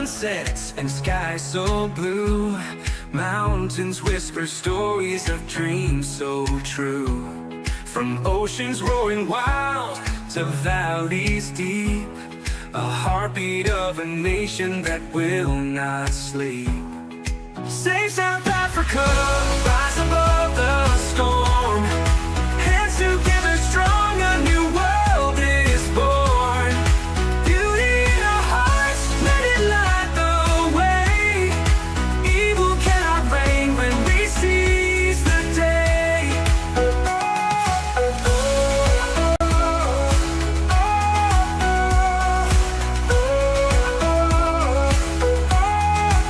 sunsets and skies so blue. Mountains whisper stories of dreams so true. From oceans roaring wild to valleys deep, a heartbeat of a nation that will not sleep. Save South Africa, rise above the storm. Hands together strong, a new world is born. Beauty in our hearts, let it light the way. Evil cannot reign when we seize the day.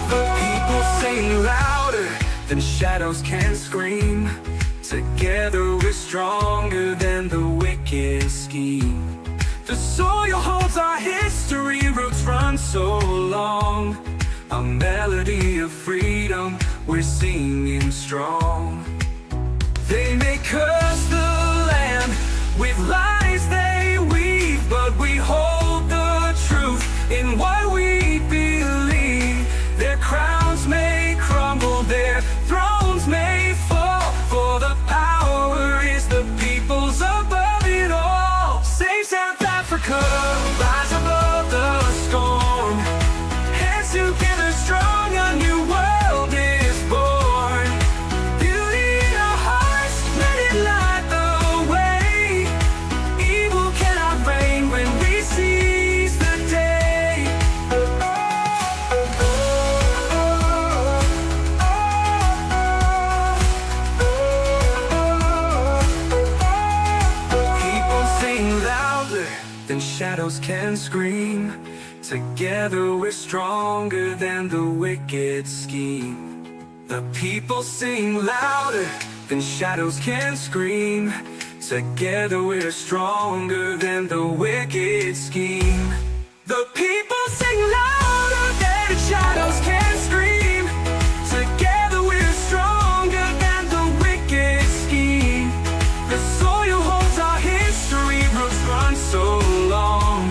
The people sing louder than shadows can scream. Together we're stronger than the wicked scheme. The soil holds our history, roots run so long. A melody of freedom, we're singing strong. They may curse the land with lies they weave, but we hold the truth in what we believe. Their crowns may crumble, their thrones may fall, for the power is the people's above it all. Save South Africa, rise above the storm. Hands together strong, a new world is born. Beauty in our hearts, let it light the way. Evil cannot reign when we seize the day. People sing louder than shadows can scream. Together we're stronger than the wicked scheme. The people sing louder than shadows can scream. Together we're stronger than the wicked scheme. The people sing louder than shadows can scream. Together we're stronger than the wicked scheme. The soil holds our history, roots run so long.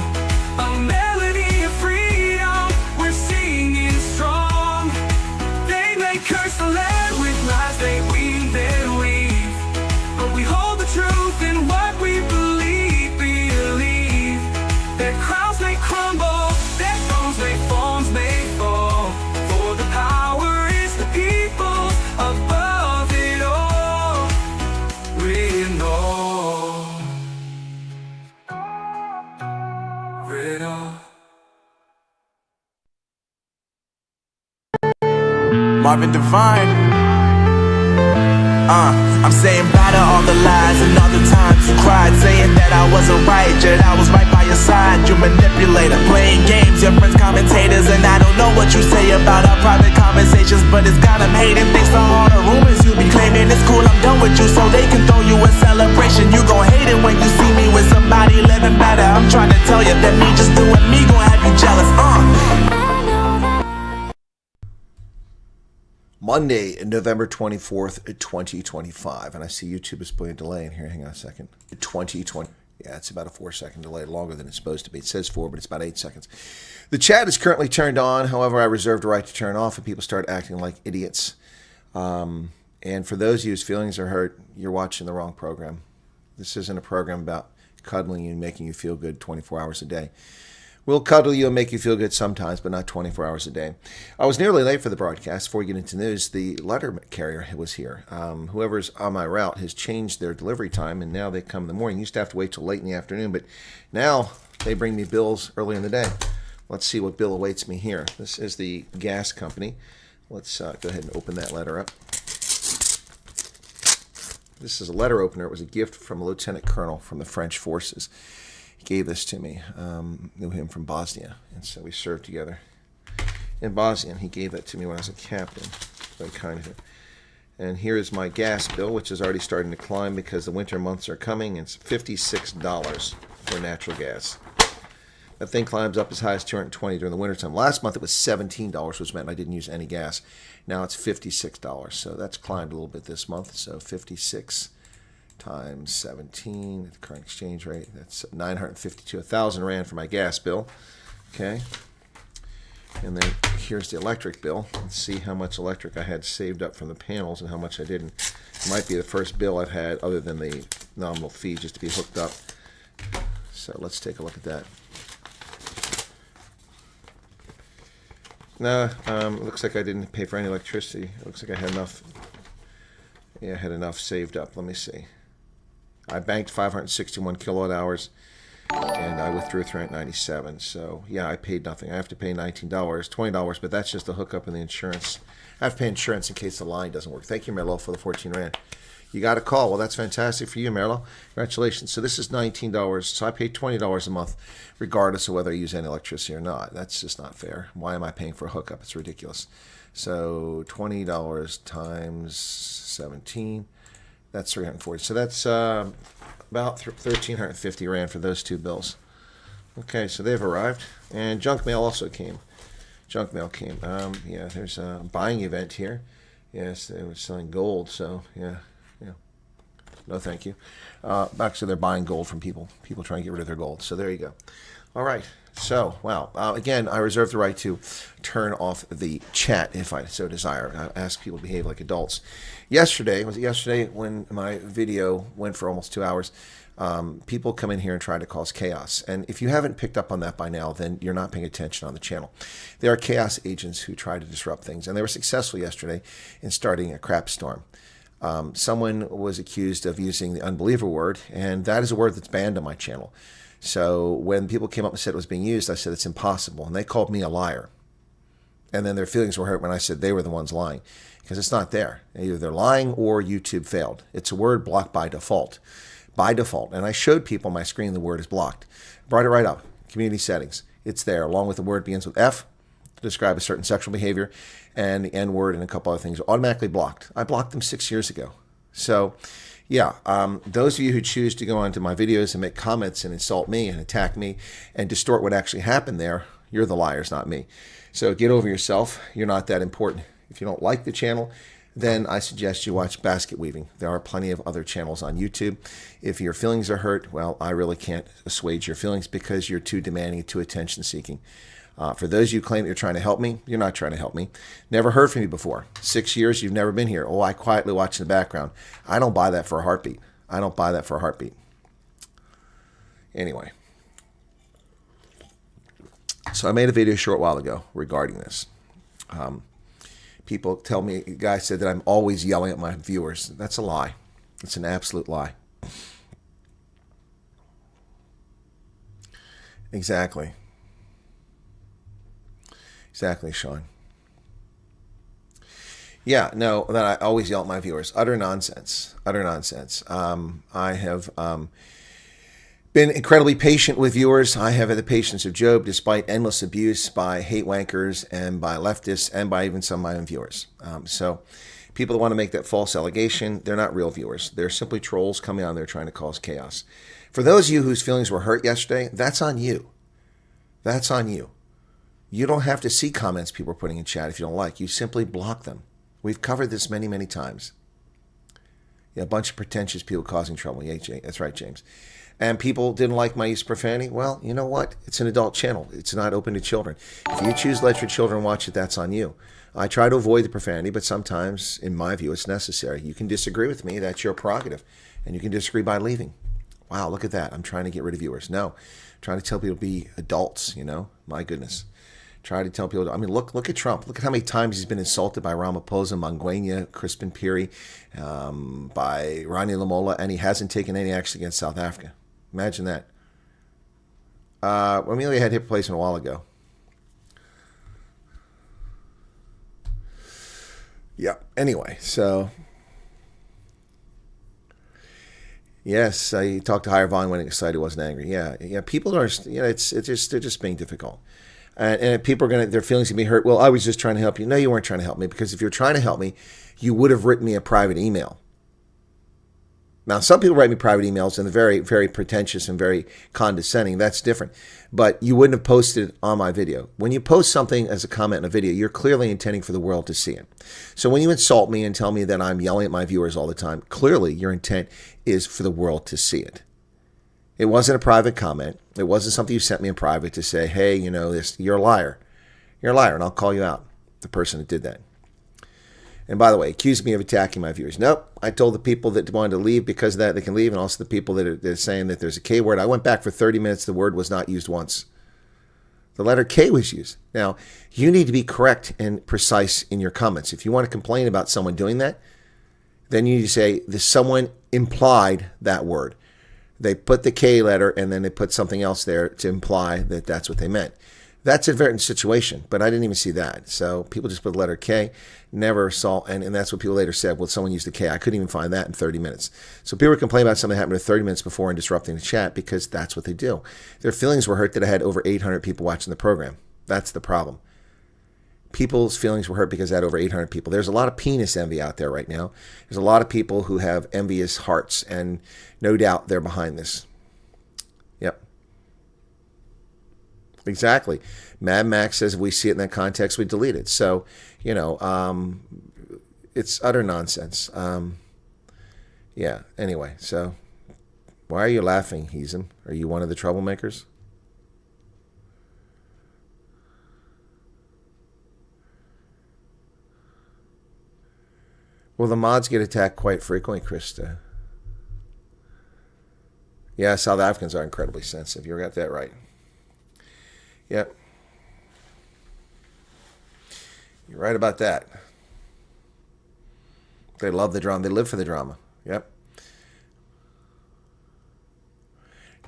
A melody of freedom, we're singing strong. They may curse the land with lies they weave, then weave, but we hold the truth in what we believe. Their crowns may crumble, their thrones may fall, for the power is the people above it all. We know it all. Marvin Devine. I'm saying bye to all the lies and all the times you cried, saying that I wasn't right, yet I was right by your side. You manipulator, playing games, your friends commentators, and I don't know what you say about our private conversations, but it's got them hating. Thanks to all the rumors you be claiming. It's cool, I'm done with you, so they can throw you a celebration. You gon' hate it when you see me with somebody living better. I'm trying to tell you that me just doing me gon' have you jealous. Monday, November 24th, 2025. And I see YouTube is putting a delay in here. Hang on a second. 2020. Yeah, it's about a 4-second delay, longer than it's supposed to be. It says 4, but it's about 8 seconds. The chat is currently turned on. However, I reserve the right to turn off if people start acting like idiots. And for those of you whose feelings are hurt, you're watching the wrong program. This isn't a program about cuddling you and making you feel good 24 hours a day. We'll cuddle you and make you feel good sometimes, but not 24 hours a day. I was nearly late for the broadcast. Before we get into news, the letter carrier was here. Whoever's on my route has changed their delivery time, and now they come in the morning. Used to have to wait till late in the afternoon, but now they bring me bills early in the day. Let's see what bill awaits me here. This is the gas company. Let's go ahead and open that letter up. This is a letter opener. It was a gift from a lieutenant colonel from the French forces. Gave this to me. Knew him from Bosnia, and so we served together in Bosnia, and he gave that to me when I was a captain. Very kind of him. And here is my gas bill, which is already starting to climb because the winter months are coming. It's $56 for natural gas. That thing climbs up as high as $220 during the wintertime. Last month it was $17, which meant I didn't use any gas. Now it's $56, so that's climbed a little bit this month. So 56 times 17 at the current exchange rate, that's 952, 1,000 rand for my gas bill. Okay, And then here's the electric bill. Let's see how much electric I had saved up from the panels and how much I didn't. It might be the first bill I've had other than the nominal fee just to be hooked up. So let's take a look at that. No, it looks like I didn't pay for any electricity. It looks like I had enough. Yeah, I had enough saved up. Let me see. I banked 561 kilowatt hours, and I withdrew 397. So yeah, I paid nothing. I have to pay $19, $20, but that's just a hookup in the insurance. I have to pay insurance in case the line doesn't work. Thank you, Merlo, for the 14 Rand. You got a call. Well, that's fantastic for you, Merlo. Congratulations. So this is $19. So I pay $20 a month, regardless of whether I use any electricity or not. That's just not fair. Why am I paying for a hookup? It's ridiculous. So $20 times 17, that's 340. So that's about 1,350 Rand for those two bills. Okay, so they've arrived. And junk mail also came. Junk mail came. Yeah, there's a buying event here. Yes, they were selling gold, so yeah. No, thank you. Actually, they're buying gold from people trying to get rid of their gold. So there you go. All right. So, wow. Again, I reserve the right to turn off the chat if I so desire. I ask people to behave like adults. Yesterday, was it yesterday when my video went for almost 2 hours? People come in here and try to cause chaos. And if you haven't picked up on that by now, then you're not paying attention on the channel. There are chaos agents who try to disrupt things. And they were successful yesterday in starting a crap storm. Someone was accused of using the unbeliever word, and that is a word that's banned on my channel. So when people came up and said it was being used, I said it's impossible, and they called me a liar. And then their feelings were hurt when I said they were the ones lying, because it's not there. Either they're lying or YouTube failed. It's a word blocked by default. By default. And I showed people on my screen the word is blocked. Brought it right up. Community settings. It's there, along with the word begins with F to describe a certain sexual behavior, and the N-word and a couple other things are automatically blocked. I blocked them 6 years ago. So, yeah, those of you who choose to go onto my videos and make comments and insult me and attack me and distort what actually happened there, you're the liars, not me. So get over yourself. You're not that important. If you don't like the channel, then I suggest you watch Basket Weaving. There are plenty of other channels on YouTube. If your feelings are hurt, well, I really can't assuage your feelings because you're too demanding, too attention-seeking. For those of you who claim that you're trying to help me, you're not trying to help me. Never heard from you before. 6 years, you've never been here. Oh, I quietly watch in the background. I don't buy that for a heartbeat. I don't buy that for a heartbeat. Anyway. So I made a video a short while ago regarding this. People tell me, a guy said that I'm always yelling at my viewers. That's a lie. It's an absolute lie. Exactly. Exactly, Sean. Yeah, no, that I always yell at my viewers. Utter nonsense. Utter nonsense. I have been incredibly patient with viewers. I have had the patience of Job despite endless abuse by hate wankers and by leftists and by even some of my own viewers. So people that want to make that false allegation, they're not real viewers. They're simply trolls coming on there trying to cause chaos. For those of you whose feelings were hurt yesterday, that's on you. That's on you. You don't have to see comments people are putting in chat if you don't like. You simply block them. We've covered this many, many times. Yeah, a bunch of pretentious people causing trouble. Yeah, that's right, James. And people didn't like my use of profanity. Well, you know what? It's an adult channel. It's not open to children. If you choose to let your children watch it, that's on you. I try to avoid the profanity, but sometimes, in my view, it's necessary. You can disagree with me. That's your prerogative. And you can disagree by leaving. Wow, look at that. I'm trying to get rid of viewers. No, I'm trying to tell people to be adults, you know? My goodness. Try to tell people, I mean, look at Trump. Look at how many times he's been insulted by Ramaphosa, Manguena, Crispin Piri, by Ronnie Lamola, and he hasn't taken any action against South Africa. Imagine that. Amelia had hip replacement a while ago. Yeah, anyway, so... Yes, I talked to higher volume when excited, wasn't angry. Yeah, people are, you know, they're just being difficult. And people are their feelings can be hurt. Well, I was just trying to help you. No, you weren't trying to help me, because if you're trying to help me, you would have written me a private email. Now, some people write me private emails and they're very, very pretentious and very condescending. That's different. But you wouldn't have posted it on my video. When you post something as a comment in a video, you're clearly intending for the world to see it. So when you insult me and tell me that I'm yelling at my viewers all the time, clearly your intent is for the world to see it. It wasn't a private comment. It wasn't something you sent me in private to say, hey, you know, this, you're a liar. You're a liar, and I'll call you out, the person that did that. And by the way, accused me of attacking my viewers. Nope. I told the people that wanted to leave because of that they can leave, and also the people that are saying that there's a K word. I went back for 30 minutes. The word was not used once. The letter K was used. Now, you need to be correct and precise in your comments. If you want to complain about someone doing that, then you need to say, someone implied that word. They put the K letter and then they put something else there to imply that that's what they meant. That's a different situation, but I didn't even see that. So people just put the letter K, never saw, and that's what people later said, well, someone used the K. I couldn't even find that in 30 minutes. So people were complaining about something that happened 30 minutes before and disrupting the chat because that's what they do. Their feelings were hurt that I had over 800 people watching the program. That's the problem. People's feelings were hurt because I had over 800 people. There's a lot of penis envy out there right now. There's a lot of people who have envious hearts, and no doubt they're behind this. Yep. Exactly. Mad Max says if we see it in that context, we delete it. So, it's utter nonsense. Yeah, anyway, so why are you laughing, Heesum? Are you one of the troublemakers? Well, the mods get attacked quite frequently, Krista. Yeah, South Africans are incredibly sensitive. You got that right. Yep. You're right about that. They love the drama. They live for the drama. Yep.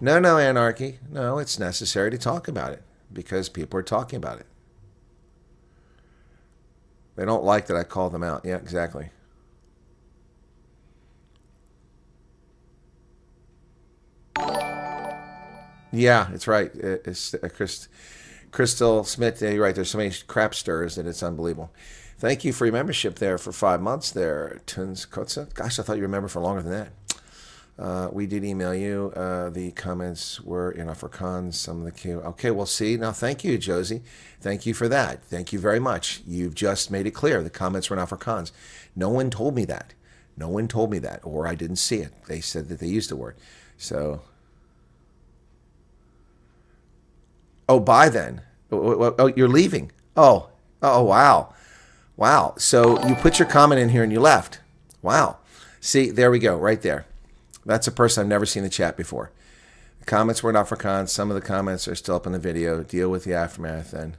No, anarchy. No, it's necessary to talk about it because people are talking about it. They don't like that I call them out. Yeah, exactly. Yeah, it's right. It's Crystal Smith. You're right. There's so many crap stirs that it's unbelievable. Thank you for your membership there for 5 months there, Tuns Kotza. Gosh, I thought you were a member for longer than that. We did email you. The comments were in Afrikaans. Some of the Q. Okay, we'll see. Now, thank you, Josie. Thank you for that. Thank you very much. You've just made it clear. The comments were in Afrikaans. No one told me that. No one told me that, or I didn't see it. They said that they used the word. So... Oh, bye then. Oh, you're leaving. Oh, wow. Wow. So you put your comment in here and you left. Wow. See, there we go, right there. That's a person I've never seen in the chat before. The comments were in Afrikaans. Some of the comments are still up in the video. Deal with the aftermath then.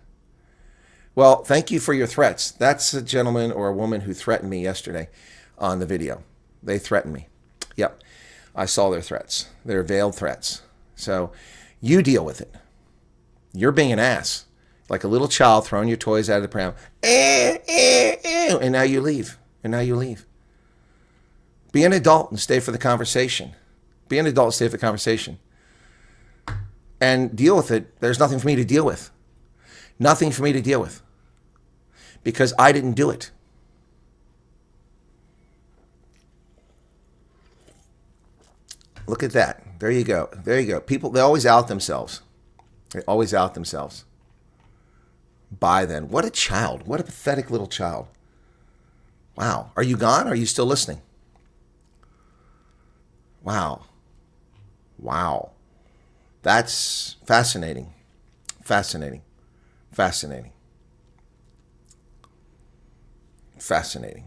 Well, thank you for your threats. That's a gentleman or a woman who threatened me yesterday on the video. They threatened me. Yep. I saw their threats. Their veiled threats. So you deal with it. You're being an ass, like a little child throwing your toys out of the pram. And now you leave. And now you leave. Be an adult and stay for the conversation. Be an adult and stay for the conversation. And deal with it. There's nothing for me to deal with. Nothing for me to deal with. Because I didn't do it. Look at that. There you go. There you go. People, they always out themselves. They always out themselves. Bye then. What a child. What a pathetic little child. Wow. Are you gone? Or are you still listening? Wow. Wow. That's fascinating. Fascinating. Fascinating. Fascinating.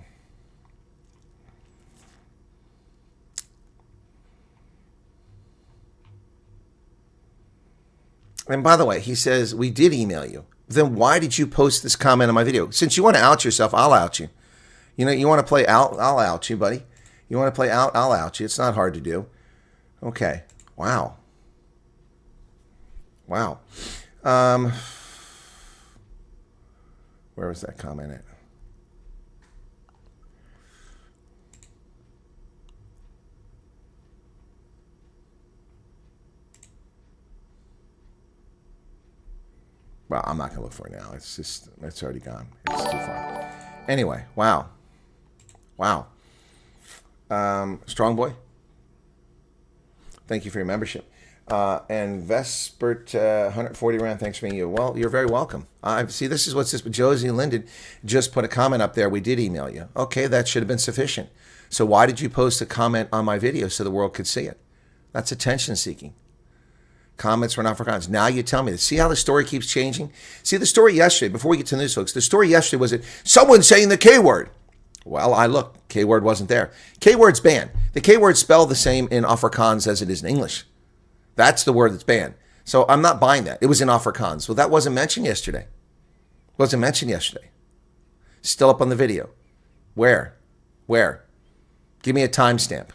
And by the way, he says, we did email you. Then why did you post this comment on my video? Since you want to out yourself, I'll out you. You know, you want to play out, I'll out you, buddy. You want to play out, I'll out you. It's not hard to do. Okay. Wow. Wow. Where was that comment at? Well, I'm not going to look for it now. It's just, it's already gone. It's too far. Anyway, wow. Wow. Strong Boy, thank you for your membership. And Vespert, 140 rand, thanks for being you. Well, you're very welcome. See, this is what's this. Josie Linden just put a comment up there. We did email you. Okay, that should have been sufficient. So why did you post a comment on my video so the world could see it? That's attention seeking. Comments were in Afrikaans. Now you tell me. See how the story keeps changing? See, the story yesterday, before we get to the news, folks, the story yesterday was that someone saying the K word. Well, I looked. K word wasn't there. K word's banned. The K word's spelled the same in Afrikaans as it is in English. That's the word that's banned. So I'm not buying that. It was in Afrikaans. Well, that wasn't mentioned yesterday. Wasn't mentioned yesterday. Still up on the video. Where? Give me a timestamp.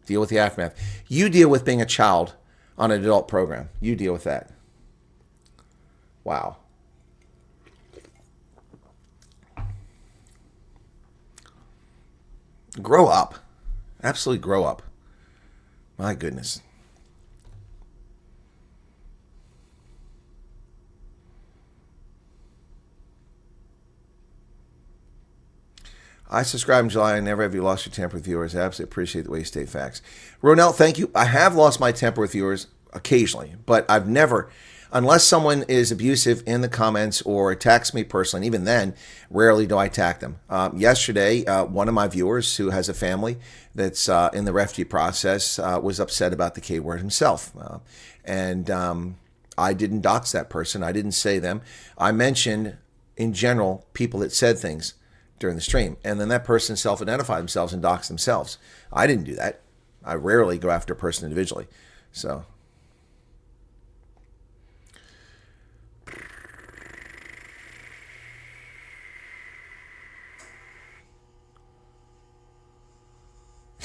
Deal with the aftermath. You deal with being a child on an adult program. You deal with that. Wow. Grow up. Absolutely grow up. My goodness. I subscribe in July. I never have you lost your temper with viewers. I absolutely appreciate the way you state facts. Ronell, thank you. I have lost my temper with viewers occasionally, but I've never, unless someone is abusive in the comments or attacks me personally, and even then, rarely do I attack them. Yesterday, one of my viewers who has a family that's in the refugee process was upset about the K word himself. And I didn't dox that person. I didn't say them. I mentioned, in general, people that said things during the stream. And then that person self-identified themselves and doxed themselves. I didn't do that. I rarely go after a person individually. So...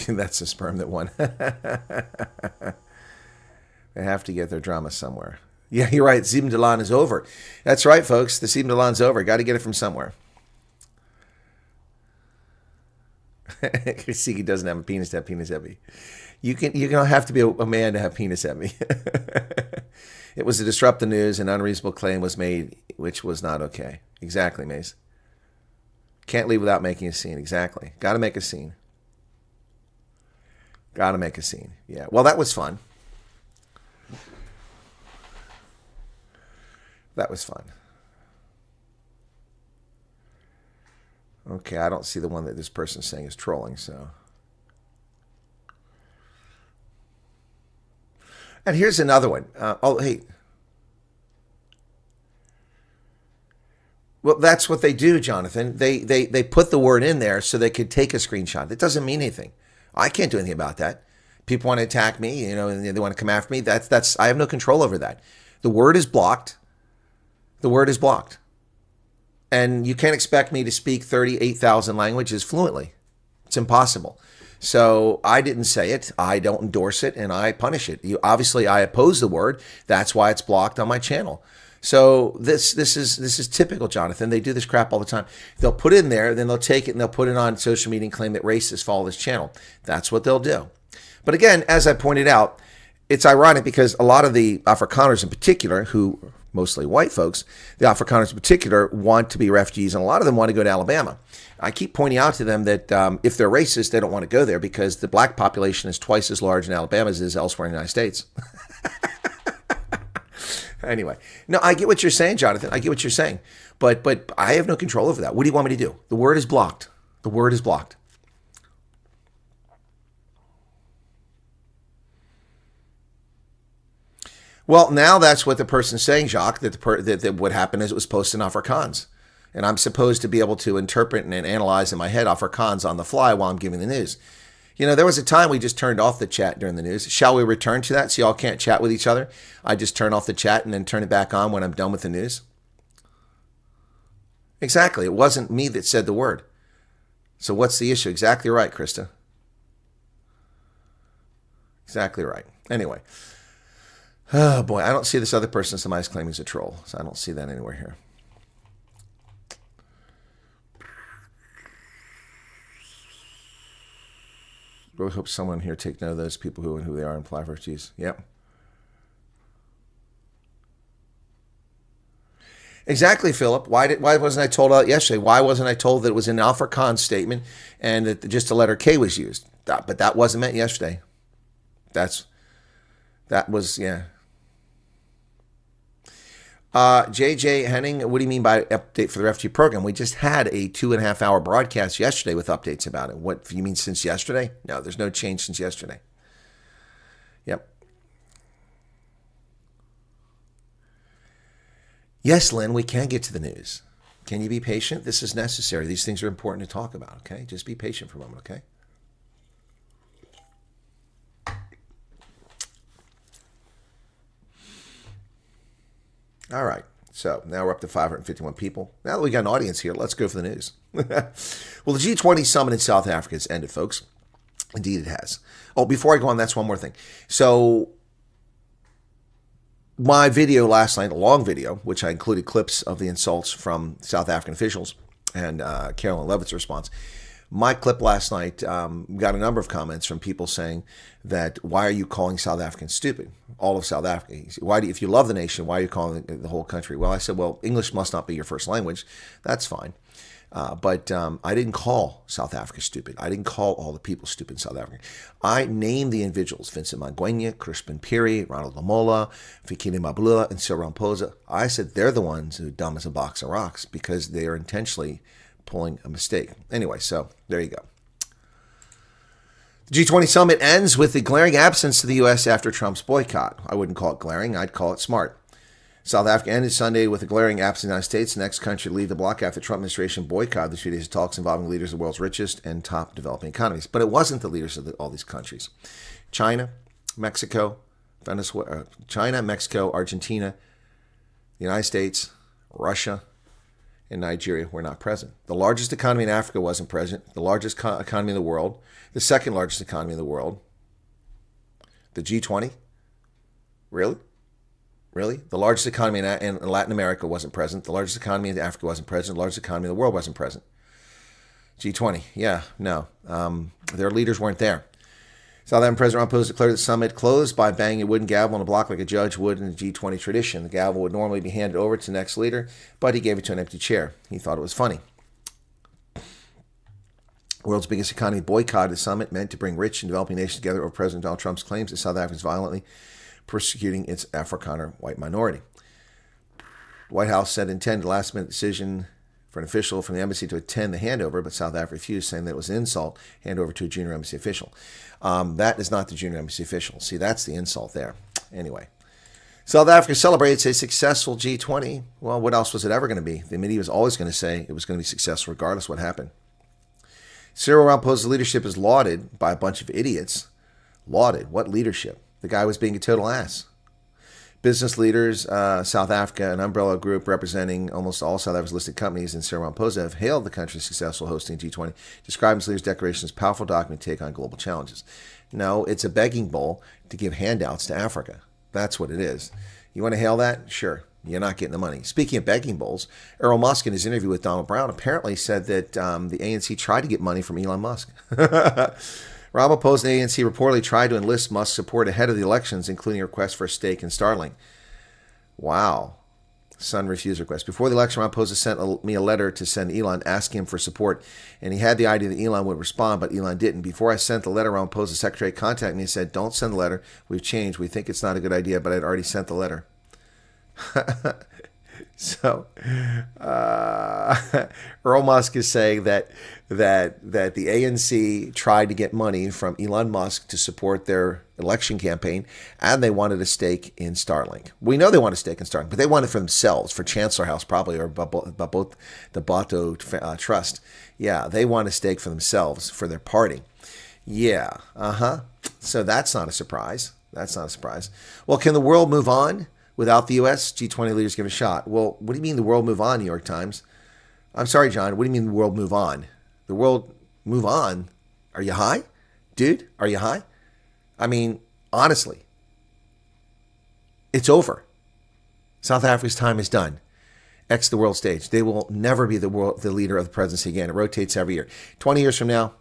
That's the sperm that won. They have to get their drama somewhere. Yeah, you're right. Sieben Dalan is over. That's right, folks. The Sieben Dalan's over. Got to get it from somewhere. Siki doesn't have a penis to have penis heavy. You don't have to be a man to have penis heavy. It was to disrupt the news. An unreasonable claim was made, which was not okay. Exactly, Mace. Can't leave without making a scene. Exactly. Got to make a scene. Got to make a scene. Yeah. Well, that was fun. That was fun. Okay, I don't see the one that this person's saying is trolling, so. And here's another one. Hey. Well, that's what they do, Jonathan. They put the word in there so they could take a screenshot. It doesn't mean anything. I can't do anything about that. People want to attack me, and they want to come after me. That's I have no control over that. The word is blocked. The word is blocked. And you can't expect me to speak 38,000 languages fluently. It's impossible. So I didn't say it. I don't endorse it, and I punish it. Obviously, I oppose the word. That's why it's blocked on my channel. So this is typical, Jonathan. They do this crap all the time. They'll put it in there, then they'll take it and they'll put it on social media and claim that racists follow this channel. That's what they'll do. But again, as I pointed out, it's ironic because a lot of the Afrikaners in particular, who mostly white folks, the Afrikaners in particular want to be refugees, and a lot of them want to go to Alabama. I keep pointing out to them that if they're racist, they don't want to go there because the black population is twice as large in Alabama as it is elsewhere in the United States. Anyway, no, I get what you're saying, Jonathan. I get what you're saying, but I have no control over that. What do you want me to do? The word is blocked. The word is blocked. Well, now that's what the person's saying, Jacques, that what happened is it was posted in Afrikaans. And I'm supposed to be able to interpret and analyze in my head Afrikaans on the fly while I'm giving the news. There was a time we just turned off the chat during the news. Shall we return to that so y'all can't chat with each other? I just turn off the chat and then turn it back on when I'm done with the news. Exactly. It wasn't me that said the word. So what's the issue? Exactly right, Krista. Exactly right. Anyway. Oh, boy. I don't see this other person somebody's claiming is a troll. So I don't see that anywhere here. Really hope someone here take note of those people who and who they are and apply for refugees. Yep. Exactly, Philip. Why wasn't I told out yesterday? Why wasn't I told that it was an Afrikaans statement and that just the letter K was used? But that wasn't meant yesterday. That was, yeah. JJ Henning, what do you mean by update for the refugee program? We just had a 2.5 hour broadcast yesterday with updates about it. What you mean since yesterday? No, there's no change since yesterday. Yep. Yes, Lynn, we can get to the news. Can you be patient? This is necessary. These things are important to talk about, okay? Just be patient for a moment, okay? All right. So now we're up to 551 people. Now that we got an audience here, let's go for the news. Well, the G20 summit in South Africa has ended, folks. Indeed, it has. Oh, before I go on, that's one more thing. So my video last night, a long video, which I included clips of the insults from South African officials and Carolyn Levitt's response. My clip last night got a number of comments from people saying that, why are you calling South Africans stupid? All of South Africa. If you love the nation, why are you calling the whole country? Well, I said, well, English must not be your first language. That's fine. But I didn't call South Africa stupid. I didn't call all the people stupid in South Africa. I named the individuals: Vincent Magwenya, Crispin Piri, Ronald Lamola, Fikile Mabula, and Cyril Ramaphosa. I said they're the ones who are dumb as a box of rocks because they are intentionally pulling a mistake. Anyway, so there you go. The G20 summit ends with the glaring absence of the U.S. after Trump's boycott. I wouldn't call it glaring. I'd call it smart. South Africa ended Sunday with a glaring absence of the United States, the next country to leave the bloc after the Trump administration boycotted the 2 days of talks involving leaders of the world's richest and top developing economies. But it wasn't the leaders of all these countries. China, Mexico, Venezuela, China, Mexico, Argentina, the United States, Russia, and Nigeria were not present. The largest economy in Africa wasn't present. The largest economy in the world, the second largest economy in the world, the G20. Really? Really? The largest economy in Latin America wasn't present. The largest economy in Africa wasn't present. The largest economy in the world wasn't present. G20. Yeah, no. Their leaders weren't there. South African President Ramaphosa declared the summit closed by banging a wooden gavel on a block like a judge would in the G20 tradition. The gavel would normally be handed over to the next leader, but he gave it to an empty chair. He thought it was funny. The world's biggest economy boycotted the summit meant to bring rich and developing nations together over President Donald Trump's claims that South Africa is violently persecuting its Afrikaner white minority. The White House said it intended a last-minute decision for an official from the embassy to attend the handover, but South Africa refused, saying that it was an insult to hand over to a junior embassy official. That is not the junior embassy official. See, that's the insult there. Anyway, South Africa celebrates a successful G20. Well, what else was it ever going to be? The media was always going to say it was going to be successful regardless what happened. Cyril Ramaphosa's leadership is lauded by a bunch of idiots. Lauded? What leadership? The guy was being a total ass. Business leaders, South Africa, an umbrella group representing almost all South Africa's listed companies, and Cyril Ramaphosa have hailed the country's successful hosting G20, describing its leaders' declaration as a powerful document to take on global challenges. No, it's a begging bowl to give handouts to Africa. That's what it is. You want to hail that? Sure. You're not getting the money. Speaking of begging bowls, Errol Musk in his interview with Donald Brown apparently said that the ANC tried to get money from Elon Musk. Ramaphosa and ANC reportedly tried to enlist Musk's support ahead of the elections, including a request for a stake in Starlink. Wow. Sun refused request. Before the election, Ramaphosa sent me a letter to send Elon asking him for support, and he had the idea that Elon would respond, but Elon didn't. Before I sent the letter, Ramaphosa's secretary contacted me and said, "Don't send the letter. We've changed. We think it's not a good idea," but I'd already sent the letter. So, Earl Musk is saying that the ANC tried to get money from Elon Musk to support their election campaign, and they wanted a stake in Starlink. We know they want a stake in Starlink, but they want it for themselves, for Chancellor House probably, or both the Bato Trust. Yeah, they want a stake for themselves, for their party. Yeah, So that's not a surprise. That's not a surprise. Well, can the world move on without the U.S.? G20 leaders give it a shot. Well, what do you mean the world move on, New York Times? I'm sorry, John. What do you mean the world move on? The world move on? Are you high? Dude, are you high? I mean, honestly, it's over. South Africa's time is done. X the world stage. They will never be the leader of the presidency again. It rotates every year. 20 years from now,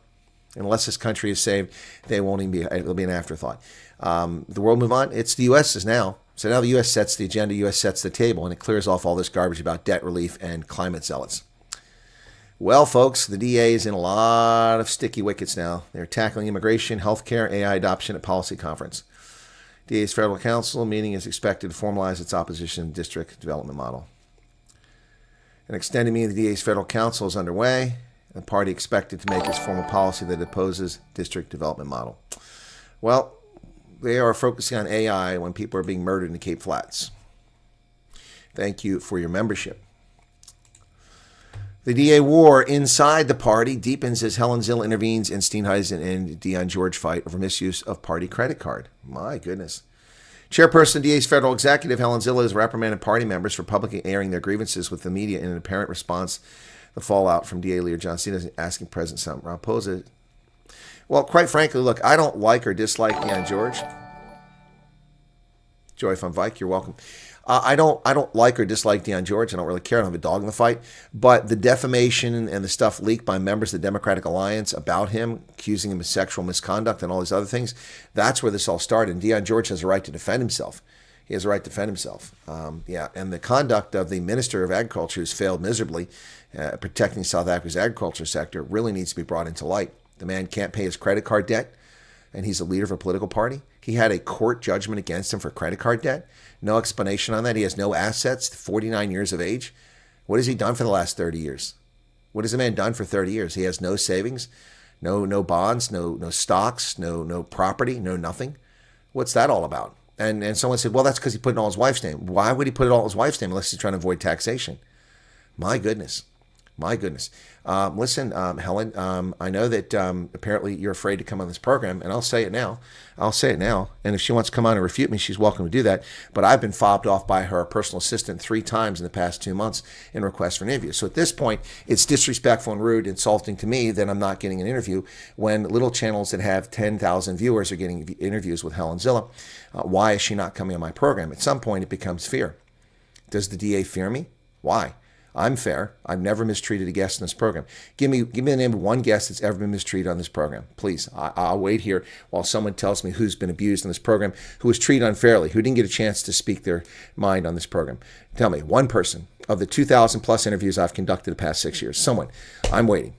unless this country is saved, they won't even be. It'll be an afterthought. The world move on. It's the U.S.'s now. So now the U.S. sets the agenda, U.S. sets the table, and it clears off all this garbage about debt relief and climate zealots. Well, folks, the DA is in a lot of sticky wickets now. They're tackling immigration, healthcare, AI adoption at policy conference. DA's federal council meeting is expected to formalize its opposition district development model. An extended meeting of the DA's federal council is underway. The party expected to make its formal policy that opposes district development model. Well, they are focusing on AI when people are being murdered in the Cape Flats. Thank you for your membership. The DA war inside the party deepens as Helen Zille intervenes in Steenhuisen and Dion George fight over misuse of party credit card. My goodness. Chairperson of DA's federal executive, Helen Zille, has reprimanded party members for publicly airing their grievances with the media in an apparent response to the fallout from DA leader John Steenhuisen asking President Ramaphosa. Well, quite frankly, look, I don't like or dislike Dion George. Joy van Vyk, you're welcome. I don't like or dislike Dion George. I don't really care. I don't have a dog in the fight. But the defamation and the stuff leaked by members of the Democratic Alliance about him, accusing him of sexual misconduct and all these other things, that's where this all started. And Dion George has a right to defend himself. He has a right to defend himself. And the conduct of the Minister of Agriculture, who's failed miserably protecting South Africa's agriculture sector, really needs to be brought into light. The man can't pay his credit card debt, and he's a leader of a political party. He had a court judgment against him for credit card debt. No explanation on that. He has no assets, 49 years of age. What has he done for the last 30 years? What has the man done for 30 years? He has no savings, no bonds, no stocks, no property, no nothing. What's that all about? And someone said, well, that's because he put it all his wife's name. Why would he put it all his wife's name unless he's trying to avoid taxation? My goodness. My goodness. Listen, Helen, I know that apparently you're afraid to come on this program, and I'll say it now. And if she wants to come on and refute me, she's welcome to do that. But I've been fobbed off by her personal assistant 3 times in the past 2 months in requests for an interview. So at this point, it's disrespectful and rude, insulting to me that I'm not getting an interview when little channels that have 10,000 viewers are getting interviews with Helen Zille. Why is she not coming on my program? At some point, it becomes fear. Does the DA fear me? Why? I'm fair. I've never mistreated a guest in this program. Give me the name of one guest that's ever been mistreated on this program, please. I'll wait here while someone tells me who's been abused in this program, who was treated unfairly, who didn't get a chance to speak their mind on this program. Tell me, one person of the 2,000 plus interviews I've conducted the past 6 years. Someone. I'm waiting.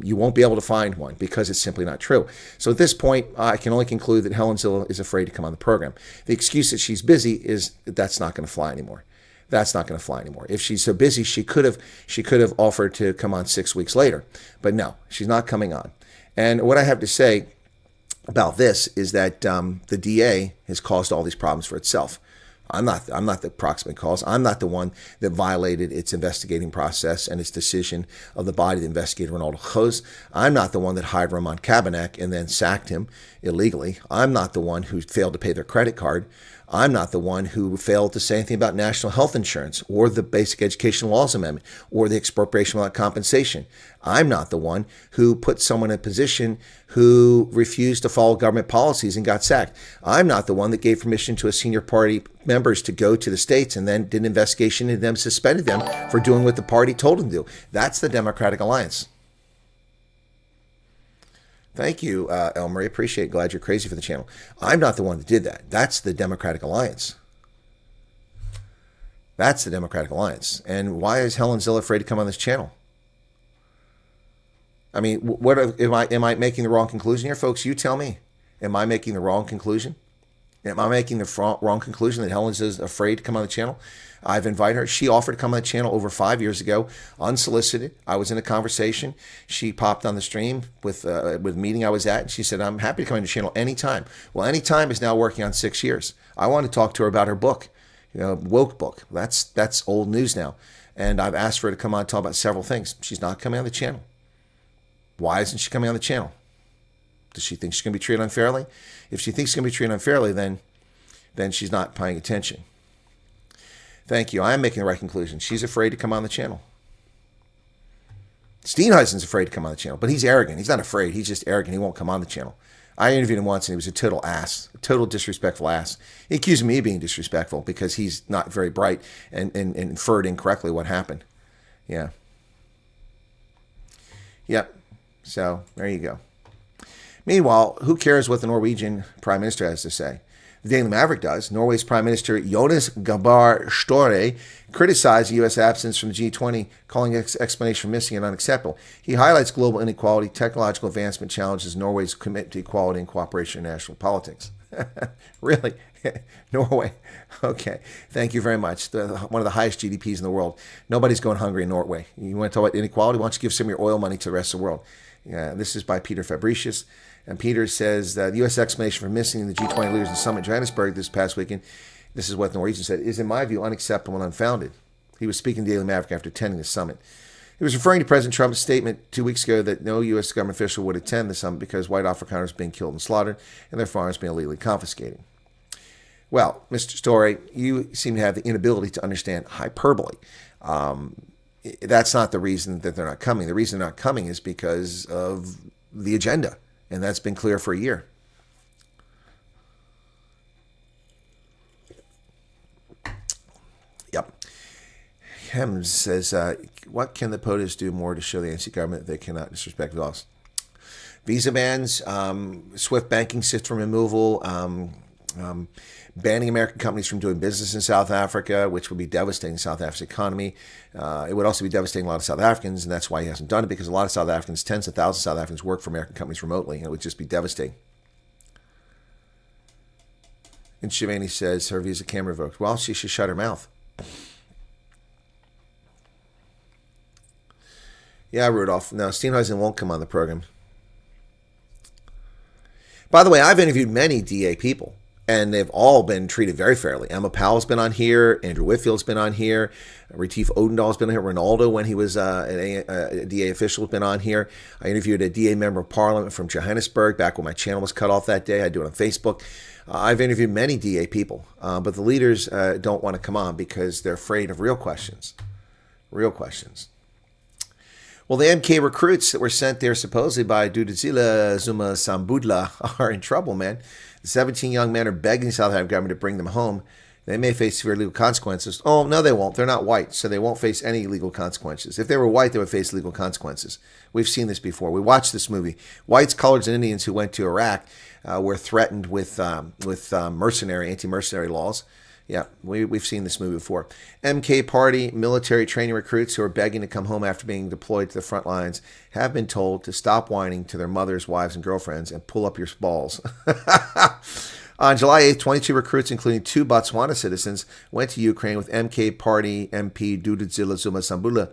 You won't be able to find one because it's simply not true. So at this point, I can only conclude that Helen Zille is afraid to come on the program. The excuse that she's busy is that's not going to fly anymore. That's not going to fly anymore. If she's so busy, she could have offered to come on 6 weeks later. But no, she's not coming on. And what I have to say about this is that the DA has caused all these problems for itself. I'm not the proximate cause. I'm not the one that violated its investigating process and its decision of the body that investigated Ronaldo Jose. I'm not the one that hired Roman Kabanek and then sacked him illegally. I'm not the one who failed to pay their credit card. I'm not the one who failed to say anything about national health insurance or the Basic Education Laws Amendment or the expropriation without compensation. I'm not the one who put someone in a position who refused to follow government policies and got sacked. I'm not the one that gave permission to a senior party members to go to the states and then did an investigation into them, suspended them for doing what the party told them to do. That's the Democratic Alliance. Thank you, Elmarie. Appreciate it. Glad you're crazy for the channel. I'm not the one that did that. That's the Democratic Alliance. That's the Democratic Alliance. And why is Helen Zille afraid to come on this channel? I mean, what am I making the wrong conclusion here, folks? You tell me. Am I making the wrong conclusion? Am I making the wrong conclusion that Helen is afraid to come on the channel? I've invited her. She offered to come on the channel over 5 years ago, unsolicited. I was in a conversation. She popped on the stream with a meeting I was at, and she said, I'm happy to come on the channel anytime. Well, anytime is now working on 6 years. I want to talk to her about her book, woke book. That's old news now. And I've asked for her to come on and talk about several things. She's not coming on the channel. Why isn't she coming on the channel? Does she think she's going to be treated unfairly? If she thinks she's going to be treated unfairly, then she's not paying attention. Thank you. I am making the right conclusion. She's afraid to come on the channel. Steenhuisen's afraid to come on the channel, but he's arrogant. He's not afraid. He's just arrogant. He won't come on the channel. I interviewed him once, and he was a total ass, a total disrespectful ass. He accused me of being disrespectful because he's not very bright and inferred incorrectly what happened. Yeah. Yep. So there you go. Meanwhile, who cares what the Norwegian Prime Minister has to say? The Daily Maverick does. Norway's Prime Minister Jonas Gahr Støre criticized the U.S. absence from the G20, calling explanation for missing and unacceptable. He highlights global inequality, technological advancement challenges, Norway's commitment to equality and cooperation in national politics. Really? Norway? Okay. Thank you very much. One of the highest GDPs in the world. Nobody's going hungry in Norway. You want to talk about inequality? Why don't you give some of your oil money to the rest of the world? Yeah, this is by Peter Fabricius. And Peter says the U.S. explanation for missing the G20 leaders in summit in Johannesburg this past weekend This is what Norwegian said, is in my view unacceptable and unfounded. He was speaking to Daily Maverick after attending the summit. He was referring to President Trump's statement 2 weeks ago that no U.S. government official would attend the summit because white Afrikaners were being killed and slaughtered and their farms being illegally confiscated. Well, Mr. Story, you seem to have the inability to understand hyperbole. That's not the reason that they're not coming. The reason they're not coming is because of the agenda, and that's been clear for a year. Yep. Hems says, what can the POTUS do more to show the NC government they cannot disrespect laws? Visa bans, swift banking system removal, banning American companies from doing business in South Africa, which would be devastating South Africa's economy. It would also be devastating a lot of South Africans, and that's why he hasn't done it, because a lot of South Africans, tens of thousands of South Africans, work for American companies remotely, and it would just be devastating. And Shivani says her visa can revoked. Well, she should shut her mouth. Yeah, Rudolph. No, Steenhuisen won't come on the program. By the way, I've interviewed many DA people, and they've all been treated very fairly. Emma Powell's been on here. Andrew Whitfield's been on here. Retief Odendahl's been on here. Ronaldo, when he was a DA official, has been on here. I interviewed a DA member of parliament from Johannesburg back when my channel was cut off that day. I do it on Facebook. I've interviewed many DA people, but the leaders don't want to come on because they're afraid of real questions. Real questions. Well, the MK recruits that were sent there supposedly by Duduzile Zuma Sambudla are in trouble, man. The 17 young men are begging the South African government to bring them home. They may face severe legal consequences. Oh, no, they won't. They're not white, so they won't face any legal consequences. If they were white, they would face legal consequences. We've seen this before. We watched this movie. Whites, coloreds, and Indians who went to Iraq were threatened with anti-mercenary laws. Yeah, we've seen this movie before. MK Party military training recruits who are begging to come home after being deployed to the front lines have been told to stop whining to their mothers, wives, and girlfriends and pull up your balls. On July 8th, 22 recruits, including 2 Botswana citizens, went to Ukraine with MK Party MP Duduzile Zuma Sambula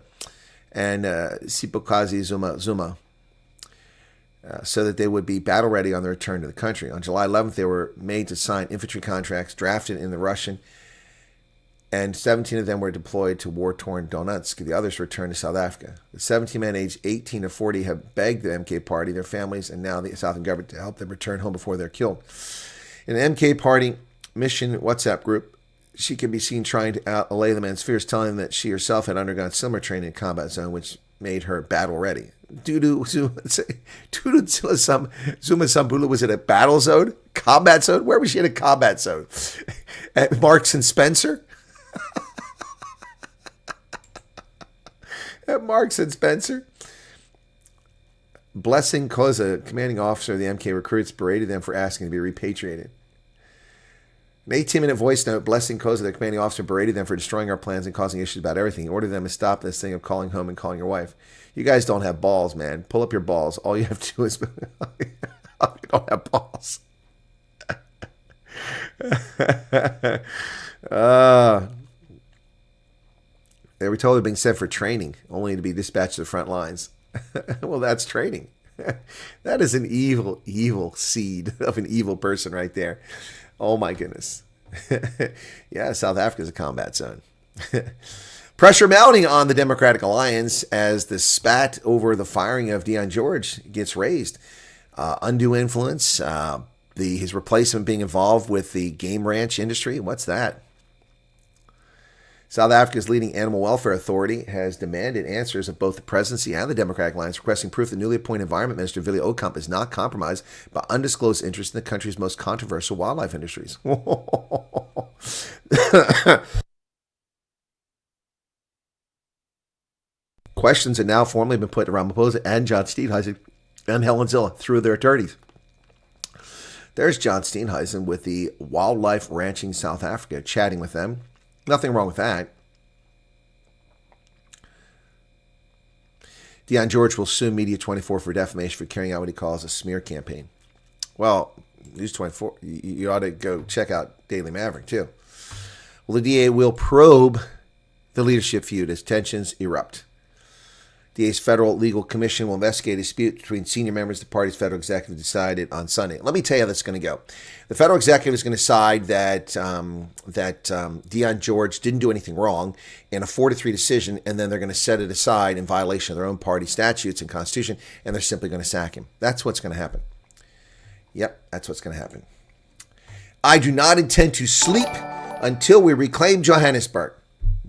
and Sipokazi Zuma. So that they would be battle ready on their return to the country. On July 11th, they were made to sign infantry contracts, drafted in the Russian, and 17 of them were deployed to war-torn Donetsk. The others returned to South Africa. The 17 men aged 18 to 40 have begged the MK Party, their families, and now the South African government to help them return home before they're killed. In the MK Party mission WhatsApp group, she can be seen trying to allay the men's fears, telling them that she herself had undergone similar training in a combat zone, which made her battle ready. Zuma Sambula was in a battle zone? Combat zone? Where was she in a combat zone? At Marks and Spencer? At Marks and Spencer? Blessing Koza, commanding officer of the MK recruits, berated them for asking to be repatriated. An 18-minute voice note, Blessing Koza, the commanding officer, berated them for destroying our plans and causing issues about everything. He ordered them to stop this thing of calling home and calling your wife. You guys don't have balls, man. Pull up your balls. All you have to do is... you don't have balls. They were totally being sent for training, only to be dispatched to the front lines. Well, that's training. That is an evil, evil seed of an evil person right there. Oh, my goodness. Yeah, South Africa is a combat zone. Pressure mounting on the Democratic Alliance as the spat over the firing of Deion George gets raised. Undue influence, his replacement being involved with the game ranch industry. What's that? South Africa's leading animal welfare authority has demanded answers of both the presidency and the Democratic Alliance, requesting proof that newly appointed Environment Minister Willie Okamp is not compromised by undisclosed interests in the country's most controversial wildlife industries. Questions have now formally been put to Ramaphosa and John Steenhuisen and Helen Zille through their attorneys. There's John Steenhuisen with the Wildlife Ranching South Africa, chatting with them. Nothing wrong with that. Deion George will sue Media 24 for defamation for carrying out what he calls a smear campaign. Well, News 24, you ought to go check out Daily Maverick too. Well, the DA will probe the leadership feud as tensions erupt. DA's Federal Legal Commission will investigate a dispute between senior members of the party's federal executive decided on Sunday. Let me tell you how that's going to go. The federal executive is going to decide that Deion George didn't do anything wrong in a 4-3 decision, and then they're going to set it aside in violation of their own party statutes and constitution, and they're simply going to sack him. That's what's going to happen. Yep, that's what's going to happen. I do not intend to sleep until we reclaim Johannesburg.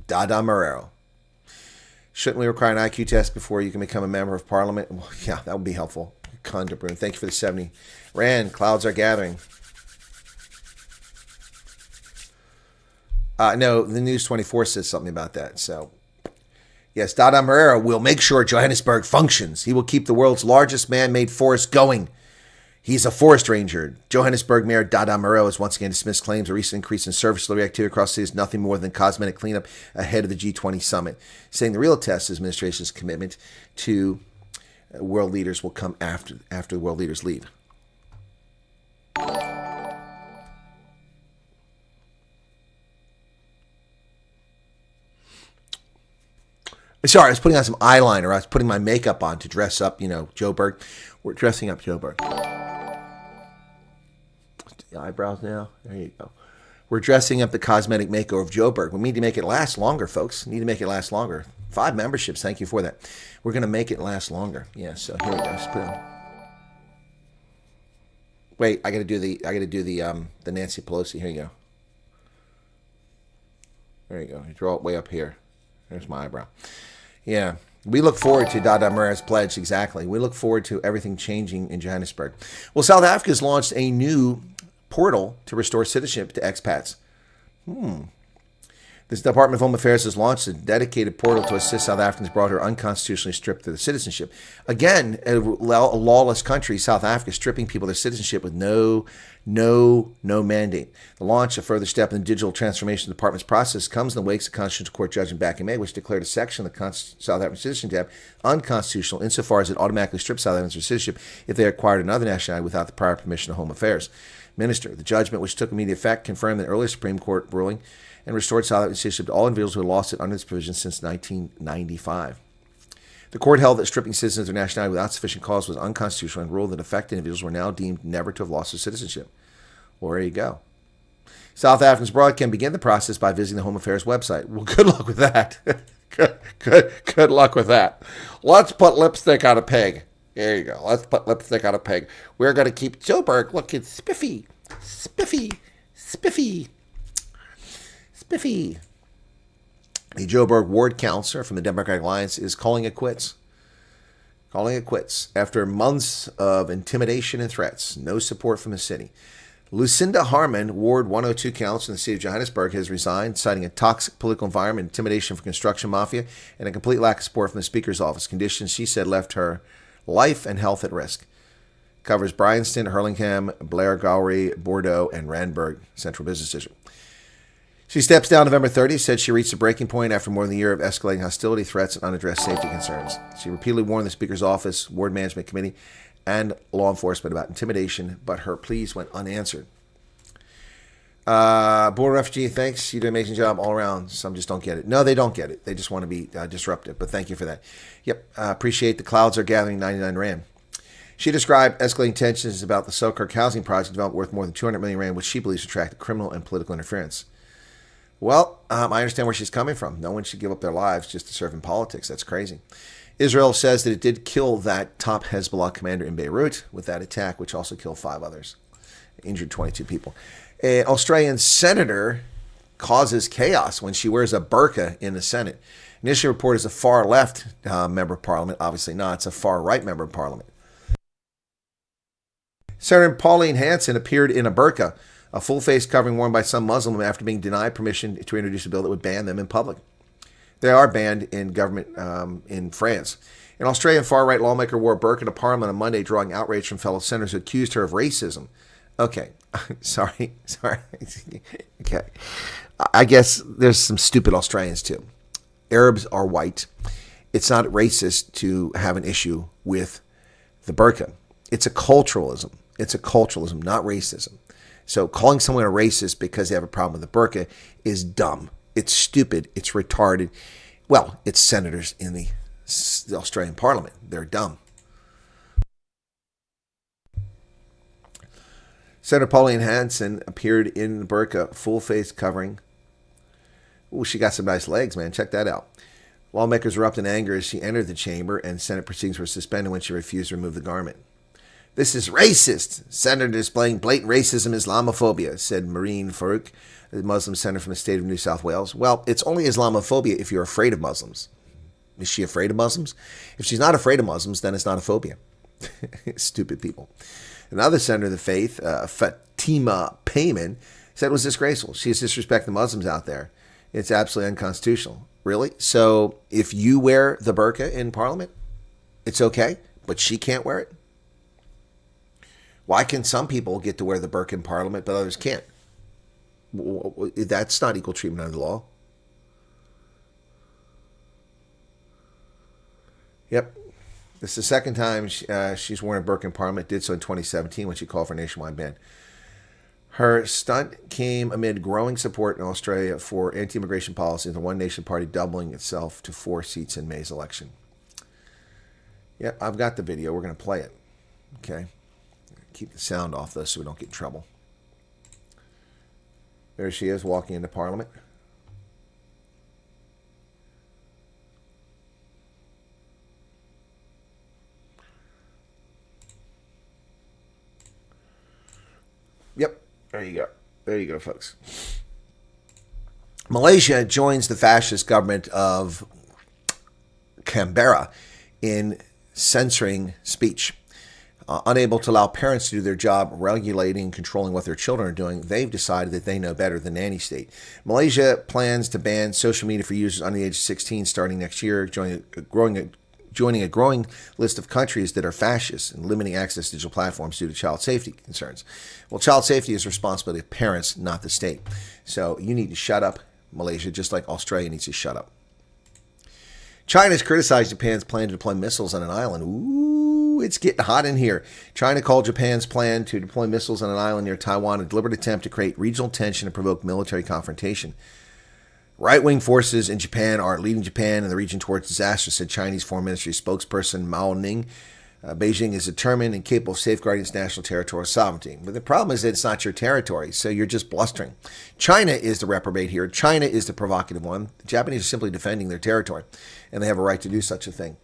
Dada Marrero. Shouldn't we require an IQ test before you can become a member of parliament? Well, yeah, that would be helpful. Conda Bruin, thank you for the 70. Rand, clouds are gathering. No, the News 24 says something about that. So, yes, Dada Marrero will make sure Johannesburg functions. He will keep the world's largest man-made forest going. He's a forest ranger. Johannesburg Mayor Dada Marrero has once again dismissed claims a recent increase in service delivery activity across the city is nothing more than cosmetic cleanup ahead of the G20 summit, saying the real test is administration's commitment to world leaders will come after the world leaders leave. Sorry, I was putting on some eyeliner. I was putting my makeup on to dress up, Joe Berg. We're dressing up Joe Berg. The eyebrows now. There you go. We're dressing up the cosmetic makeover of Joe Berg. We need to make it last longer, folks. We need to make it last longer. 5 memberships. Thank you for that. We're going to make it last longer. Yeah. So here we go. Just put on. Wait, I got to do the Nancy Pelosi. Here you go. There you go. You draw it way up here. There's my eyebrow. Yeah. We look forward to Dada Marrero's pledge, exactly. We look forward to everything changing in Johannesburg. Well, South Africa has launched a new portal to restore citizenship to expats. This Department of Home Affairs has launched a dedicated portal to assist South Africans brought here unconstitutionally stripped of their citizenship. Again, a lawless country, South Africa, stripping people of their citizenship with no mandate. The launch, a further step in the digital transformation of the department's process, comes in the wake of the Constitutional Court judgment back in May, which declared a section of the South African Citizenship Act unconstitutional insofar as it automatically strips South Africans of citizenship if they acquired another nationality without the prior permission of Home Affairs Minister. The judgment, which took immediate effect, confirmed the earlier Supreme Court ruling and restored South African citizenship to all individuals who had lost it under this provision since 1995. The court held that stripping citizens of their nationality without sufficient cause was unconstitutional and ruled that affected individuals were now deemed never to have lost their citizenship. Well, there you go. South Africans abroad can begin the process by visiting the Home Affairs website. Well, good luck with that. good luck with that. Let's put lipstick on a pig. There you go. Let's put lipstick on a pig. We're going to keep Joe Berg looking spiffy. The Joe Berg ward counselor from the Democratic Alliance is calling it quits. After months of intimidation and threats, no support from the city. Lucinda Harmon, Ward 102 counselor in the city of Johannesburg, has resigned, citing a toxic political environment, intimidation from construction mafia, and a complete lack of support from the Speaker's office. Conditions, she said, left her life and health at risk. Covers Bryanston, Hurlingham, Blair Gowrie, Bordeaux, and Randburg Central Business District. She steps down November 30th, said she reached a breaking point after more than a year of escalating hostility, threats, and unaddressed safety concerns. She repeatedly warned the Speaker's office, Ward Management Committee, and law enforcement about intimidation, but her pleas went unanswered. Border Refugee, thanks. You do an amazing job all around. Some just don't get it. No, they don't get it. They just want to be disruptive, but thank you for that. Yep, appreciate the clouds are gathering 99 Rand. She described escalating tensions about the Selkirk housing project development worth more than 200 million Rand, which she believes attracted criminal and political interference. Well, I understand where she's coming from. No one should give up their lives just to serve in politics. That's crazy. Israel says that it did kill that top Hezbollah commander in Beirut with that attack, which also killed 5 others, injured 22 people. An Australian senator causes chaos when she wears a burqa in the Senate. Initially reported as a far-left member of parliament. Obviously not. It's a far-right member of parliament. Senator Pauline Hanson appeared in a burqa, a full-face covering worn by some Muslim after being denied permission to introduce a bill that would ban them in public. They are banned in government in France. An Australian far-right lawmaker wore a burqa to Parliament on Monday, drawing outrage from fellow senators who accused her of racism. Okay, sorry. Okay, I guess there's some stupid Australians too. Arabs are white. It's not racist to have an issue with the burqa. It's a culturalism. It's a culturalism, not racism. So calling someone a racist because they have a problem with the burqa is dumb. It's stupid. It's retarded. Well, it's senators in the the Australian Parliament. They're dumb. Senator Pauline Hanson appeared in burqa, full face covering. Ooh, she got some nice legs, man. Check that out. Lawmakers erupt in anger as she entered the chamber, and Senate proceedings were suspended when she refused to remove the garment. This is racist. Senator displaying blatant racism, Islamophobia, said Marine Farouk, the Muslim senator from the state of New South Wales. Well, it's only Islamophobia if you're afraid of Muslims. Is she afraid of Muslims? If she's not afraid of Muslims, then it's not a phobia. Stupid people. Another senator of the faith, Fatima Payman, said it was disgraceful. She has disrespected the Muslims out there. It's absolutely unconstitutional. Really? So if you wear the burqa in Parliament, it's okay, but she can't wear it? Why can some people get to wear the burqa in Parliament, but others can't? That's not equal treatment under the law. Yep. This is the second time she's worn a burqa in Parliament. Did so in 2017 when she called for a nationwide ban. Her stunt came amid growing support in Australia for anti-immigration policy and the One Nation Party doubling itself to 4 seats in May's election. Yeah, I've got the video. We're going to play it. Okay. Keep the sound off, though, so we don't get in trouble. There she is walking into Parliament. Yep. There you go. There you go, folks. Malaysia joins the fascist government of Canberra in censoring speech. Unable to allow parents to do their job regulating and controlling what their children are doing, they've decided that they know better than nanny state. Malaysia plans to ban social media for users under the age of 16 starting next year, joining a growing list of countries that are fascist and limiting access to digital platforms due to child safety concerns. Well, child safety is the responsibility of parents, not the state. So you need to shut up, Malaysia, just like Australia needs to shut up. China has criticized Japan's plan to deploy missiles on an island. Ooh, it's getting hot in here. China called Japan's plan to deploy missiles on an island near Taiwan a deliberate attempt to create regional tension and provoke military confrontation. Right-wing forces in Japan are leading Japan and the region towards disaster, said Chinese Foreign Ministry spokesperson Mao Ning. Beijing is determined and capable of safeguarding its national territorial sovereignty. But the problem is that it's not your territory, so you're just blustering. China is the reprobate here. China is the provocative one. The Japanese are simply defending their territory, and they have a right to do such a thing.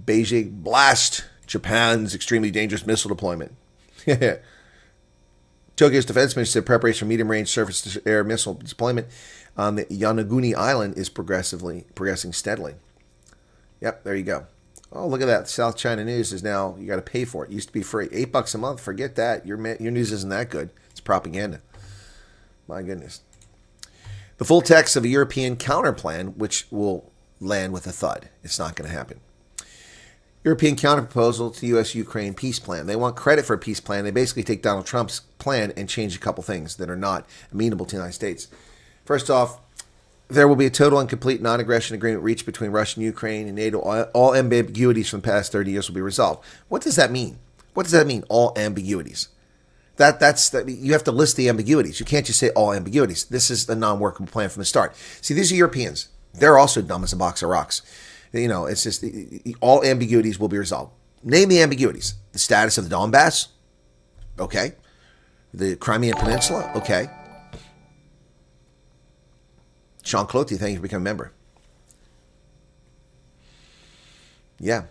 Beijing blast Japan's extremely dangerous missile deployment. Tokyo's defense minister said preparation for medium-range surface-to-air missile deployment on the Yonaguni Island is progressing steadily. Yep, there you go. Oh, look at that. South China News is now, you got to pay for it. It used to be free. $8 a month, forget that. Your news isn't that good. It's propaganda. My goodness. The full text of a European counterplan, which will land with a thud. It's not going to happen. European counterproposal to the U.S.-Ukraine peace plan. They want credit for a peace plan. They basically take Donald Trump's plan and change a couple things that are not amenable to the United States. First off, there will be a total and complete non-aggression agreement reached between Russia and Ukraine and NATO. All ambiguities from the past 30 years will be resolved. What does that mean? What does that mean, all ambiguities? That's you have to list the ambiguities. You can't just say all ambiguities. This is the non-workable plan from the start. See, these are Europeans. They're also dumb as a box of rocks. You know, it's just all ambiguities will be resolved. Name the ambiguities. The status of the Donbass? Okay. The Crimean Peninsula? Okay. Sean Cloutier, thank you for becoming a member. Yeah.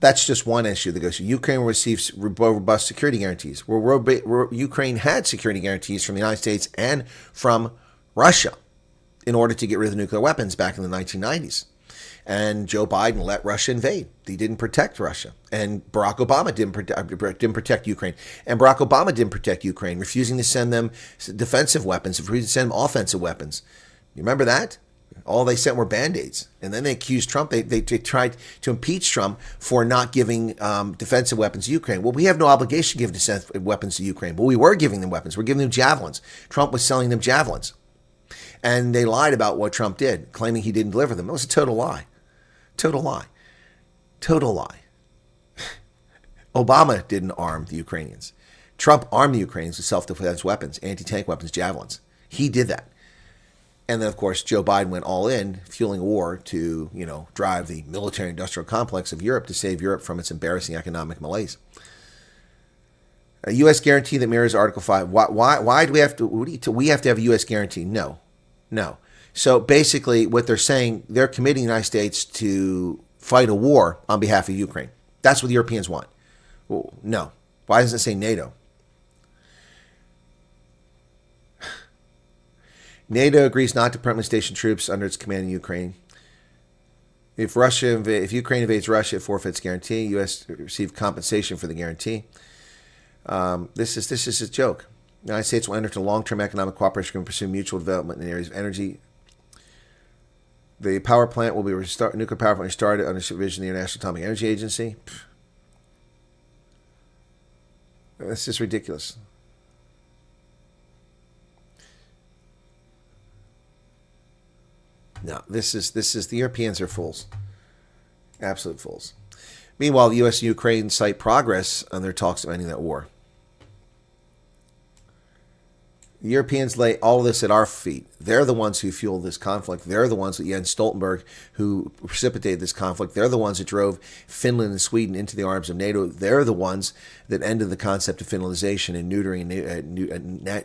That's just one issue that goes. Ukraine will receive robust security guarantees. Ukraine had security guarantees from the United States and from Russia in order to get rid of the nuclear weapons back in the 1990s. And Joe Biden let Russia invade. He didn't protect Russia. And Barack Obama didn't protect Ukraine. And Barack Obama didn't protect Ukraine, refusing to send them defensive weapons, refusing to send them offensive weapons. You remember that? All they sent were Band-Aids. And then they accused Trump. They tried to impeach Trump for not giving defensive weapons to Ukraine. Well, we have no obligation to give defensive weapons to Ukraine. But we were giving them weapons. We're giving them javelins. Trump was selling them javelins. And they lied about what Trump did, claiming he didn't deliver them. It was a total lie. Total lie. Total lie. Obama didn't arm the Ukrainians. Trump armed the Ukrainians with self-defense weapons, anti-tank weapons, javelins. He did that. And then, of course, Joe Biden went all in, fueling a war to, drive the military-industrial complex of Europe to save Europe from its embarrassing economic malaise. A U.S. guarantee that mirrors Article 5. Why do we have to? We have to have a U.S. guarantee? No. So basically, what they're saying, they're committing the United States to fight a war on behalf of Ukraine. That's what the Europeans want. Well, no. Why doesn't it say NATO? NATO agrees not to permanently station troops under its command in Ukraine. If Ukraine invades Russia, it forfeits guarantee. U.S. receive compensation for the guarantee. This is a joke. The United States will enter into long-term economic cooperation and pursue mutual development in areas of energy. The power plant will be nuclear power plant restarted under supervision of the International Atomic Energy Agency. This is ridiculous. No, this is the Europeans are fools. Absolute fools. Meanwhile, the U.S. and Ukraine cite progress on their talks of ending that war. The Europeans lay all of this at our feet. They're the ones who fueled this conflict. They're the ones, Jens Stoltenberg, who precipitated this conflict. They're the ones that drove Finland and Sweden into the arms of NATO. They're the ones that ended the concept of Finlandization and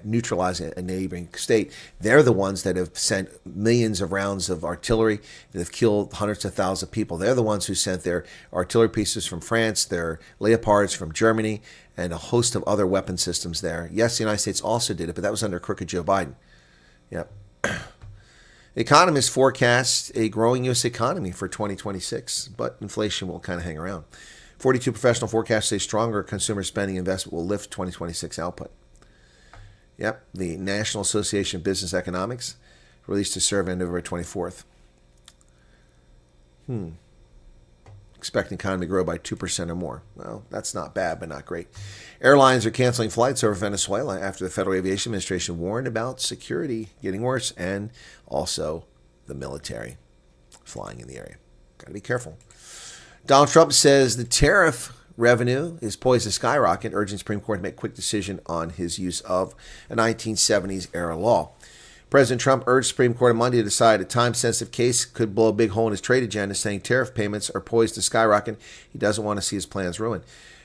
neutralizing a neighboring state. They're the ones that have sent millions of rounds of artillery that have killed hundreds of thousands of people. They're the ones who sent their artillery pieces from France, their Leopards from Germany, and a host of other weapon systems there. Yes, the United States also did it, but that was under crooked Joe Biden. Yep. Economists forecast a growing U.S. economy for 2026, but inflation will kind of hang around. 42 professional forecasts say stronger consumer spending investment will lift 2026 output. Yep, the National Association of Business Economics released a survey on November 24th. Expecting the economy to grow by 2% or more. Well, that's not bad, but not great. Airlines are canceling flights over Venezuela after the Federal Aviation Administration warned about security getting worse and also the military flying in the area. Got to be careful. Donald Trump says the tariff revenue is poised to skyrocket, urging the Supreme Court to make a quick decision on his use of a 1970s era law. President Trump urged the Supreme Court on Monday to decide a time-sensitive case could blow a big hole in his trade agenda, saying tariff payments are poised to skyrocket. He doesn't want to see his plans ruined.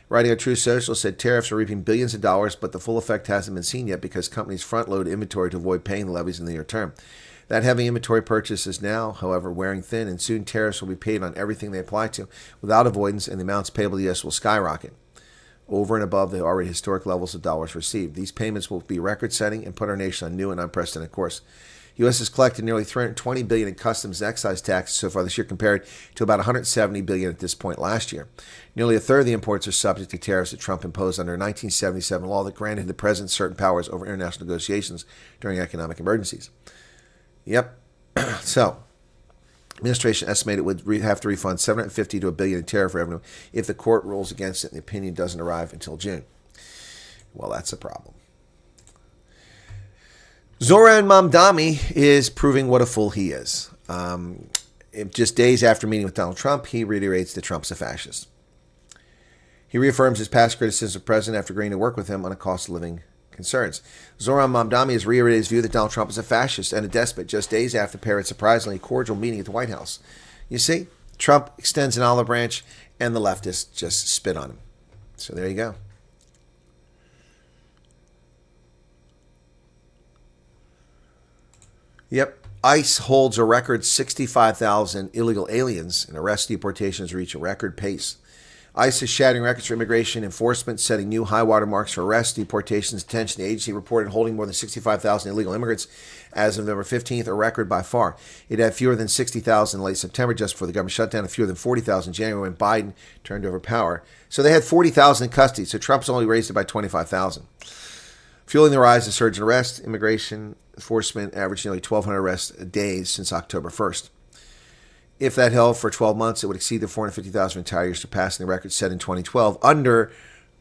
Writing on Truth Social said tariffs are reaping billions of dollars, but the full effect hasn't been seen yet because companies front-load inventory to avoid paying the levies in the near term. That heavy inventory purchase is now, however, wearing thin, and soon tariffs will be paid on everything they apply to without avoidance, and the amounts payable to the U.S. will skyrocket over and above the already historic levels of dollars received. These payments will be record-setting and put our nation on new and unprecedented course. The U.S. has collected nearly $320 billion in customs and excise taxes so far this year, compared to about $170 billion at this point last year. Nearly a third of the imports are subject to tariffs that Trump imposed under a 1977 law that granted the president certain powers over international negotiations during economic emergencies. Yep. So, administration estimated it would have to refund $750 to $1 billion in tariff revenue if the court rules against it and the opinion doesn't arrive until June. Well, that's a problem. Zoran Mamdani is proving what a fool he is. Just days after meeting with Donald Trump, he reiterates that Trump's a fascist. He reaffirms his past criticism of the president after agreeing to work with him on a cost of living concerns. Zoran Mamdani has reiterated his view that Donald Trump is a fascist and a despot just days after Parrott's surprisingly cordial meeting at the White House. You see, Trump extends an olive branch and the leftists just spit on him. So there you go. Yep. ICE holds a record 65,000 illegal aliens, and arrest deportations reach a record pace. ICE is shattering records for immigration enforcement, setting new high water marks for arrests, deportations, detention. The agency reported holding more than 65,000 illegal immigrants as of November 15th, a record by far. It had fewer than 60,000 in late September, just before the government shutdown, and fewer than 40,000 in January when Biden turned over power. So they had 40,000 in custody, so Trump's only raised it by 25,000. Fueling the rise of surge in arrests, immigration enforcement averaged nearly 1,200 arrests a day since October 1st. If that held for 12 months, it would exceed the 450,000 entire year, surpassing the record set in 2012 under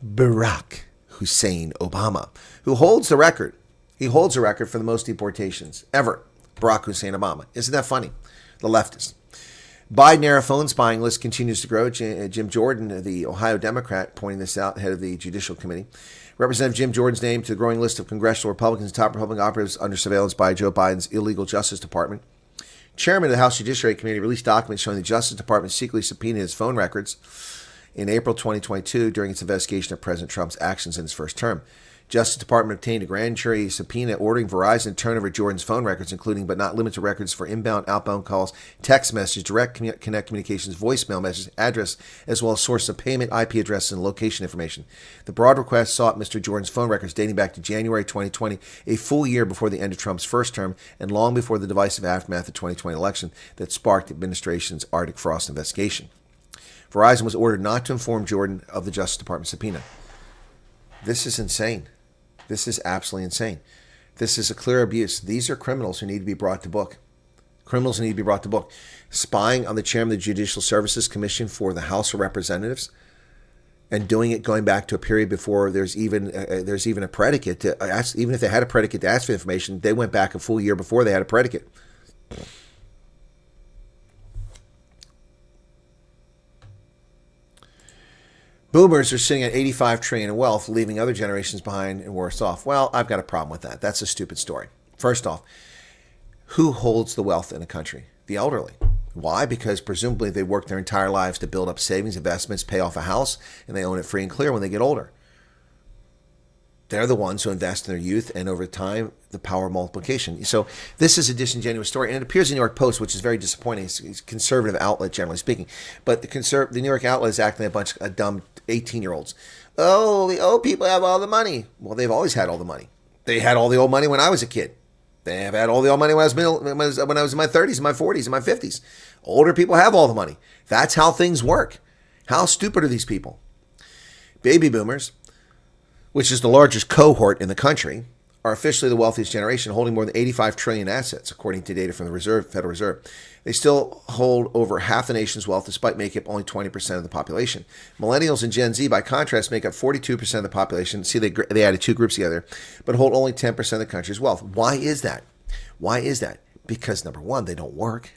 Barack Hussein Obama, who holds the record. He holds the record for the most deportations ever. Barack Hussein Obama. Isn't that funny? The leftist. Biden-era phone spying list continues to grow. Jim Jordan, the Ohio Democrat, pointing this out, head of the Judicial Committee, Representative Jim Jordan's name to the growing list of congressional Republicans and top Republican operatives under surveillance by Joe Biden's illegal Justice Department. Chairman of the House Judiciary Committee released documents showing the Justice Department secretly subpoenaed his phone records in April 2022 during its investigation of President Trump's actions in his first term. Justice Department obtained a grand jury subpoena ordering Verizon to turn over Jordan's phone records, including but not limited to records for inbound, outbound calls, text messages, direct connect communications, voicemail messages, address, as well as source of payment, IP addresses, and location information. The broad request sought Mr. Jordan's phone records dating back to January 2020, a full year before the end of Trump's first term and long before the divisive aftermath of the 2020 election that sparked the administration's Arctic Frost investigation. Verizon was ordered not to inform Jordan of the Justice Department subpoena. This is insane. This is absolutely insane. This is a clear abuse. These are criminals who need to be brought to book. Criminals who need to be brought to book. Spying on the chairman of the Judicial Services Commission for the House of Representatives and doing it going back to a period before there's even a predicate to ask, even if they had a predicate to ask for information, they went back a full year before they had a predicate. Boomers are sitting at $85 trillion in wealth, leaving other generations behind and worse off. Well, I've got a problem with that. That's a stupid story. First off, who holds the wealth in a country? The elderly. Why? Because presumably they worked their entire lives to build up savings, investments, pay off a house, and they own it free and clear when they get older. They're the ones who invest in their youth and over time, the power of multiplication. So this is a disingenuous story, and it appears in the New York Post, which is very disappointing. It's a conservative outlet, generally speaking. But the New York outlet is acting like a bunch of dumb 18-year-olds. Oh, the old people have all the money. Well, they've always had all the money. They had all the old money when I was a kid. They have had all the old money when I was in my 30s, in my 40s, in my 50s. Older people have all the money. That's how things work. How stupid are these people? Baby boomers, which is the largest cohort in the country, are officially the wealthiest generation, holding more than $85 trillion assets, according to data from the Federal Reserve. They still hold over half the nation's wealth, despite making up only 20% of the population. Millennials and Gen Z, by contrast, make up 42% of the population. See, they added two groups together, but hold only 10% of the country's wealth. Why is that? Why is that? Because, number one, they don't work.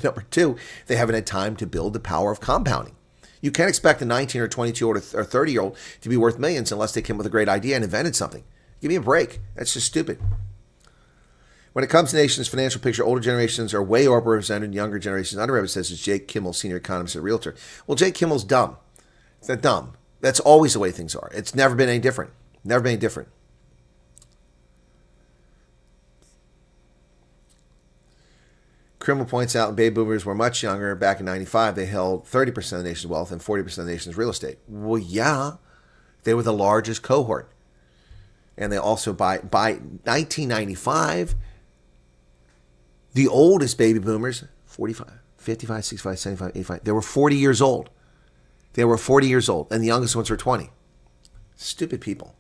Number two, they haven't had time to build the power of compounding. You can't expect a 19 or 22-year-old or 30-year-old to be worth millions unless they came up with a great idea and invented something. Give me a break. That's just stupid. When it comes to the nation's financial picture, older generations are way overrepresented, younger generations underrepresented, says Jake Kimmel, senior economist at Realtor. Well, Jake Kimmel's dumb. It's not dumb. That's always the way things are. It's never been any different. Never been any different. Kimmel points out baby boomers were much younger. Back in 95, they held 30% of the nation's wealth and 40% of the nation's real estate. Well, yeah, they were the largest cohort. And they also, by 1995, the oldest baby boomers, 45, 55, 65, 75, 85, they were 40 years old. They were 40 years old, and the youngest ones were 20. Stupid people.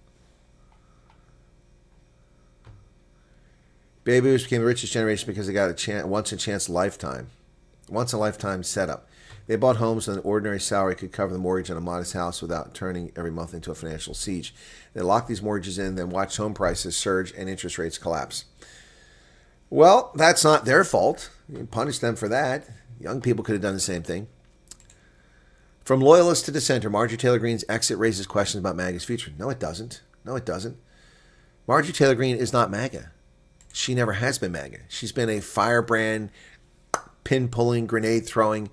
Baby boomers became the richest generation because they got a once in a lifetime setup. They bought homes with an ordinary salary could cover the mortgage on a modest house without turning every month into a financial siege. They locked these mortgages in, then watched home prices surge and interest rates collapse. Well, that's not their fault. You can punish them for that. Young people could have done the same thing. From loyalist to dissenter, Marjorie Taylor Greene's exit raises questions about MAGA's future. No, it doesn't. No, it doesn't. Marjorie Taylor Greene is not MAGA. She never has been MAGA. She's been a firebrand, pin-pulling, grenade-throwing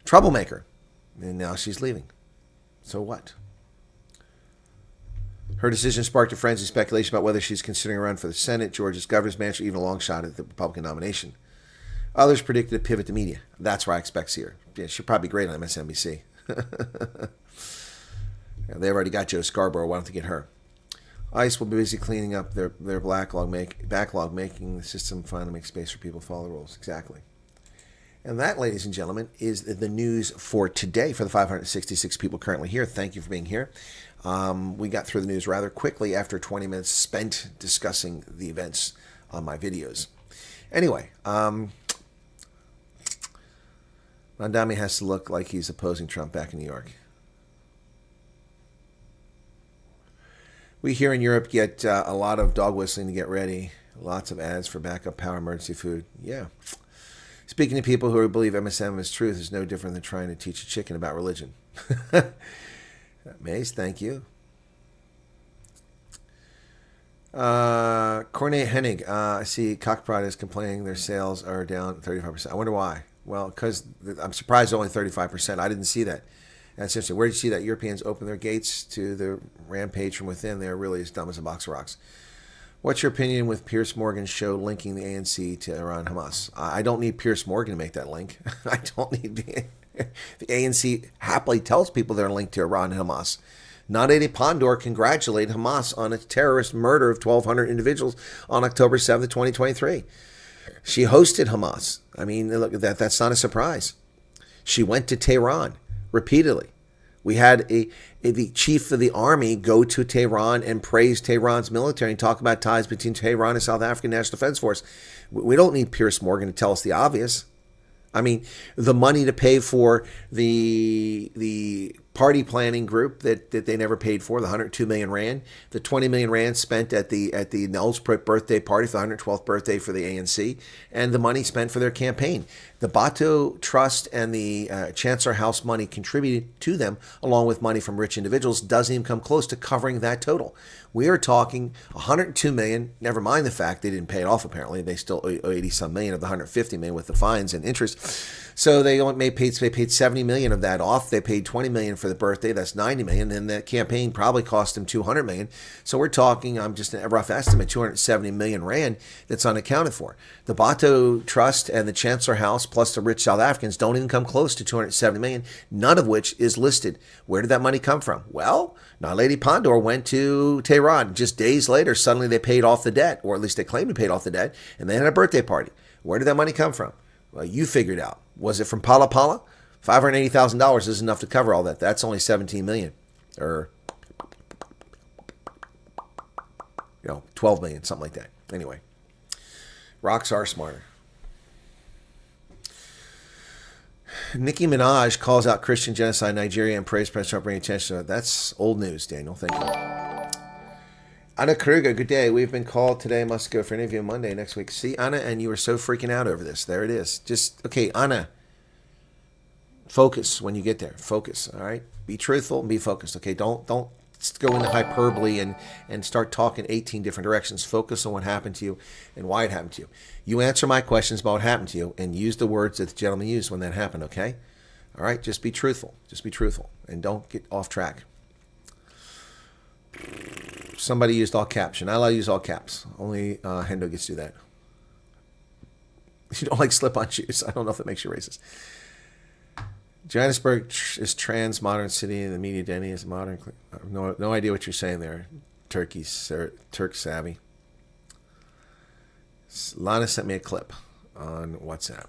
troublemaker. And now she's leaving. So what? Her decision sparked a frenzy speculation about whether she's considering a run for the Senate, Georgia's governor's mansion, or even a long shot at the Republican nomination. Others predicted a pivot to media. That's where I expect to see her. Yeah, she'll probably be great on MSNBC. Yeah, they've already got Joe Scarborough. Why don't they get her? ICE will be busy cleaning up their backlog, making the system finally make space for people to follow the rules. Exactly. And that, ladies and gentlemen, is the news for today for the 566 people currently here. Thank you for being here. We got through the news rather quickly after 20 minutes spent discussing the events on my videos. Anyway, Mondami has to look like he's opposing Trump back in New York. We here in Europe get a lot of dog whistling to get ready. Lots of ads for backup power emergency food. Yeah. Speaking to people who believe MSM is truth is no different than trying to teach a chicken about religion. Maze, thank you. Cornet Hennig, I see Cockprod is complaining their sales are down 35%. I wonder why. Well, because I'm surprised only 35%. I didn't see that. That's interesting. Where did you see that? Europeans open their gates to the rampage from within. They're really as dumb as a box of rocks. What's your opinion with Piers Morgan's show linking the ANC to Iran Hamas? I don't need Piers Morgan to make that link. I don't need the ANC happily tells people they're linked to Iran and Hamas. Naledi Pandor congratulated Hamas on its terrorist murder of 1,200 individuals on October 7th, 2023. She hosted Hamas. I mean, look, that's not a surprise. She went to Tehran repeatedly. We had the chief of the army go to Tehran and praise Tehran's military and talk about ties between Tehran and South African National Defense Force. We don't need Piers Morgan to tell us the obvious. I mean, the money to pay for the party planning group that they never paid for, the 102 million rand, the 20 million rand spent at the Nell's birthday party for the 112th birthday for the ANC, and the money spent for their campaign. The Bato Trust and the Chancellor House money contributed to them, along with money from rich individuals, doesn't even come close to covering that total. We are talking 102 million, never mind the fact they didn't pay it off apparently. They still owe 80-some million of the 150 million with the fines and interest. So they paid 70 million of that off. They paid 20 million for the birthday. That's 90 million. And the campaign probably cost them 200 million. So we're talking, I'm just a rough estimate, 270 million rand that's unaccounted for. The Bato Trust and the Chancellor House plus the rich South Africans don't even come close to 270 million, none of which is listed. Where did that money come from? Well, Naledi Pandor went to Tehran. Just days later, suddenly they paid off the debt, or at least they claimed to paid off the debt, and they had a birthday party. Where did that money come from? Well, you figured out. Was it from Pala Pala? $580,000 is enough to cover all that. That's only 17 million, or 12 million, something like that. Anyway, rocks are smarter. Nicki Minaj calls out Christian genocide in Nigeria and praised President Trump bringing attention to it. That's old news, Daniel. Thank you. Anna Kruger, good day. We've been called today. Must go for an interview Monday next week. See, Anna, and you were so freaking out over this. There it is. Just, okay, Anna, focus when you get there. Focus, all right? Be truthful and be focused, okay? Don't go into hyperbole and start talking 18 different directions. Focus on what happened to you and why it happened to you. You answer my questions about what happened to you and use the words that the gentleman used when that happened, okay? All right? Just be truthful. Just be truthful. And don't get off track. Somebody used all caps. You're not allowed to use all caps. Only Hendo gets to do that. You don't like slip-on shoes. I don't know if that makes you racist. Johannesburg is trans modern city, and the media identity is modern. I have no idea what you're saying there, Turk savvy. Lana sent me a clip on WhatsApp.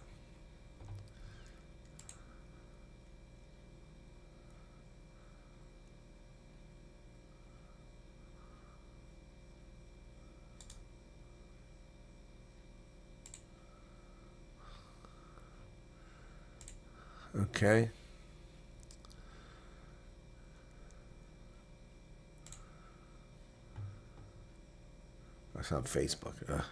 Okay. That's on Facebook.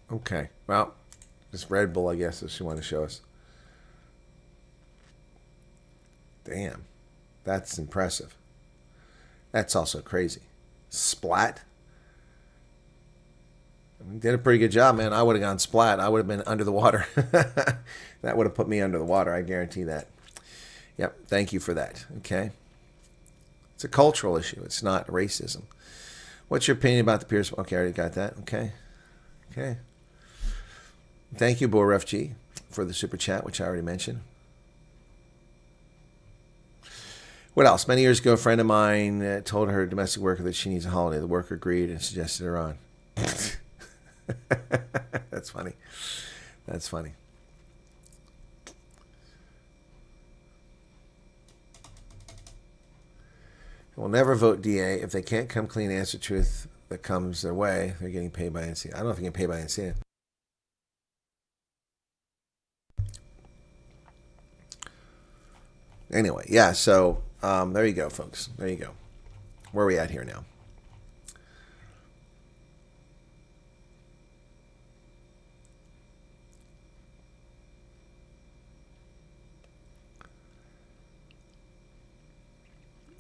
Okay, well, this Red Bull, I guess, is she wanted to show us. Damn, that's impressive. That's also crazy. Splat. Did a pretty good job, man. I would have gone splat. I would have been under the water. That would have put me under the water. I guarantee that. Yep, thank you for that. Okay. It's a cultural issue. It's not racism. What's your opinion about the Pierce? Okay, I already got that. Okay. Okay. Thank you, Boref G, for the super chat, which I already mentioned. What else? Many years ago, a friend of mine told her domestic worker that she needs a holiday. The worker agreed and suggested her on. That's funny. That's funny. We'll never vote DA if they can't come clean and answer truth that comes their way. They're getting paid by NC. I don't know if they get paid by NC. Anyway, yeah, so There you go, folks. There you go. Where are we at here now?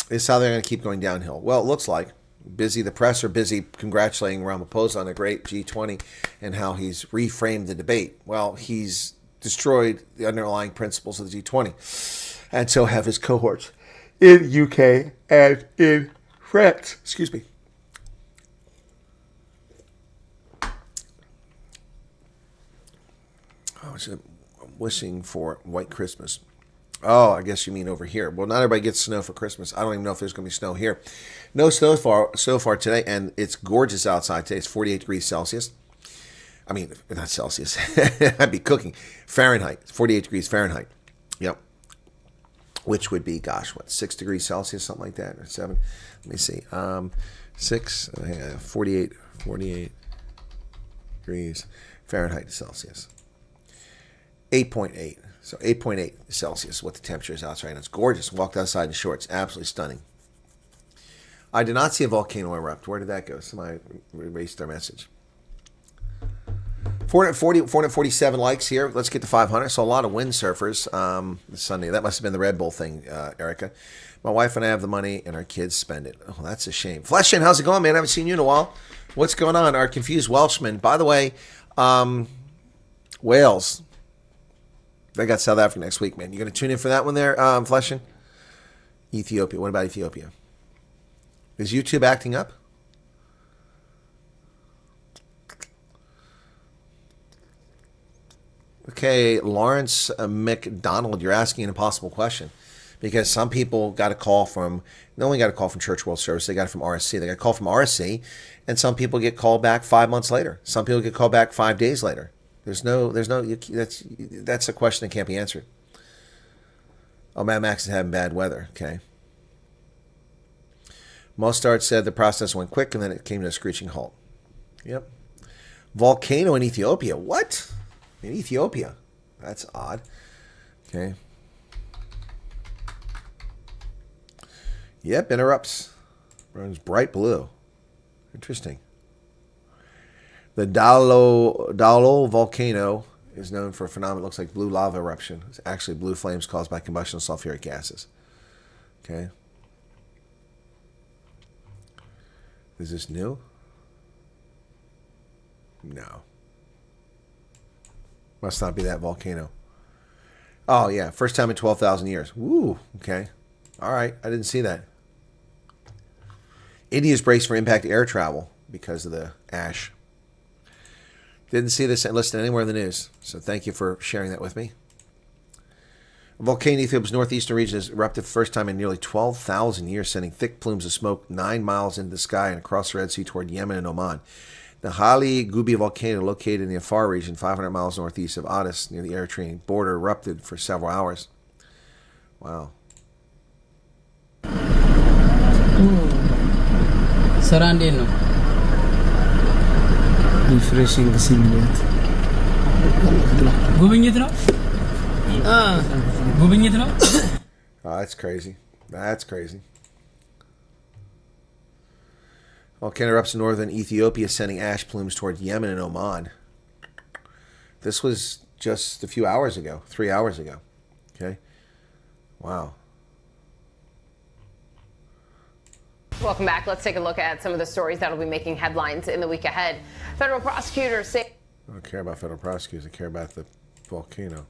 This is how they're going to keep going downhill. Well, it looks like the press are busy congratulating Ramaphosa on a great G20 and how he's reframed the debate. Well, he's destroyed the underlying principles of the G20, and so have his cohorts in UK and in France. Excuse me. I was wishing for white Christmas. Oh, I guess you mean over here. Well, not everybody gets snow for Christmas. I don't even know if there's going to be snow here. No snow so far today, and it's gorgeous outside today. It's 48 degrees Celsius. I mean, not Celsius. I'd be cooking. Fahrenheit. 48 degrees Fahrenheit. Yep. Which would be, gosh, what, 6 degrees Celsius, something like that, or 7? Let me see. 48 degrees Fahrenheit to Celsius. 8.8. So 8.8 Celsius, what the temperature is outside. And it's gorgeous. Walked outside in shorts. Absolutely stunning. I did not see a volcano erupt. Where did that go? Somebody erased their message. 447 likes here. Let's get to 500. So a lot of windsurfers this Sunday. That must have been the Red Bull thing, Erica. My wife and I have the money, and our kids spend it. Oh, that's a shame. Fleshin, how's it going, man? I haven't seen you in a while. What's going on? Our confused Welshman. By the way, Wales. They got South Africa next week, man. You going to tune in for that one there, Fleshin? Ethiopia. What about Ethiopia? Is YouTube acting up? Okay, Lawrence McDonald, you're asking an impossible question. Because some people got a call from, they only got a call from Church World Service, they got it from RSC. They got a call from RSC, and some people get called back 5 months later. Some people get called back 5 days later. That's a question that can't be answered. Oh, Mad Max is having bad weather. Okay. Mostard said the process went quick and then it came to a screeching halt. Yep. Volcano in Ethiopia. What? In Ethiopia? That's odd. Okay. Yep, interrupts. Runs bright blue. Interesting. The Dalo volcano is known for a phenomenon that looks like blue lava eruption. It's actually blue flames caused by combustion of sulfuric gases. Okay. Is this new? No. Must not be that volcano. Oh, yeah. First time in 12,000 years. Woo. Okay. All right. I didn't see that. India's braced for impact air travel because of the ash. Didn't see this listed anywhere in the news, so thank you for sharing that with me. A volcano in Ethiopia's northeastern region has erupted for the first time in nearly 12,000 years, sending thick plumes of smoke 9 miles into the sky and across the Red Sea toward Yemen and Oman. The Hali Gubi volcano, located in the Afar region, 500 miles northeast of Addis, near the Eritrean border, erupted for several hours. Wow. Refreshing ሲልለት ጉብኝት ነው ጉብኝት ነው Oh, that's crazy. That's crazy. Volcano erupts in northern Ethiopia, sending ash plumes toward Yemen and Oman. This was just a few hours ago, 3 hours ago. Okay. Wow. Welcome back. Let's take a look at some of the stories that will be making headlines in the week ahead. Federal prosecutors say... I don't care about federal prosecutors. I care about the volcano.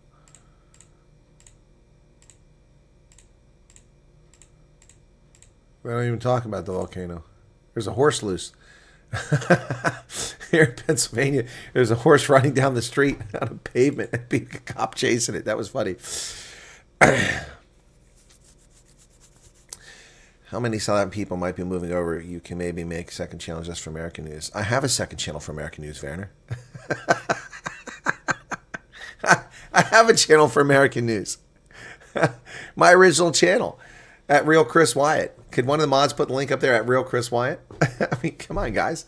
We don't even talk about the volcano. There's a horse loose. Here in Pennsylvania, there's a horse running down the street on a pavement and a cop chasing it. That was funny. How many South African people might be moving over? You can maybe make a second channel just for American news. I have a second channel for American news, Werner. I have a channel for American news. My original channel at Real Chris Wyatt. Could one of the mods put the link up there at Real Chris Wyatt? I mean, come on, guys.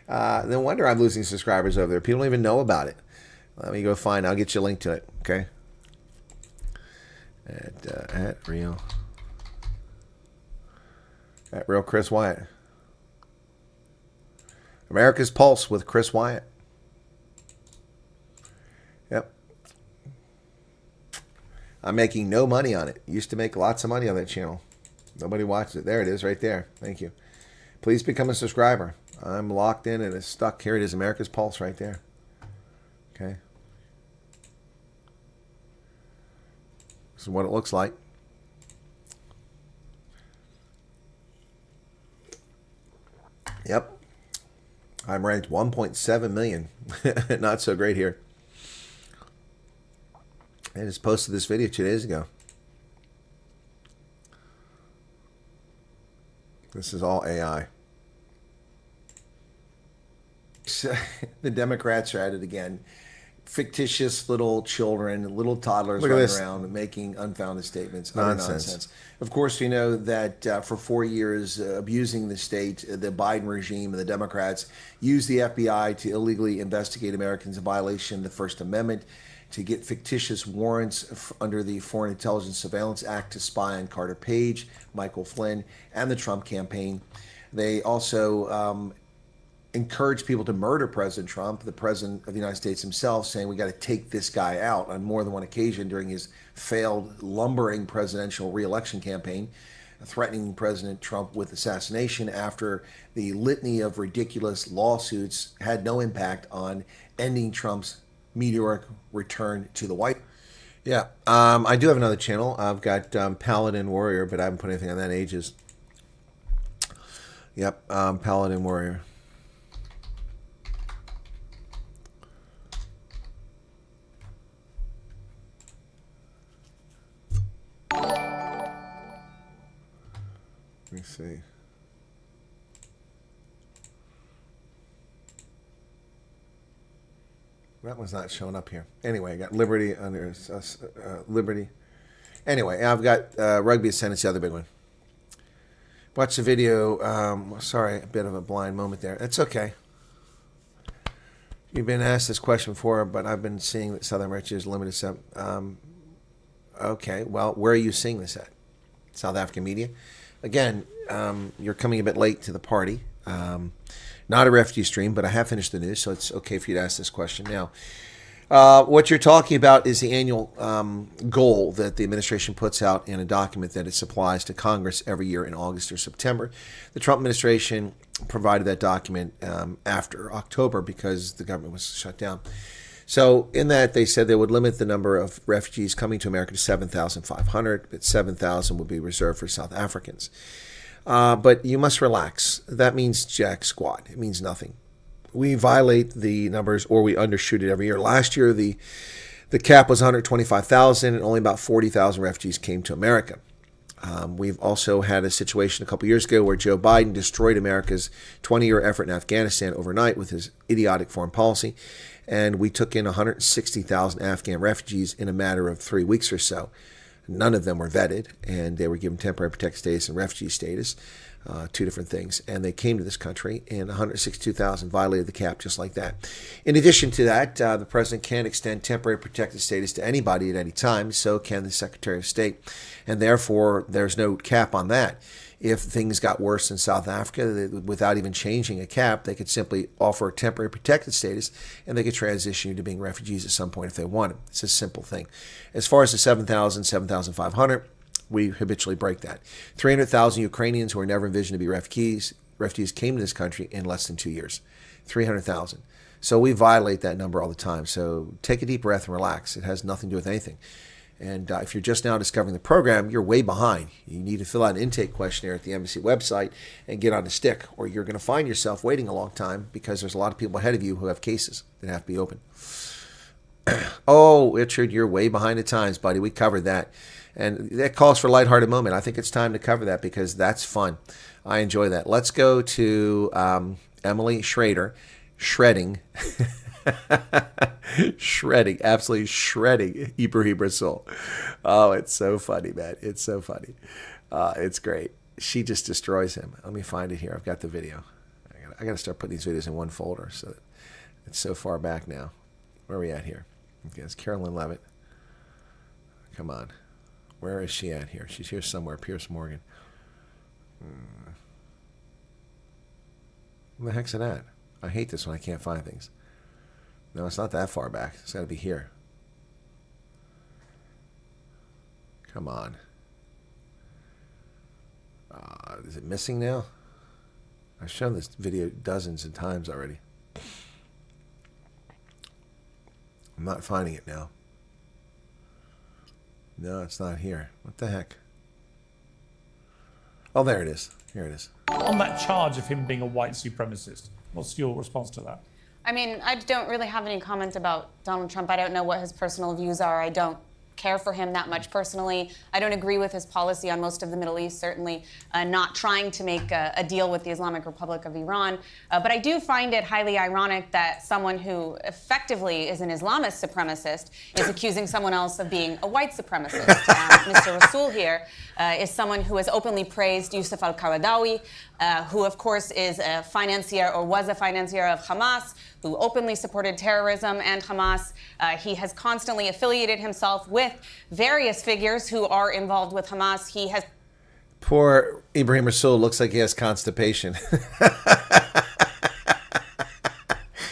No wonder I'm losing subscribers over there. People don't even know about it. Let me go find. I'll get you a link to it. Okay. At Real At Real Chris Wyatt. America's Pulse with Chris Wyatt. Yep. I'm making no money on it. Used to make lots of money on that channel. Nobody watches it. There it is right there. Thank you. Please become a subscriber. I'm locked in and it's stuck. Here it is, America's Pulse right there. Okay. This is what it looks like. Yep. I'm ranked 1.7 million. Not so great here. I just posted this video 2 days ago. This is all AI. So, the Democrats are at it again. Fictitious little children, little toddlers running around making unfounded statements. Nonsense. Of course, we know that for 4 years, abusing the state, the Biden regime and the Democrats used the FBI to illegally investigate Americans in violation of the First Amendment, to get fictitious warrants under the Foreign Intelligence Surveillance Act to spy on Carter Page, Michael Flynn, and the Trump campaign. They also encouraged people to murder President Trump, the president of the United States himself, saying we got to take this guy out on more than one occasion during his failed, lumbering presidential re-election campaign, threatening President Trump with assassination after the litany of ridiculous lawsuits had no impact on ending Trump's meteoric return to the White House. Yeah, I do have another channel. I've got Paladin Warrior, but I haven't put anything on that in ages. Yep, Paladin Warrior. Let me see. That one's not showing up here. Anyway, I got Liberty under Liberty. Anyway, I've got Rugby Ascendance, the other big one. Watch the video. Sorry, a bit of a blind moment there. It's okay. You've been asked this question before, but I've been seeing that Southern Rich is limited. Okay, well, where are you seeing this at? South African media? Again, you're coming a bit late to the party. Not a refugee stream, but I have finished the news, so it's okay for you to ask this question now. What you're talking about is the annual goal that the administration puts out in a document that it supplies to Congress every year in August or September. The Trump administration provided that document after October because the government was shut down. So in that, they said they would limit the number of refugees coming to America to 7,500, but 7,000 would be reserved for South Africans. But you must relax. That means jack squat. It means nothing. We violate the numbers or we undershoot it every year. Last year, the cap was 125,000 and only about 40,000 refugees came to America. We've also had a situation a couple years ago where Joe Biden destroyed America's 20-year effort in Afghanistan overnight with his idiotic foreign policy. And we took in 160,000 Afghan refugees in a matter of 3 weeks or so. None of them were vetted, and they were given temporary protected status and refugee status, two different things. And they came to this country, and 162,000 violated the cap just like that. In addition to that, the president can extend temporary protected status to anybody at any time, so can the Secretary of State. And therefore, there's no cap on that. If things got worse in South Africa, without even changing a cap, they could simply offer a temporary protected status and they could transition you to being refugees at some point if they wanted. It's a simple thing. As far as the 7,000, 7,500, we habitually break that. 300,000 Ukrainians who were never envisioned to be refugees came to this country in less than 2 years. 300,000. So we violate that number all the time. So take a deep breath and relax. It has nothing to do with anything. And if you're just now discovering the program, you're way behind. You need to fill out an intake questionnaire at the embassy website and get on the stick, or you're going to find yourself waiting a long time because there's a lot of people ahead of you who have cases that have to be open. Oh, Richard, you're way behind the times, buddy. We covered that. And that calls for a lighthearted moment. I think it's time to cover that because that's fun. I enjoy that. Let's go to Emily Schrader, shredding. Shredding, absolutely shredding Ibrahim Rasul. Oh, it's so funny, man. It's so funny. It's great. She just destroys him. Let me find it here. I've got the video. I got to start putting these videos in one folder. So that it's so far back now. Where are we at here? Okay, it's Carolyn Levitt. Come on. Where is she at here? She's here somewhere. Pierce Morgan. Where the heck's it at? I hate this when I can't find things. No, it's not that far back. It's got to be here. Come on. Is it missing now? I've shown this video dozens of times already. I'm not finding it now. No, it's not here. What the heck? Oh, there it is. Here it is. On that charge of him being a white supremacist, what's your response to that? I mean, I don't really have any comment about Donald Trump. I don't know what his personal views are. I don't care for him that much personally. I don't agree with his policy on most of the Middle East, certainly not trying to make a deal with the Islamic Republic of Iran. But I do find it highly ironic that someone who effectively is an Islamist supremacist is accusing someone else of being a white supremacist. Mr. Rasool here is someone who has openly praised Yusuf al-Qaradawi, who of course is a financier or was a financier of Hamas, who openly supported terrorism and Hamas. He has constantly affiliated himself with various figures who are involved with Hamas. He has... Poor Ibrahim Rasool looks like he has constipation.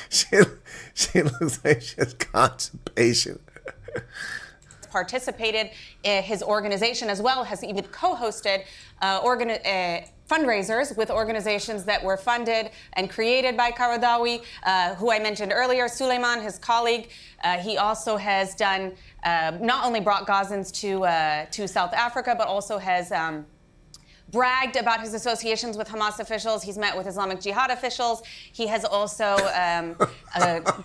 she looks like she has constipation. participated in his organization as well, has even co-hosted fundraisers with organizations that were funded and created by Qaradawi, who I mentioned earlier, Suleiman, his colleague. He also has done, not only brought Gazans to South Africa, but also has bragged about his associations with Hamas officials. He's met with Islamic Jihad officials. He has also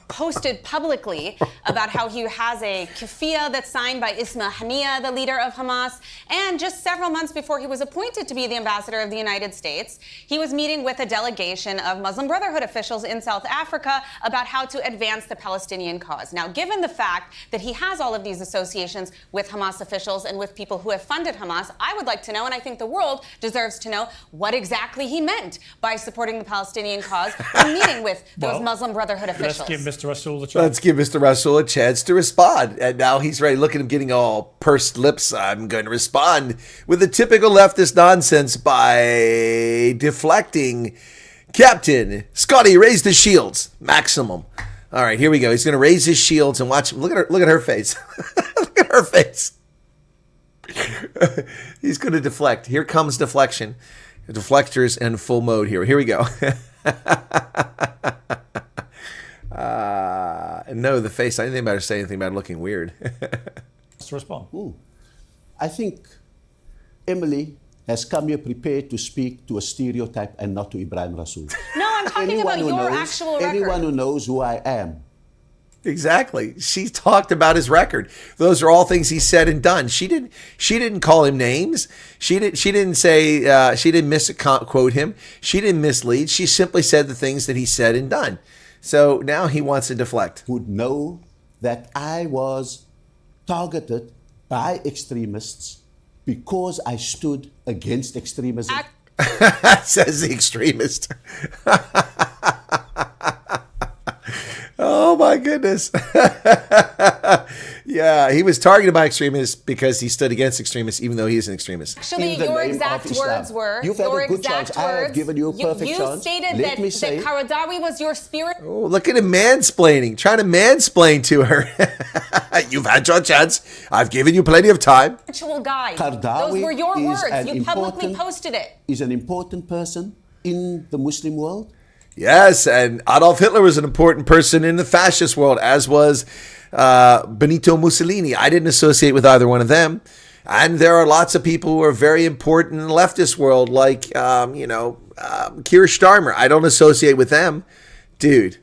posted publicly about how he has a kafia that's signed by Isma Haniya, the leader of Hamas. And just several months before he was appointed to be the ambassador of the United States, he was meeting with a delegation of Muslim Brotherhood officials in South Africa about how to advance the Palestinian cause. Now, given the fact that he has all of these associations with Hamas officials and with people who have funded Hamas, I would like to know, and I think the world deserves to know, what exactly he meant by supporting the Palestinian cause and meeting with those Muslim Brotherhood officials. Let's give Mr. Rasool the chance. Let's give Mr. Rasool a chance to respond. And now he's ready. Look at him getting all pursed lips. I'm going to respond with the typical leftist nonsense by deflecting. Captain Scotty, raise the shields. Maximum. All right, here we go. He's going to raise his shields and watch. Look at her face. Look at her face. He's going to deflect. Here comes deflection. The deflector's in full mode here. Here we go. No, the face. I didn't think about her say anything about looking weird. To respond. I think Emily has come here prepared to speak to a stereotype and not to Ibrahim Rasool. No, I'm talking about your actual record. Anyone who knows who I am. Exactly. She talked about his record. Those are all things he said and done. She didn't call him names. She didn't say, she didn't misquote him. She didn't mislead. She simply said the things that he said and done. So now he wants to deflect. Would know that I was targeted by extremists because I stood against extremism. Says the extremist. Oh my goodness. Yeah, he was targeted by extremists because he stood against extremists, even though he is an extremist. Actually, your exact words were, You've had a good chance. I have given you a perfect chance. You stated that Qaradawi was your spirit. Oh, look at him mansplaining, trying to mansplain to her. You've had your chance. I've given you plenty of time. Spiritual guide. Qaradawi Those were your words. You publicly posted it. Is an important person in the Muslim world. Yes, and Adolf Hitler was an important person in the fascist world, as was Benito Mussolini. I didn't associate with either one of them. And there are lots of people who are very important in the leftist world, like, Keir Starmer. I don't associate with them. Dude.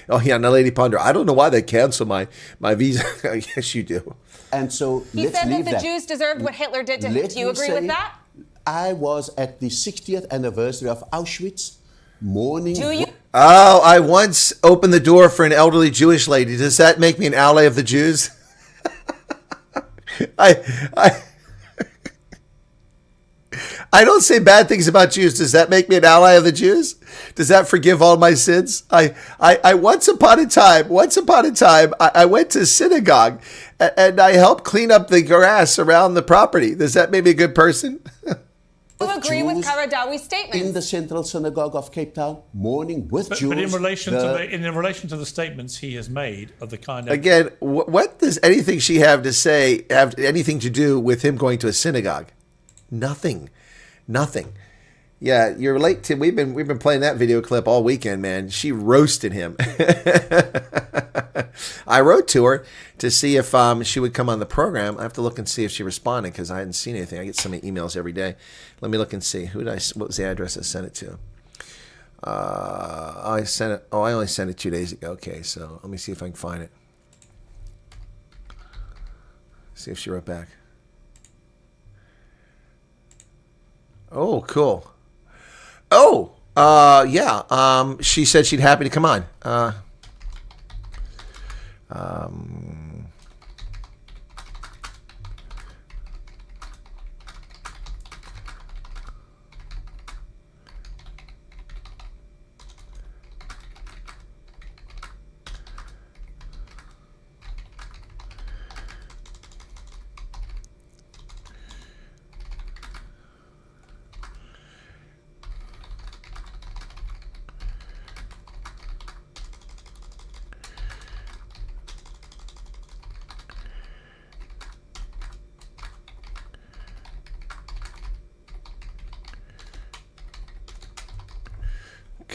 Oh, yeah, now Lady Ponder. I don't know why they cancel my visa. Yes, you do. And so he said that the Jews deserved what Hitler did to him. Do you agree with that? I was at the 60th anniversary of Auschwitz, mourning. Do you? Oh, I once opened the door for an elderly Jewish lady. Does that make me an ally of the Jews? I don't say bad things about Jews. Does that make me an ally of the Jews? Does that forgive all my sins? I once upon a time, I went to synagogue and I helped clean up the grass around the property. Does that make me a good person? You agree with Jews Karadawi's statements? in the Central Synagogue of Cape Town, mourning with Jews. But in relation to the statements he has made of the kind of Again, what does anything she have to say have anything to do with him going to a synagogue? Nothing. Yeah, you're late, Tim. We've been playing that video clip all weekend, man. She roasted him. I wrote to her to see if she would come on the program. I have to look and see if she responded because I hadn't seen anything. I get so many emails every day. Let me look and see. What was the address I sent it to? I sent it. Oh, I only sent it 2 days ago. Okay, so let me see if I can find it. See if she wrote back. Oh, cool. Oh, yeah. She said she'd happy to come on.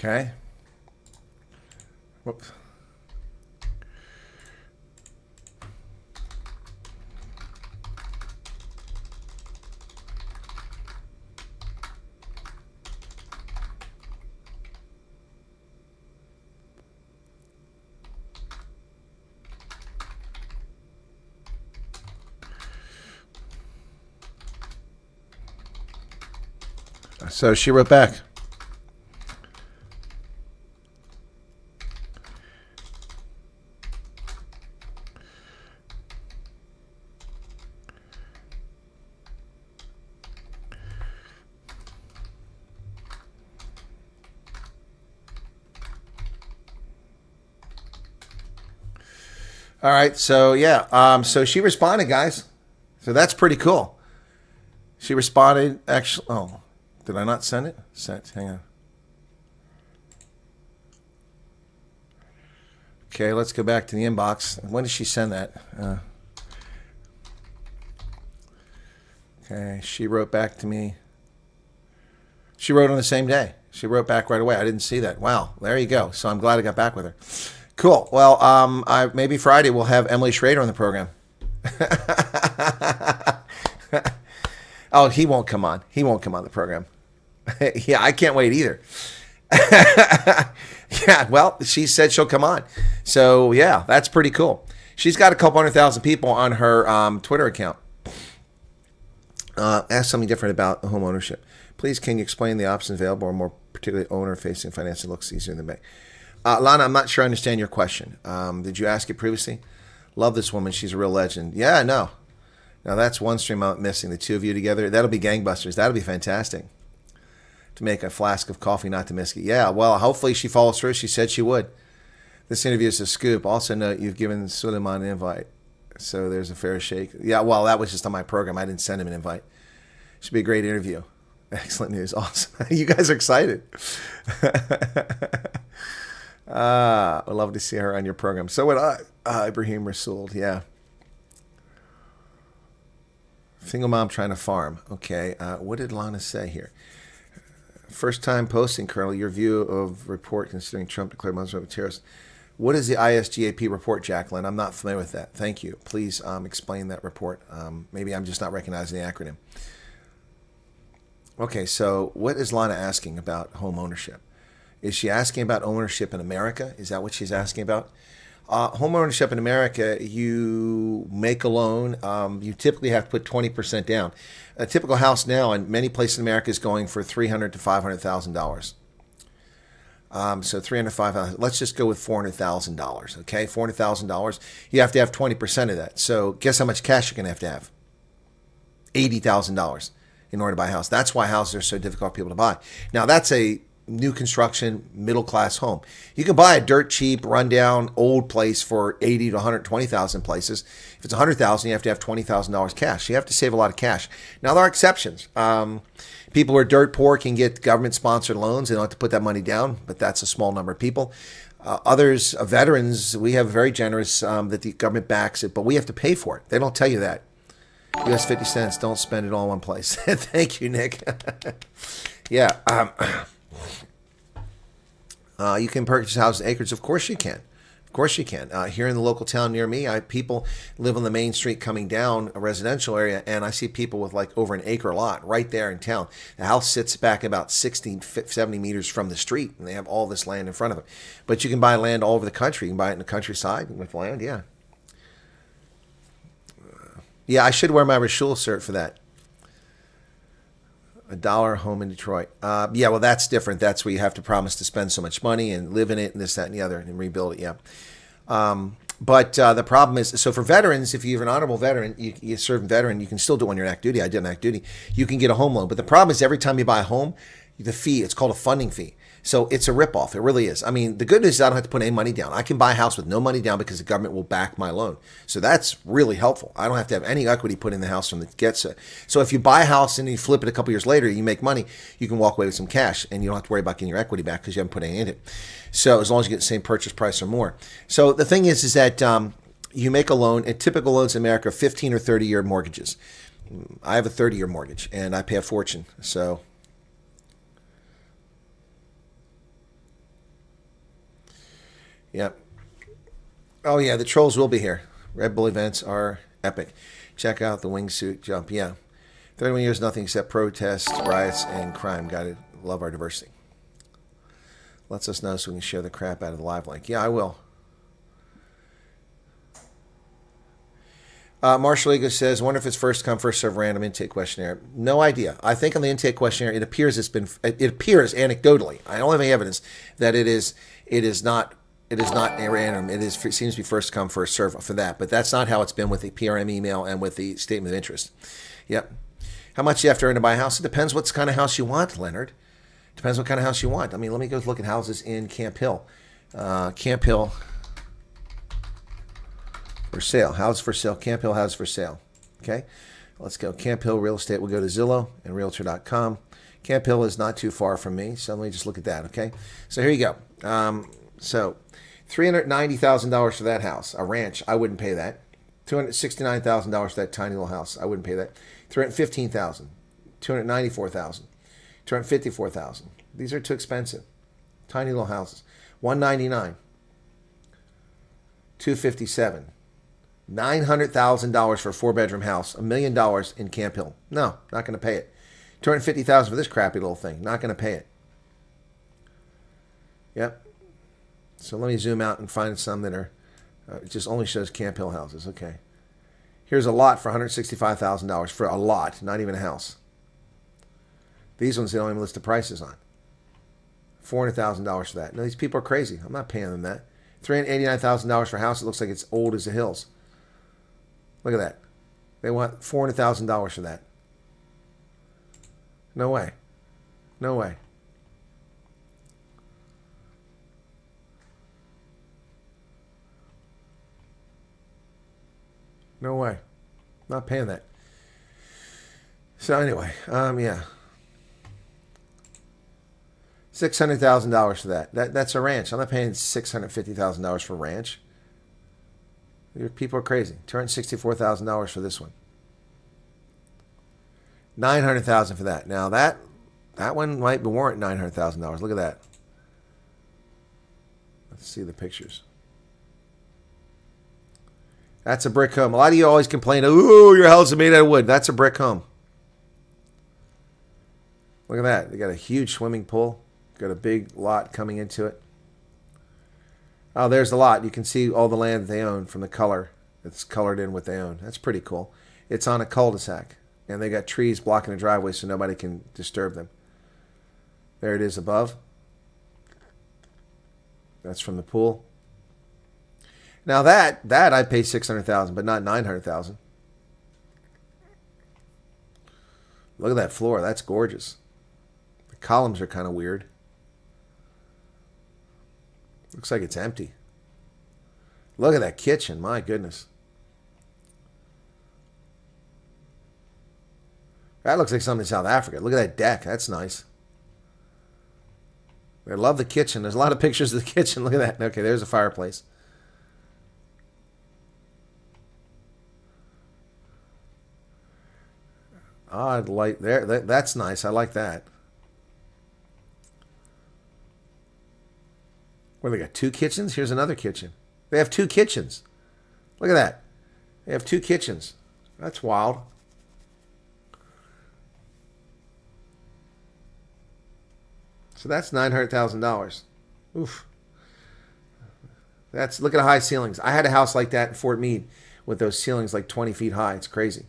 Okay. Whoops. So she wrote back. All right, so yeah, so she responded, guys. So that's pretty cool. She responded, actually. Oh, did I not send it? Sent. Hang on. Okay, let's go back to the inbox. When did she send that? Okay, she wrote back to me. She wrote on the same day. She wrote back right away. I didn't see that. Wow, there you go. So I'm glad I got back with her. Cool. Well, maybe Friday we'll have Emily Schrader on the program. Oh, he won't come on. He won't come on the program. Yeah, I can't wait either. Yeah, well, she said she'll come on. So, yeah, that's pretty cool. She's got a couple 100,000 people on her Twitter account. Ask something different about home ownership. Please, can you explain the options available or more particularly owner-facing financing looks easier than bank? Lana, I'm not sure I understand your question. Did you ask it previously? Love this woman. She's a real legend. Yeah, no. Now, that's one stream I'm missing. The two of you together. That'll be gangbusters. That'll be fantastic. To make a flask of coffee, not to miss it. Yeah, well, hopefully she follows through. She said she would. This interview is a scoop. Also note you've given Suleiman an invite. So there's a fair shake. Yeah, well, that was just on my program. I didn't send him an invite. Should be a great interview. Excellent news. Awesome. You guys are excited. I'd love to see her on your program. So would I. Ibrahim Rasool, yeah. Single mom trying to farm. Okay, what did Lana say here? First time posting, Colonel, your view of report considering Trump declared Muslim terrorists. What is the ISGAP report, Jacqueline? I'm not familiar with that. Thank you. Please explain that report. Maybe I'm just not recognizing the acronym. Okay, so what is Lana asking about home ownership? Is she asking about ownership in America? Is that what she's asking about? Home ownership in America, you make a loan. You typically have to put 20% down. A typical house now in many places in America is going for $300,000 to $500,000. So $305,000. Let's just go with $400,000. Okay, $400,000. You have to have 20% of that. So guess how much cash you're going to have? $80,000 in order to buy a house. That's why houses are so difficult for people to buy. Now that's a new construction, middle-class home. You can buy a dirt cheap, rundown, old place for $80,000 to $120,000 places. If it's $100,000, you have to have $20,000 cash. You have to save a lot of cash. Now, there are exceptions. People who are dirt poor can get government-sponsored loans. They don't have to put that money down, but that's a small number of people. Others, veterans, we have very generous that the government backs it, but we have to pay for it. They don't tell you that. US 50 cents, don't spend it all in one place. Thank you, Nick. Yeah. You can purchase houses, acres. Of course you can. Of course you can. Here in the local town near me, people live on the main street coming down a residential area, and I see people with like over an acre lot right there in town. The house sits back about 60, 70 meters from the street, and they have all this land in front of it. But you can buy land all over the country. You can buy it in the countryside with land, yeah. Yeah, I should wear my Rashul shirt for that. $1 home in Detroit. Yeah, well, that's different. That's where you have to promise to spend so much money and live in it and this, that, and the other and rebuild it, yeah. But the problem is, so for veterans, if you're an honorable veteran, you serve veteran, you can still do it when you're in active duty. I did an active duty. You can get a home loan. But the problem is every time you buy a home, the fee, it's called a funding fee. So it's a ripoff. It really is. I mean, the good news is I don't have to put any money down. I can buy a house with no money down because the government will back my loan. So that's really helpful. I don't have to have any equity put in the house from the get-go. So if you buy a house and you flip it a couple years later, you make money, you can walk away with some cash and you don't have to worry about getting your equity back because you haven't put any in it. So as long as you get the same purchase price or more. So the thing is that you make a loan, and typical loans in America are 15 or 30-year mortgages. I have a 30-year mortgage and I pay a fortune. So yep. Oh, yeah, the trolls will be here. Red Bull events are epic. Check out the wingsuit jump. Yeah. 31 years, nothing except protests, riots, and crime. Gotta love our diversity. Lets us know so we can share the crap out of the live link. Yeah, I will. Marshall Ego says, wonder if it's first come, first serve random intake questionnaire. No idea. I think on the intake questionnaire, it appears anecdotally, I don't have any evidence that it is not random. It seems to be first come, first serve for that. But that's not how it's been with the PRM email and with the statement of interest. Yep. How much you have to earn to buy a house? It depends what kind of house you want, Leonard. Depends what kind of house you want. I mean, let me go look at houses in Camp Hill. Camp Hill for sale. Houses for sale. Camp Hill houses for sale. Okay. Let's go. Camp Hill Real Estate. We'll go to Zillow and Realtor.com. Camp Hill is not too far from me. So let me just look at that. Okay. So here you go. So $390,000 for that house, a ranch. I wouldn't pay that. $269,000 for that tiny little house. I wouldn't pay that. $315,000, $294,000, $254,000. These are too expensive. Tiny little houses. $199,000, $257,000, $900,000 for a 4-bedroom house. $1 million in Camp Hill. No, not going to pay it. $250,000 for this crappy little thing. Not going to pay it. Yep. So let me zoom out and find some that are, it just only shows Camp Hill houses. Okay. Here's a lot for $165,000 for a lot, not even a house. These ones they don't even list the prices on. $400,000 for that. No, these people are crazy. I'm not paying them that. $389,000 for a house that looks like it's old as the hills. Look at that. They want $400,000 for that. No way. No way. No way. Not paying that. So anyway, yeah. $600,000 for that. That's a ranch. I'm not paying $650,000 for a ranch. Your people are crazy. $264,000 for this one. $900,000 for that. Now that one might be warrant $900,000. Look at that. Let's see the pictures. That's a brick home. A lot of you always complain, ooh, your house is made out of wood. That's a brick home. Look at that. They got a huge swimming pool. Got a big lot coming into it. Oh, there's the lot. You can see all the land that they own from the color. It's colored in what they own. That's pretty cool. It's on a cul-de-sac. And they got trees blocking the driveway so nobody can disturb them. There it is above. That's from the pool. Now that I'd pay $600,000, but not $900,000. Look at that floor. That's gorgeous. The columns are kind of weird. Looks like it's empty. Look at that kitchen. My goodness. That looks like something in South Africa. Look at that deck. That's nice. I love the kitchen. There's a lot of pictures of the kitchen. Look at that. Okay, there's a fireplace. Odd light there. That's nice. I like that. What, they got 2 kitchens? Here's another kitchen. They have 2 kitchens. Look at that. They have 2 kitchens. That's wild. So that's $900,000. Oof. Look at the high ceilings. I had a house like that in Fort Meade with those ceilings like 20 feet high. It's crazy.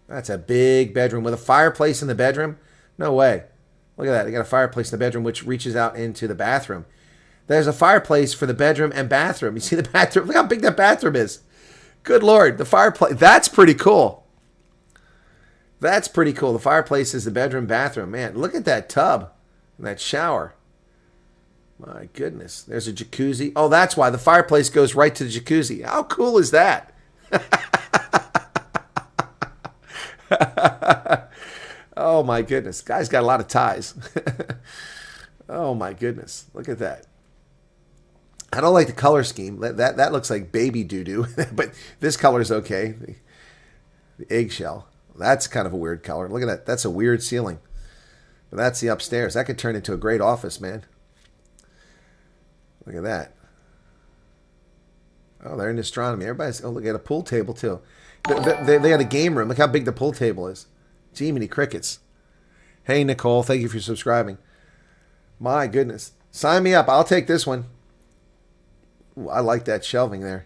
That's a big bedroom with a fireplace in the bedroom. No way. Look at that. They got a fireplace in the bedroom which reaches out into the bathroom. There's a fireplace for the bedroom and bathroom. You see the bathroom? Look how big that bathroom is. Good Lord. The fireplace. That's pretty cool. That's pretty cool. The fireplace is the bedroom, bathroom. Man, look at that tub and that shower. My goodness. There's a jacuzzi. Oh, that's why. The fireplace goes right to the jacuzzi. How cool is that? Oh, my goodness. Guy's got a lot of ties. Oh, my goodness. Look at that. I don't like the color scheme. That looks like baby doo-doo. But this color is okay. The eggshell. That's kind of a weird color. Look at that. That's a weird ceiling. But that's the upstairs. That could turn into a great office, man. Look at that. Oh, they're in astronomy. Everybody's... Oh, look at a pool table, too. They got a game room. Look how big the pool table is. Gee, many crickets. Hey, Nicole. Thank you for subscribing. My goodness. Sign me up. I'll take this one. Ooh, I like that shelving there.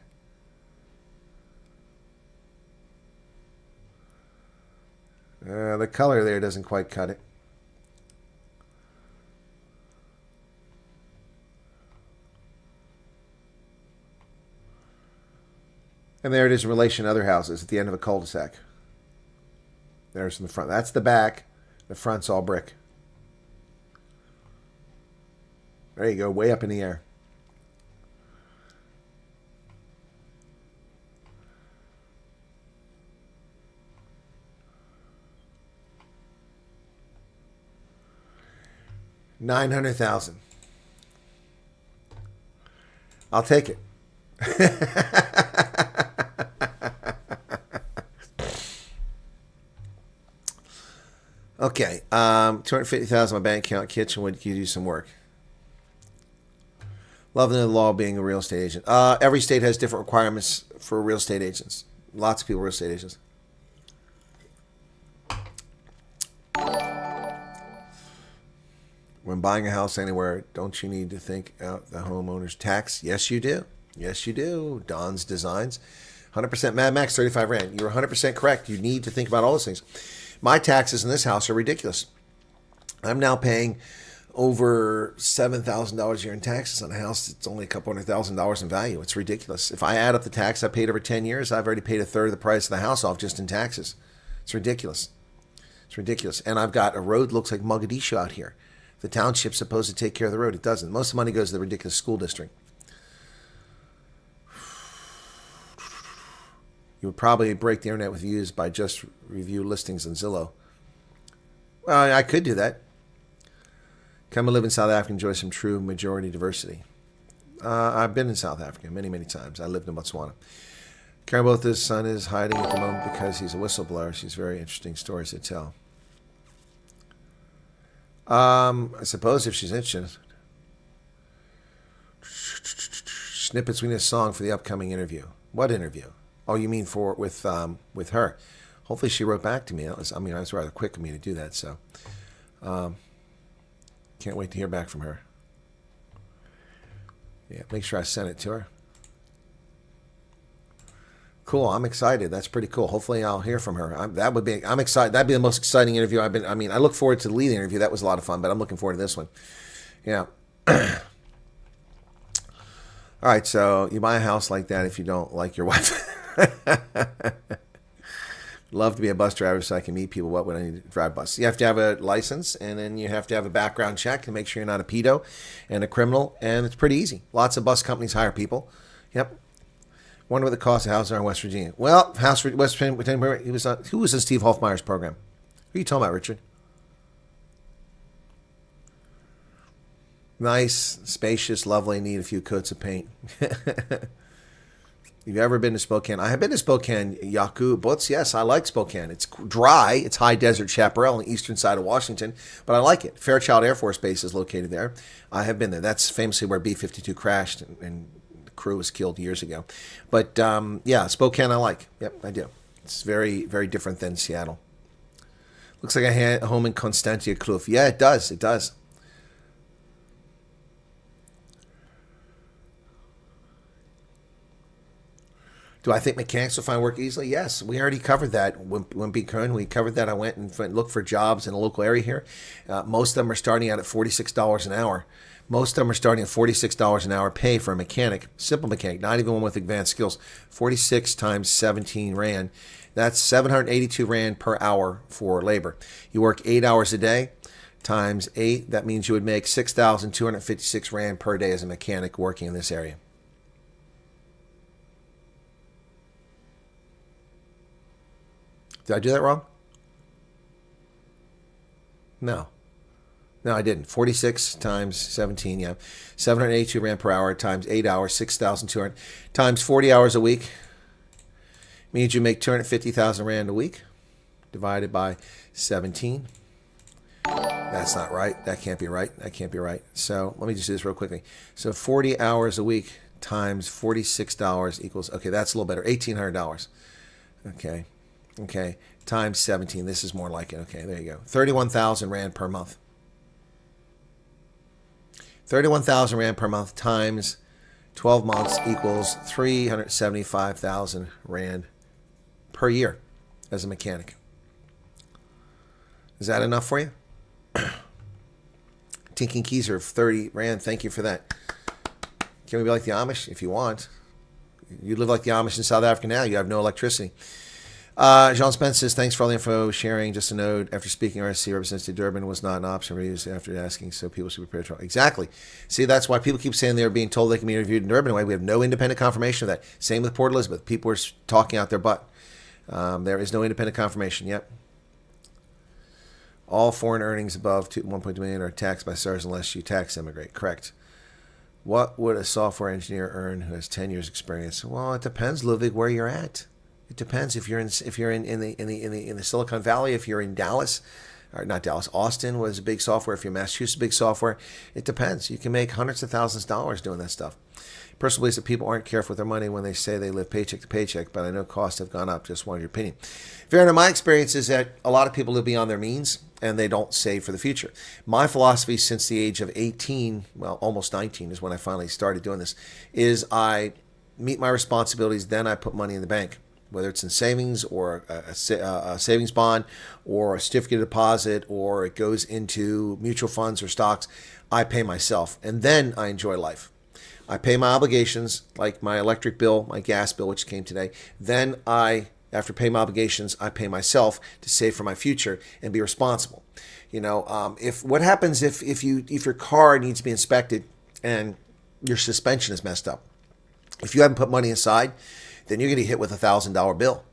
The color there doesn't quite cut it. And there it is in relation to other houses at the end of a cul-de-sac. There's in the front. That's the back. The front's all brick. There you go, way up in the air. $900,000. I'll take it. Okay, $250,000 my bank account. Kitchen would you do some work? Love the law being a real estate agent. Every state has different requirements for real estate agents. Lots of people are real estate agents. When buying a house anywhere, don't you need to think out the homeowner's tax? Yes, you do. Yes, you do. Don's Designs. 100% Mad Max, 35 Rand. You're 100% correct. You need to think about all those things. My taxes in this house are ridiculous. I'm now paying over $7,000 a year in taxes on a house that's only a couple $100,000 in value. It's ridiculous. If I add up the tax I paid over 10 years, I've already paid a third of the price of the house off just in taxes. It's ridiculous. It's ridiculous. And I've got a road that looks like Mogadishu out here. The township's supposed to take care of the road. It doesn't. Most of the money goes to the ridiculous school district. You would probably break the internet with views by just review listings on Zillow. Well, I could do that. Come and live in South Africa and enjoy some true majority diversity. I've been in South Africa many, many times. I lived in Botswana. Care about this son is hiding at the moment because he's a whistleblower. She's very interesting stories to tell. I suppose if she's interested. Snippets we need a song for the upcoming interview. What interview? Oh, you mean with her? Hopefully she wrote back to me. It was rather quick of me to do that. So, can't wait to hear back from her. Yeah, make sure I send it to her. Cool. I'm excited. That's pretty cool. Hopefully I'll hear from her. I'm excited. That'd be the most exciting interview I've been. I look forward to the lead interview. That was a lot of fun, but I'm looking forward to this one. Yeah. All right. So you buy a house like that if you don't like your wife. Love to be a bus driver so I can meet people. What would I need to drive bus? You have to have a license, and then you have to have a background check to make sure you're not a pedo and a criminal, and it's pretty easy. Lots of bus companies hire people. Yep. Wonder what the cost of houses are in West Virginia. Well, West Virginia, who was in Steve Hoffmeyer's program? Who are you talking about, Richard? Nice, spacious, lovely, need a few coats of paint. You've ever been to Spokane? I have been to Spokane, Yaku. Butts, yes, I like Spokane. It's dry. It's high desert chaparral on the eastern side of Washington, but I like it. Fairchild Air Force Base is located there. I have been there. That's famously where B-52 crashed and the crew was killed years ago. But yeah, Spokane I like. Yep, I do. It's very, very different than Seattle. Looks like I had a home in Constantia Kloof. Yeah, it does. It does. Do I think mechanics will find work easily? Yes, we already covered that. When we covered that, I went and looked for jobs in a local area here. Most of them are starting out at $46 an hour. Most of them are starting at $46 an hour pay for a mechanic, simple mechanic, not even one with advanced skills. 46 times 17 Rand. That's 782 Rand per hour for labor. You work 8 hours a day times 8. That means you would make 6,256 Rand per day as a mechanic working in this area. Did I do that wrong? No. No, I didn't. 46 times 17, yeah. 782 Rand per hour times 8 hours, 6,200 times 40 hours a week means you make 250,000 Rand a week divided by 17. That's not right. That can't be right. That can't be right. So let me just do this real quickly. So 40 hours a week times $46 equals, okay, that's a little better, $1,800. Okay. Okay, times 17. This is more like it. Okay, there you go. 31,000 Rand per month. 31,000 Rand per month times 12 months equals 375,000 Rand per year as a mechanic. Is that enough for you? Tinking keys are 30 Rand. Thank you for that. Can we be like the Amish if you want? You live like the Amish in South Africa now. You have no electricity. Jean Spence says, thanks for all the info sharing. Just a note, after speaking, RSC Representative Durbin was not an option for use after asking, so people should be prepared to. Exactly. See, that's why people keep saying they're being told they can be interviewed in Durbin. We have no independent confirmation of that. Same with Port Elizabeth. People are talking out their butt. There is no independent confirmation. Yep. All foreign earnings above 1.2 million are taxed by SARS unless you tax immigrate. Correct. What would a software engineer earn who has 10 years experience? Well, it depends, Ludwig, where you're at. It depends if you're in the Silicon Valley, if you're in Dallas, or not Dallas, Austin was a big software. If you're Massachusetts, big software. It depends. You can make hundreds of thousands of dollars doing that stuff. Personally, believes that people aren't careful with their money when they say they live paycheck to paycheck, but I know costs have gone up. Just wanted your opinion. Vernon, my experience is that a lot of people live beyond their means and they don't save for the future. My philosophy since the age of 18, well, almost 19 is when I finally started doing this, is I meet my responsibilities, then I put money in the bank. Whether it's in savings or a savings bond or a certificate of deposit or it goes into mutual funds or stocks, I pay myself. And then I enjoy life. I pay my obligations like my electric bill, my gas bill, which came today. Then after paying my obligations, I pay myself to save for my future and be responsible. You know, what happens if your car needs to be inspected and your suspension is messed up? If you haven't put money aside, then you're going to get hit with $1,000 bill,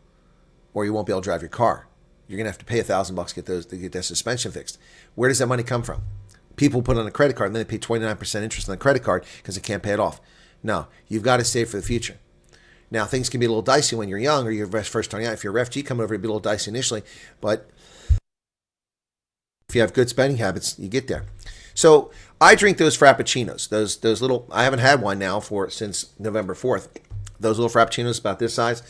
or you won't be able to drive your car. You're going to have to pay $1,000 to get that suspension fixed. Where does that money come from? People put on a credit card and then they pay 29% interest on the credit card because they can't pay it off. No, you've got to save for the future. Now, things can be a little dicey when you're young or you're first starting out. If you're a refugee coming over, it'll be a little dicey initially, but if you have good spending habits, you get there. So I drink those Frappuccinos, those little, I haven't had one now since November 4th. Those little Frappuccinos about this size,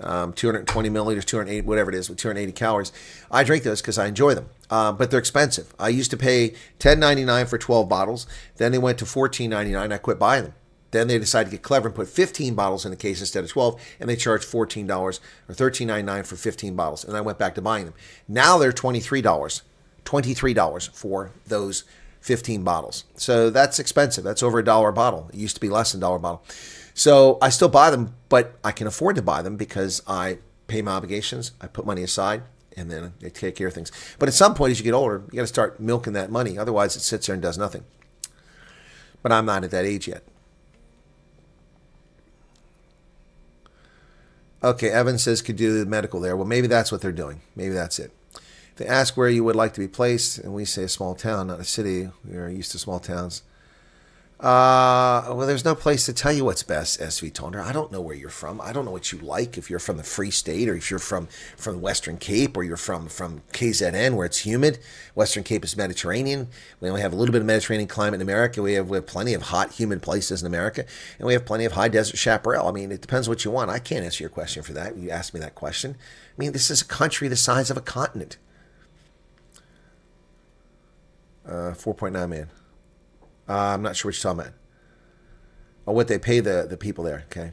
220 milliliters, 280, whatever it is, with 280 calories. I drink those because I enjoy them, but they're expensive. I used to pay $10.99 for 12 bottles. Then they went to $14.99. I quit buying them. Then they decided to get clever and put 15 bottles in the case instead of 12, and they charged $14 or $13.99 for 15 bottles, and I went back to buying them. Now they're $23 for those 15 bottles. So that's expensive. That's over $1 a bottle. It used to be less than $1 a bottle. So I still buy them, but I can afford to buy them because I pay my obligations, I put money aside, and then they take care of things. But at some point, as you get older, you got to start milking that money. Otherwise, it sits there and does nothing. But I'm not at that age yet. Okay, Evan says could do the medical there. Well, maybe that's what they're doing. Maybe that's it. They ask where you would like to be placed, and we say a small town, not a city. We are used to small towns. Well, there's no place to tell you what's best, SV Tonder. I don't know where you're from. I don't know what you like. If you're from the Free State, or if you're from the Western Cape, or you're from KZN where it's humid. Western Cape is Mediterranean. We only have a little bit of Mediterranean climate in America. We have plenty of hot, humid places in America, and we have plenty of high desert chaparral. I mean, it depends what you want. I can't answer your question for that. You asked me that question. I mean, this is a country the size of a continent. 4.9 million. I'm not sure what you're talking about. Or what they pay the people there, okay?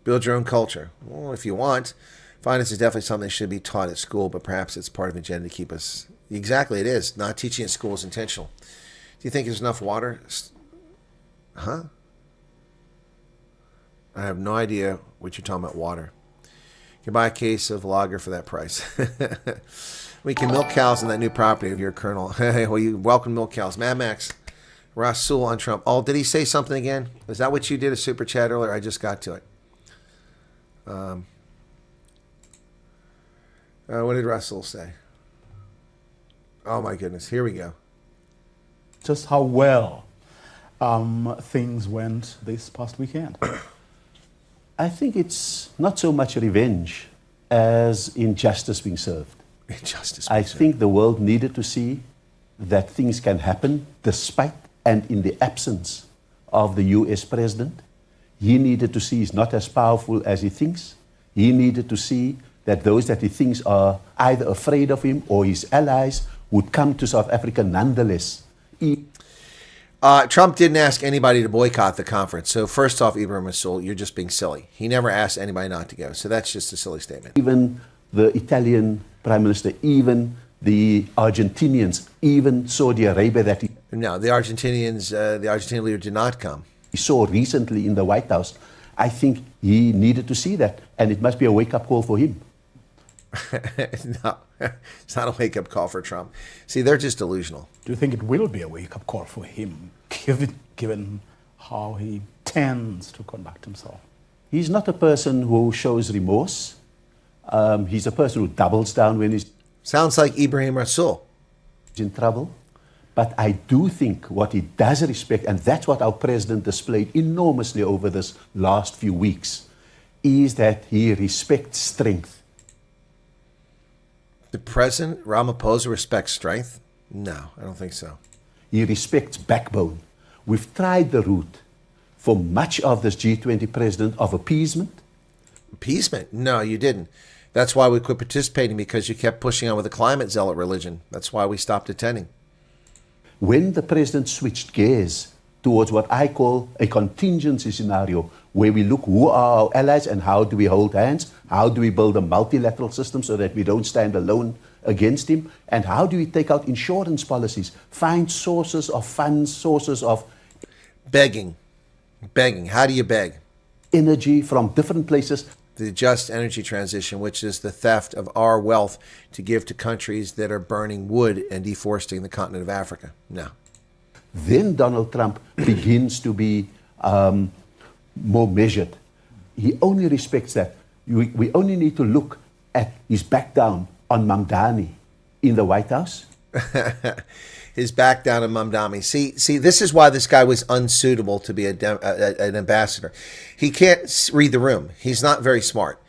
Build your own culture. Well, if you want. Finance is definitely something that should be taught at school, but perhaps it's part of an agenda to keep us... Exactly, it is. Not teaching at school is intentional. Do you think there's enough water? Huh? I have no idea what you're talking about, water. You can buy a case of lager for that price. We can milk cows in that new property of your Colonel. Hey, well, you welcome milk cows. Mad Max. Rasul on Trump. Oh, did he say something again? Is that what you did, a super chat earlier? I just got to it. What did Rasul say? Oh, my goodness. Here we go. Just how well things went this past weekend. I think it's not so much revenge as injustice being served. Injustice. I think the world needed to see that things can happen despite and in the absence of the US president. He needed to see he's not as powerful as he thinks. He needed to see that those that he thinks are either afraid of him or his allies would come to South Africa nonetheless. Trump didn't ask anybody to boycott the conference. So first off, Ibrahim Rasul, you're just being silly. He never asked anybody not to go. So that's just a silly statement. Even the Italian Prime Minister, even the Argentinians, even Saudi Arabia that No, the Argentinian leader did not come. he saw recently in the White House. I think he needed to see that, and it must be a wake-up call for him. No, it's not a wake-up call for Trump. See, they're just delusional. Do you think it will be a wake-up call for him, given how he tends to conduct himself? He's not a person who shows remorse. He's a person who doubles down when he's Sounds like Ibrahim Rasul. in trouble. But I do think what he does respect, and that's what our president displayed enormously over this last few weeks, is that he respects strength. The president, Ramaphosa, respects strength? No, I don't think so. He respects backbone. We've tried the route for much of this G20 president of appeasement. Appeasement? No, you didn't. That's why we quit participating, because you kept pushing on with the climate zealot religion. That's why we stopped attending. When the president switched gears towards what I call a contingency scenario, where we look who are our allies and how do we hold hands, how do we build a multilateral system so that we don't stand alone against him, and how do we take out insurance policies, find sources of funds, sources of Begging. How do you beg? energy from different places. The just energy transition, which is the theft of our wealth to give to countries that are burning wood and deforesting the continent of Africa. No. Then Donald Trump begins to be more measured. He only respects that. We only need to look at his back down on Mamdani in the White House. His back down in Mamdani. See, this is why this guy was unsuitable to be an ambassador. He can't read the room. He's not very smart.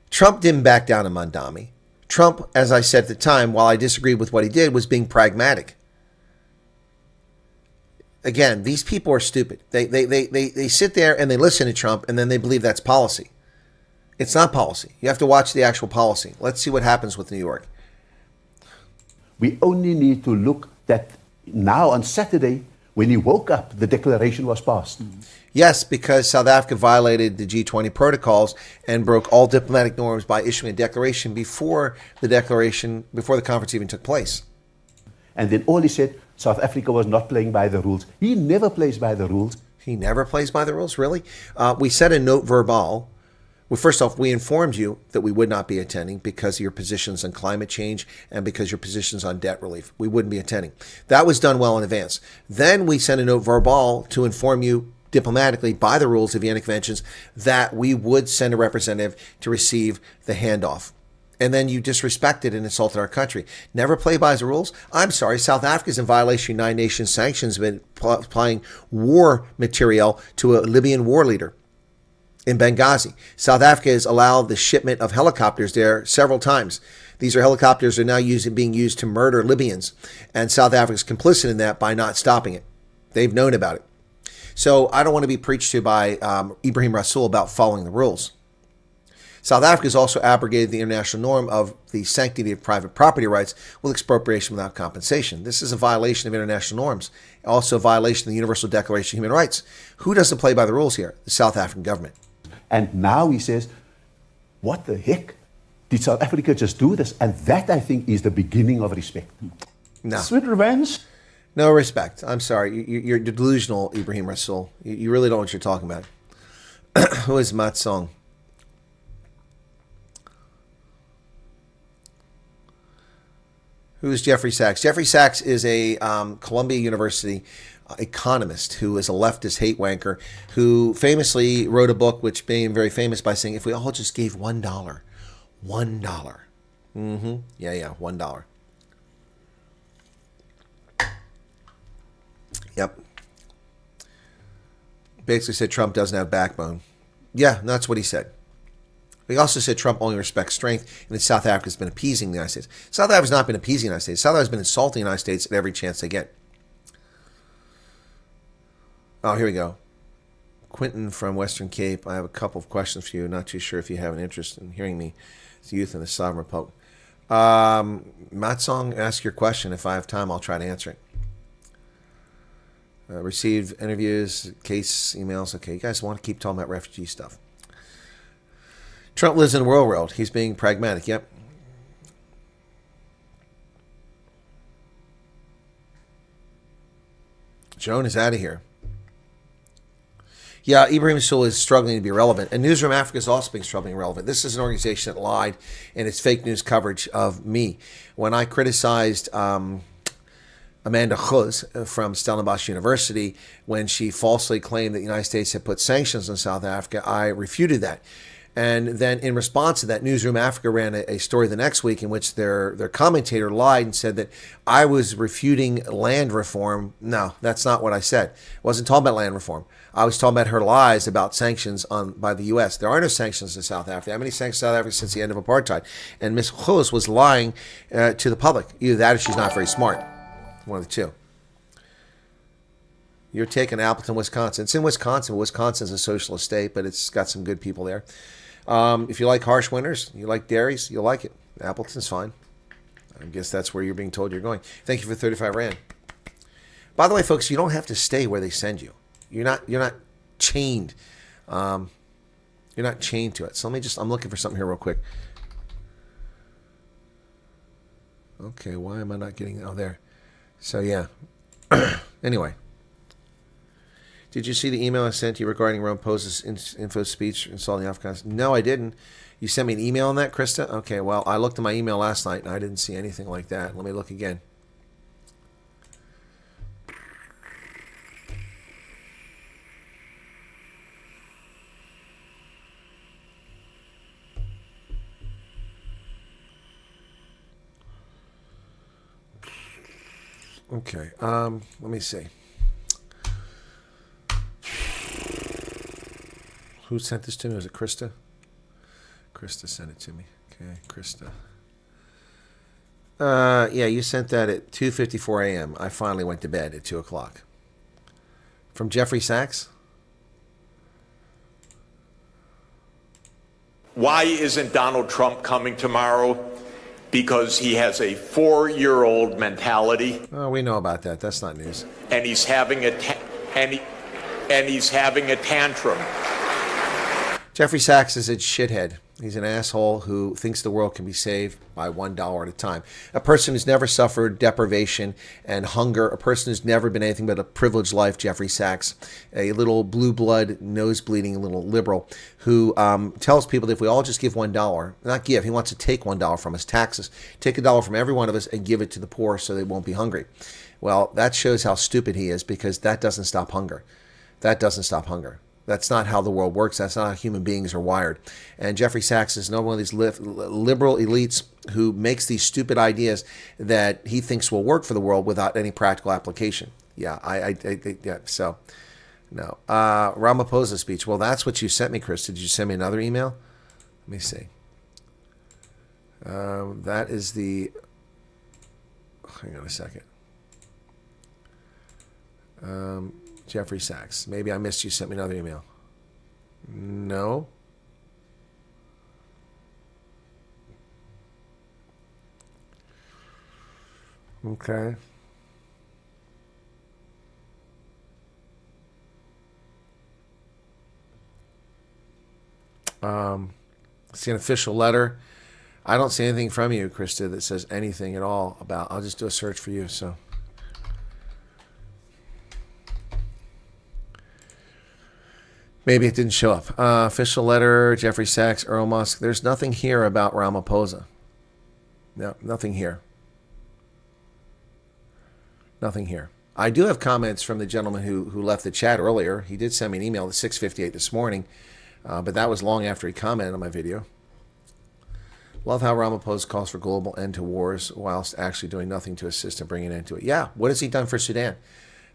Trump didn't back down in Mamdani. Trump, as I said at the time, while I disagreed with what he did, was being pragmatic. Again, these people are stupid. They sit there and they listen to Trump, and then they believe that's policy. It's not policy. You have to watch the actual policy. Let's see what happens with New York. We only need to look that now on Saturday, when he woke up, the declaration was passed. Yes, because South Africa violated the G20 protocols and broke all diplomatic norms by issuing a declaration before the conference even took place. And then all he said, South Africa was not playing by the rules. He never plays by the rules. He never plays by the rules, really? We said a note verbal, Well, first off, we informed you that we would not be attending because of your positions on climate change and because your positions on debt relief. We wouldn't be attending. That was done well in advance. Then we sent a note verbal to inform you diplomatically by the rules of Vienna Conventions that we would send a representative to receive the handoff. And then you disrespected and insulted our country. Never play by the rules. I'm sorry, South Africa is in violation of United Nations sanctions, been applying war material to a Libyan war leader in Benghazi. South Africa has allowed the shipment of helicopters there several times. These are helicopters that are now being used to murder Libyans, and South Africa is complicit in that by not stopping it. They've known about it. So I don't want to be preached to by Ibrahim Rasool about following the rules. South Africa has also abrogated the international norm of the sanctity of private property rights with expropriation without compensation. This is a violation of international norms, also a violation of the Universal Declaration of Human Rights. Who doesn't play by the rules here? The South African government. And now he says, what the heck? Did South Africa just do this? And that, I think, is the beginning of respect. No. Sweet revenge. No respect. I'm sorry. You're delusional, Ibrahim Rasool. You really don't know what you're talking about. Who is Mat Song? Who is Jeffrey Sachs? Jeffrey Sachs is a Columbia University economist who is a leftist hate wanker who famously wrote a book which became very famous by saying, if we all just gave $1, $1. Yeah, $1. Yep. Basically said Trump doesn't have backbone. Yeah, that's what he said. He also said Trump only respects strength and that South Africa has been appeasing the United States. South Africa has not been appeasing the United States. South Africa has been insulting the United States at every chance they get. Oh, here we go. Quentin from Western Cape. I have a couple of questions for you. Not too sure if you have an interest in hearing me. It's youth in the Sovereign Republic. Matsong, ask your question. If I have time, I'll try to answer it. Received interviews, case emails. Okay, you guys want to keep talking about refugee stuff. Trump lives in a world. He's being pragmatic. Yep. Joan is out of here. Yeah, Ibrahim Rasool is struggling to be relevant. And Newsroom Africa is also being struggling to be relevant. This is an organization that lied in its fake news coverage of me. When I criticized Amanda Khuz from Stellenbosch University when she falsely claimed that the United States had put sanctions on South Africa, I refuted that. And then in response to that, Newsroom Africa ran a story the next week in which their commentator lied and said that I was refuting land reform. No, that's not what I said. I wasn't talking about land reform. I was talking about her lies about sanctions by the U.S. There are no sanctions in South Africa. How many sanctions in South Africa since the end of apartheid? And Ms. Khuz was lying to the public. Either that or she's not very smart. One of the two. You're taking Appleton, Wisconsin. It's in Wisconsin. Wisconsin's a socialist state, but it's got some good people there. If you like harsh winters, you like dairies, you'll like it. Appleton's fine. I guess that's where you're being told you're going. Thank you for 35 Rand. By the way, folks, you don't have to stay where they send you. You're not chained. You're not chained to it. So I'm looking for something here real quick. Okay, why am I not getting, oh, there. So, yeah. Anyway. Did you see the email I sent you regarding Rome Post's info speech insulting Africans? No, I didn't. You sent me an email on that, Krista? Okay, well, I looked at my email last night and I didn't see anything like that. Let me look again. Okay, let me see. Who sent this to me? Was it Krista? Krista sent it to me. Okay, Krista. Yeah, you sent that at 2:54 a.m. I finally went to bed at 2 o'clock. From Jeffrey Sachs? Why isn't Donald Trump coming tomorrow? Because he has a 4-year-old mentality. Oh, we know about that. That's not news. And he's having a tantrum. Jeffrey Sachs is a shithead. He's an asshole who thinks the world can be saved by $1 at a time. A person who's never suffered deprivation and hunger. A person who's never been anything but a privileged life, Jeffrey Sachs. A little blue blood, nose-bleeding little liberal who tells people that if we all just give $1, not give, he wants to take $1 from us, taxes. Take $1 from every one of us and give it to the poor so they won't be hungry. Well, that shows how stupid he is, because that doesn't stop hunger. That doesn't stop hunger. That's not how the world works. That's not how human beings are wired. And Jeffrey Sachs is another one of these liberal elites who makes these stupid ideas that he thinks will work for the world without any practical application. Yeah, yeah. So, no. Ramaphosa speech. Well, that's what you sent me, Chris. Did you send me another email? Let me see. That is the. Hang on a second. Jeffrey Sachs. Maybe I missed you. Sent me another email. No. Okay. See an official letter. I don't see anything from you, Krista, that says anything at all about. I'll just do a search for you. So. Maybe it didn't show up. Official letter, Jeffrey Sachs, Earl Musk. There's nothing here about Ramaphosa. No, nothing here. Nothing here. I do have comments from the gentleman who left the chat earlier. He did send me an email at 6:58 this morning, but that was long after he commented on my video. Love how Ramaphosa calls for global end to wars whilst actually doing nothing to assist and bring an end to it. Yeah, what has he done for Sudan?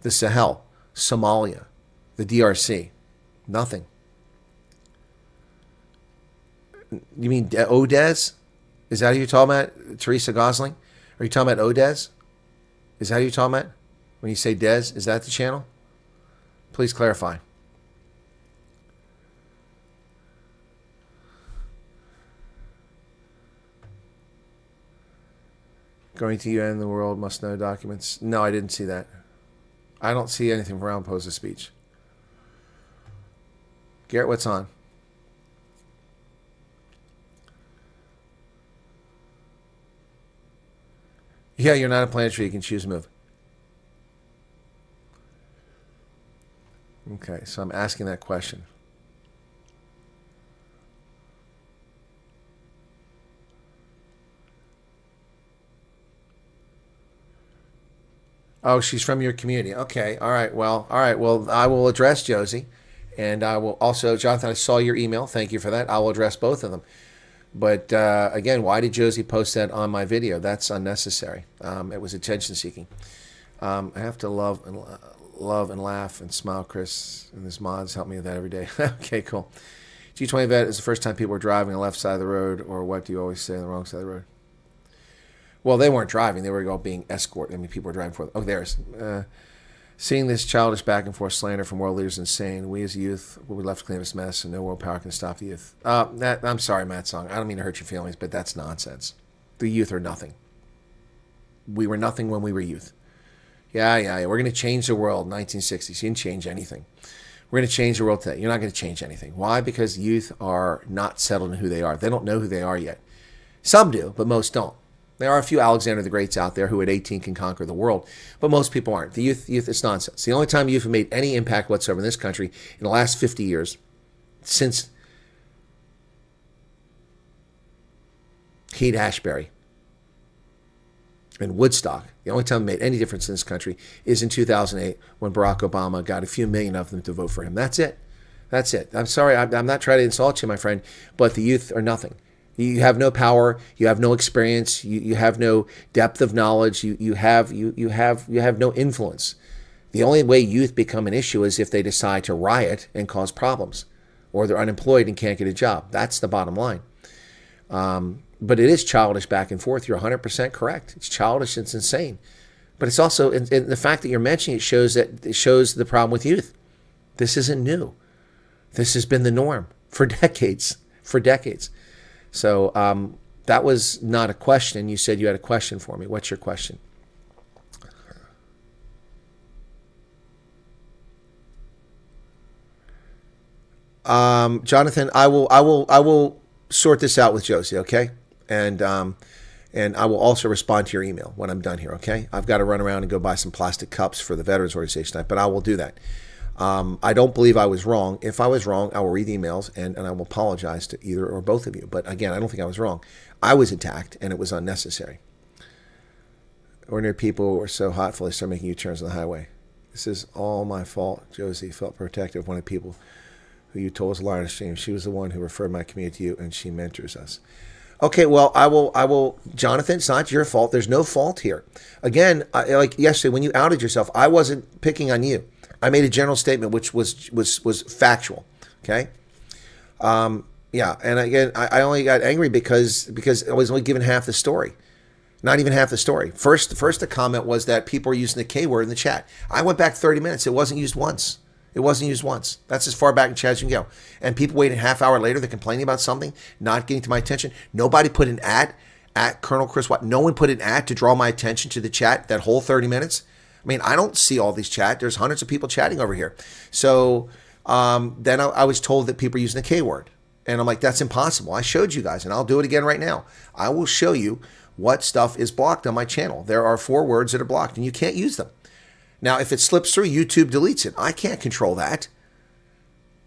The Sahel, Somalia, the DRC. Nothing. You mean Odez? Is that who you're talking about? Teresa Gosling? Are you talking about Odez? Is that who you're talking about? When you say Dez, is that the channel? Please clarify. Going to UN, the world must know documents. No, I didn't see that. I don't see anything from Ramaphosa's speech. Garrett, what's on? Yeah, you're not a planetary. You can choose to move. Okay, so I'm asking that question. Oh, she's from your community. Okay, all right. Well, I will address Josie. And I will also, Jonathan, I saw your email. Thank you for that. I will address both of them. But again, why did Josie post that on my video? That's unnecessary. It was attention seeking. I have to love and laugh and smile, Chris. And this mods help me with that every day. Okay, cool. G20 vet is the first time people were driving on the left side of the road, or what do you always say on the wrong side of the road? Well, they weren't driving. They were all being escorted. I mean, people were driving for them. Oh, there's. Seeing this childish back and forth slander from world leaders is insane. We as youth will be left to clean this mess, and no world power can stop the youth. I'm sorry, Matt Song. I don't mean to hurt your feelings, but that's nonsense. The youth are nothing. We were nothing when we were youth. Yeah. We're going to change the world. 1960s. You didn't change anything. We're going to change the world today. You're not going to change anything. Why? Because youth are not settled in who they are. They don't know who they are yet. Some do, but most don't. There are a few Alexander the Greats out there who at 18 can conquer the world, but most people aren't. The youth, it's nonsense. The only time youth have made any impact whatsoever in this country in the last 50 years, since Haight-Ashbury and Woodstock, the only time it made any difference in this country is in 2008 when Barack Obama got a few million of them to vote for him. That's it. That's it. I'm sorry. I'm not trying to insult you, my friend, but the youth are nothing. You have no power. You have no experience. You have no depth of knowledge. You have no influence. The only way youth become an issue is if they decide to riot and cause problems, or they're unemployed and can't get a job. That's the bottom line. But it is childish back and forth. You're 100% correct. It's childish. It's insane. But it's also, and the fact that you're mentioning it shows the problem with youth. This isn't new. This has been the norm for decades. So that was not a question. You said you had a question for me. What's your question? Jonathan, I will sort this out with Josie, okay? And I will also respond to your email when I'm done here, okay? I've got to run around and go buy some plastic cups for the Veterans Organization tonight, but I will do that. I don't believe I was wrong. If I was wrong, I will read the emails and I will apologize to either or both of you. But again, I don't think I was wrong. I was attacked and it was unnecessary. Ordinary people were so hotful they started making U-turns on the highway. This is all my fault. Josie felt protective. One of the people who you told was a liar on the stream. She was the one who referred my community to you, and she mentors us. Okay, well, I will, Jonathan, it's not your fault. There's no fault here. Again, like yesterday when you outed yourself, I wasn't picking on you. I made a general statement which was factual. Okay. Yeah, and again, I only got angry because I was only given half the story. Not even half the story. First, the comment was that people were using the K word in the chat. I went back 30 minutes. It wasn't used once. It wasn't used once. That's as far back in chat as you can go. And people waited a half hour later. They're complaining about something, not getting to my attention. Nobody put an at Colonel Chris Wyatt. No one put an at to draw my attention to the chat that whole 30 minutes. I mean, I don't see all these chat. There's hundreds of people chatting over here. So then I was told that people are using the K word. And I'm like, that's impossible. I showed you guys, and I'll do it again right now. I will show you what stuff is blocked on my channel. There are 4 words that are blocked, and you can't use them. Now, if it slips through, YouTube deletes it. I can't control that.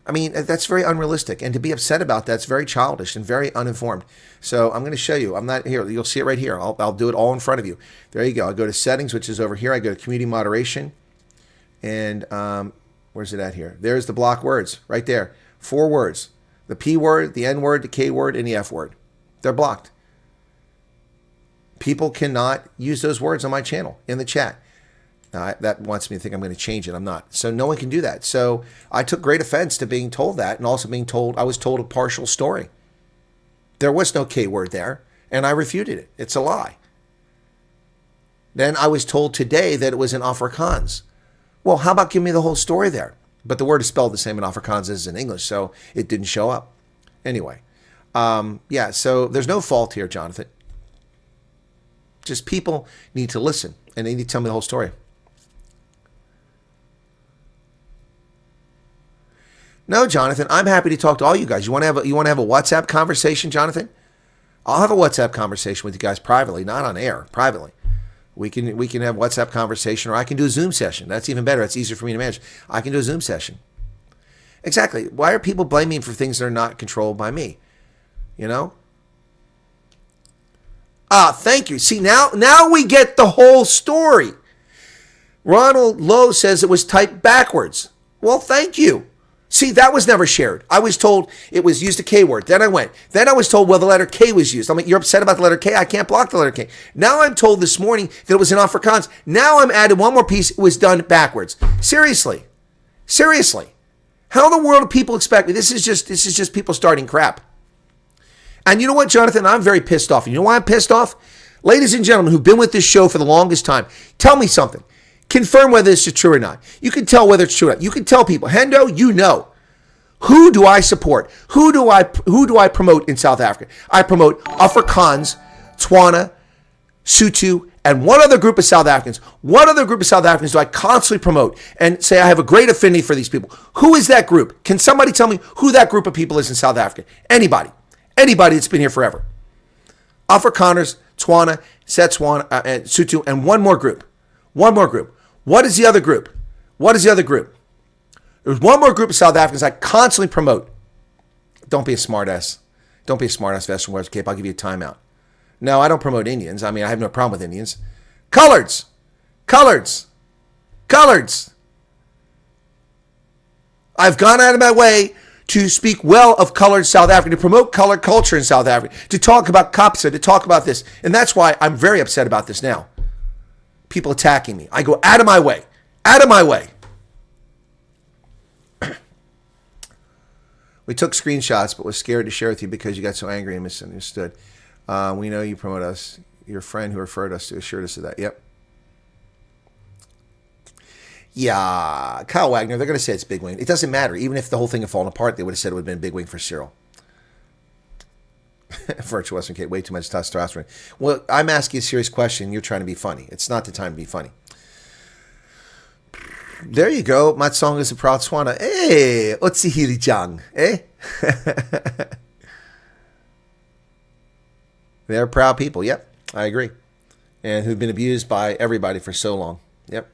I mean, that's very unrealistic. And to be upset about that's very childish and very uninformed. So I'm going to show you. I'm not here. You'll see it right here. I'll do it all in front of you. There you go. I go to settings, which is over here. I go to community moderation. And where's it at here? There's the block words right there. 4 words. The P word, the N word, the K word, and the F word. They're blocked. People cannot use those words on my channel in the chat. That wants me to think I'm going to change it. I'm not. So no one can do that. So I took great offense to being told that, and also being told I was told a partial story. There was no K word there, and I refuted it. It's a lie. Then I was told today that it was in Afrikaans. Well, how about giving me the whole story there? But the word is spelled the same in Afrikaans as in English, so it didn't show up. Anyway, yeah, so there's no fault here, Jonathan. Just people need to listen, and they need to tell me the whole story. No, Jonathan, I'm happy to talk to all you guys. You want to have a WhatsApp conversation, Jonathan? I'll have a WhatsApp conversation with you guys privately, not on air, privately. We can have WhatsApp conversation, or I can do a Zoom session. That's even better. It's easier for me to manage. I can do a Zoom session. Exactly. Why are people blaming me for things that are not controlled by me? You know? Thank you. See, now we get the whole story. Ronald Lowe says it was typed backwards. Well, thank you. See, that was never shared. I was told it was used a K word. Then I went. Then I was told, well, the letter K was used. I'm like, you're upset about the letter K? I can't block the letter K. Now I'm told this morning that it was in Afrikaans. Now I'm added one more piece. It was done backwards. Seriously. Seriously. How in the world do people expect me? This is just people starting crap. And you know what, Jonathan? I'm very pissed off. And you know why I'm pissed off? Ladies and gentlemen who've been with this show for the longest time, tell me something. Confirm whether this is true or not. You can tell whether it's true or not. You can tell people, Hendo, you know. Who do I support? Who do I promote in South Africa? I promote Afrikaans, Tswana, Sotho, and one other group of South Africans. One other group of South Africans do I constantly promote and say I have a great affinity for these people. Who is that group? Can somebody tell me who that group of people is in South Africa? Anybody. Anybody that's been here forever. Afrikaners, Tswana, Setswana, and Sotho, and one more group. One more group. What is the other group? What is the other group? There's one more group of South Africans I constantly promote. Don't be a smartass. Don't be a smartass, Western West Cape. I'll give you a timeout. No, I don't promote Indians. I mean, I have no problem with Indians. Coloreds. Coloreds. Coloreds. I've gone out of my way to speak well of colored South Africa, to promote colored culture in South Africa, to talk about COPSA, to talk about this. And that's why I'm very upset about this now. People attacking me. I go out of my way. Out of my way. We took screenshots, but was scared to share with you because you got so angry and misunderstood. We know you promote us. Your friend who referred us to assured us of that. Yep. Yeah, Kyle Wagner, they're going to say it's Big Wing. It doesn't matter. Even if the whole thing had fallen apart, they would have said it would have been Big Wing for Cyril. Virtual Western Kate, way too much testosterone. Well, I'm asking a serious question. You're trying to be funny. It's not the time to be funny. There you go. My song is a proud Tswana. Hey, Otsihiri Jang. Eh? They're proud people. Yep, I agree. And who've been abused by everybody for so long. Yep.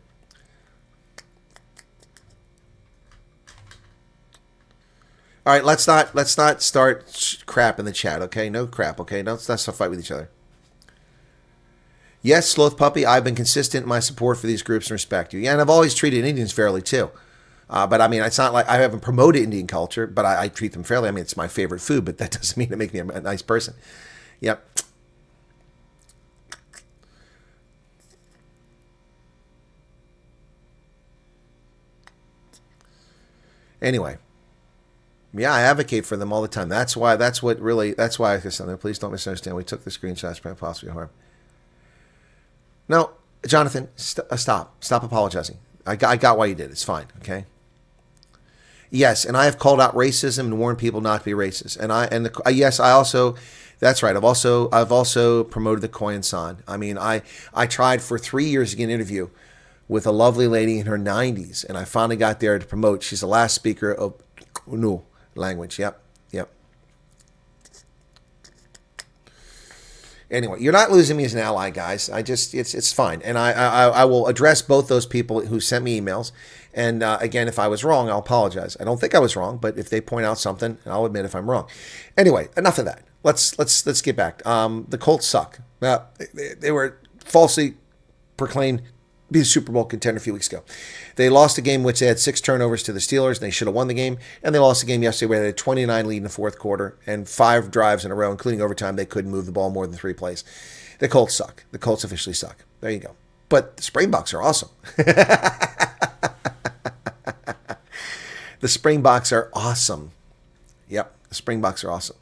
All right, let's not start crap in the chat, okay? No crap, okay? Let's not fight with each other. Yes, Sloth Puppy, I've been consistent in my support for these groups and respect you. Yeah, and I've always treated Indians fairly too. But I mean, it's not like I haven't promoted Indian culture, but I treat them fairly. I mean, it's my favorite food, but that doesn't mean it makes me a nice person. Yep. Anyway. Yeah, I advocate for them all the time. That's why I said, please don't misunderstand. We took the screenshots for possibly harm. No, Jonathan, stop apologizing. I got why you did. It's fine. Okay. Yes, and I have called out racism and warned people not to be racist. That's right. I've also promoted the Koyan San. I mean, I tried for 3 years to get an interview with a lovely lady in her 90s, and I finally got there to promote. She's the last speaker of Unu language. Yep. Anyway, you're not losing me as an ally, guys. It's fine, and I will address both those people who sent me emails. And again, if I was wrong, I'll apologize. I don't think I was wrong, but if they point out something, I'll admit if I'm wrong. Anyway, enough of that. Let's get back. The Colts suck. They were falsely proclaimed to be a Super Bowl contender a few weeks ago. They lost a game which they had 6 turnovers to the Steelers, and they should have won the game. And they lost a game yesterday where they had a 29 lead in the fourth quarter and 5 drives in a row, including overtime. They couldn't move the ball more than 3 plays. The Colts suck. The Colts officially suck. There you go. But the Springboks are awesome. The Springboks are awesome. Yep, the Springboks are awesome.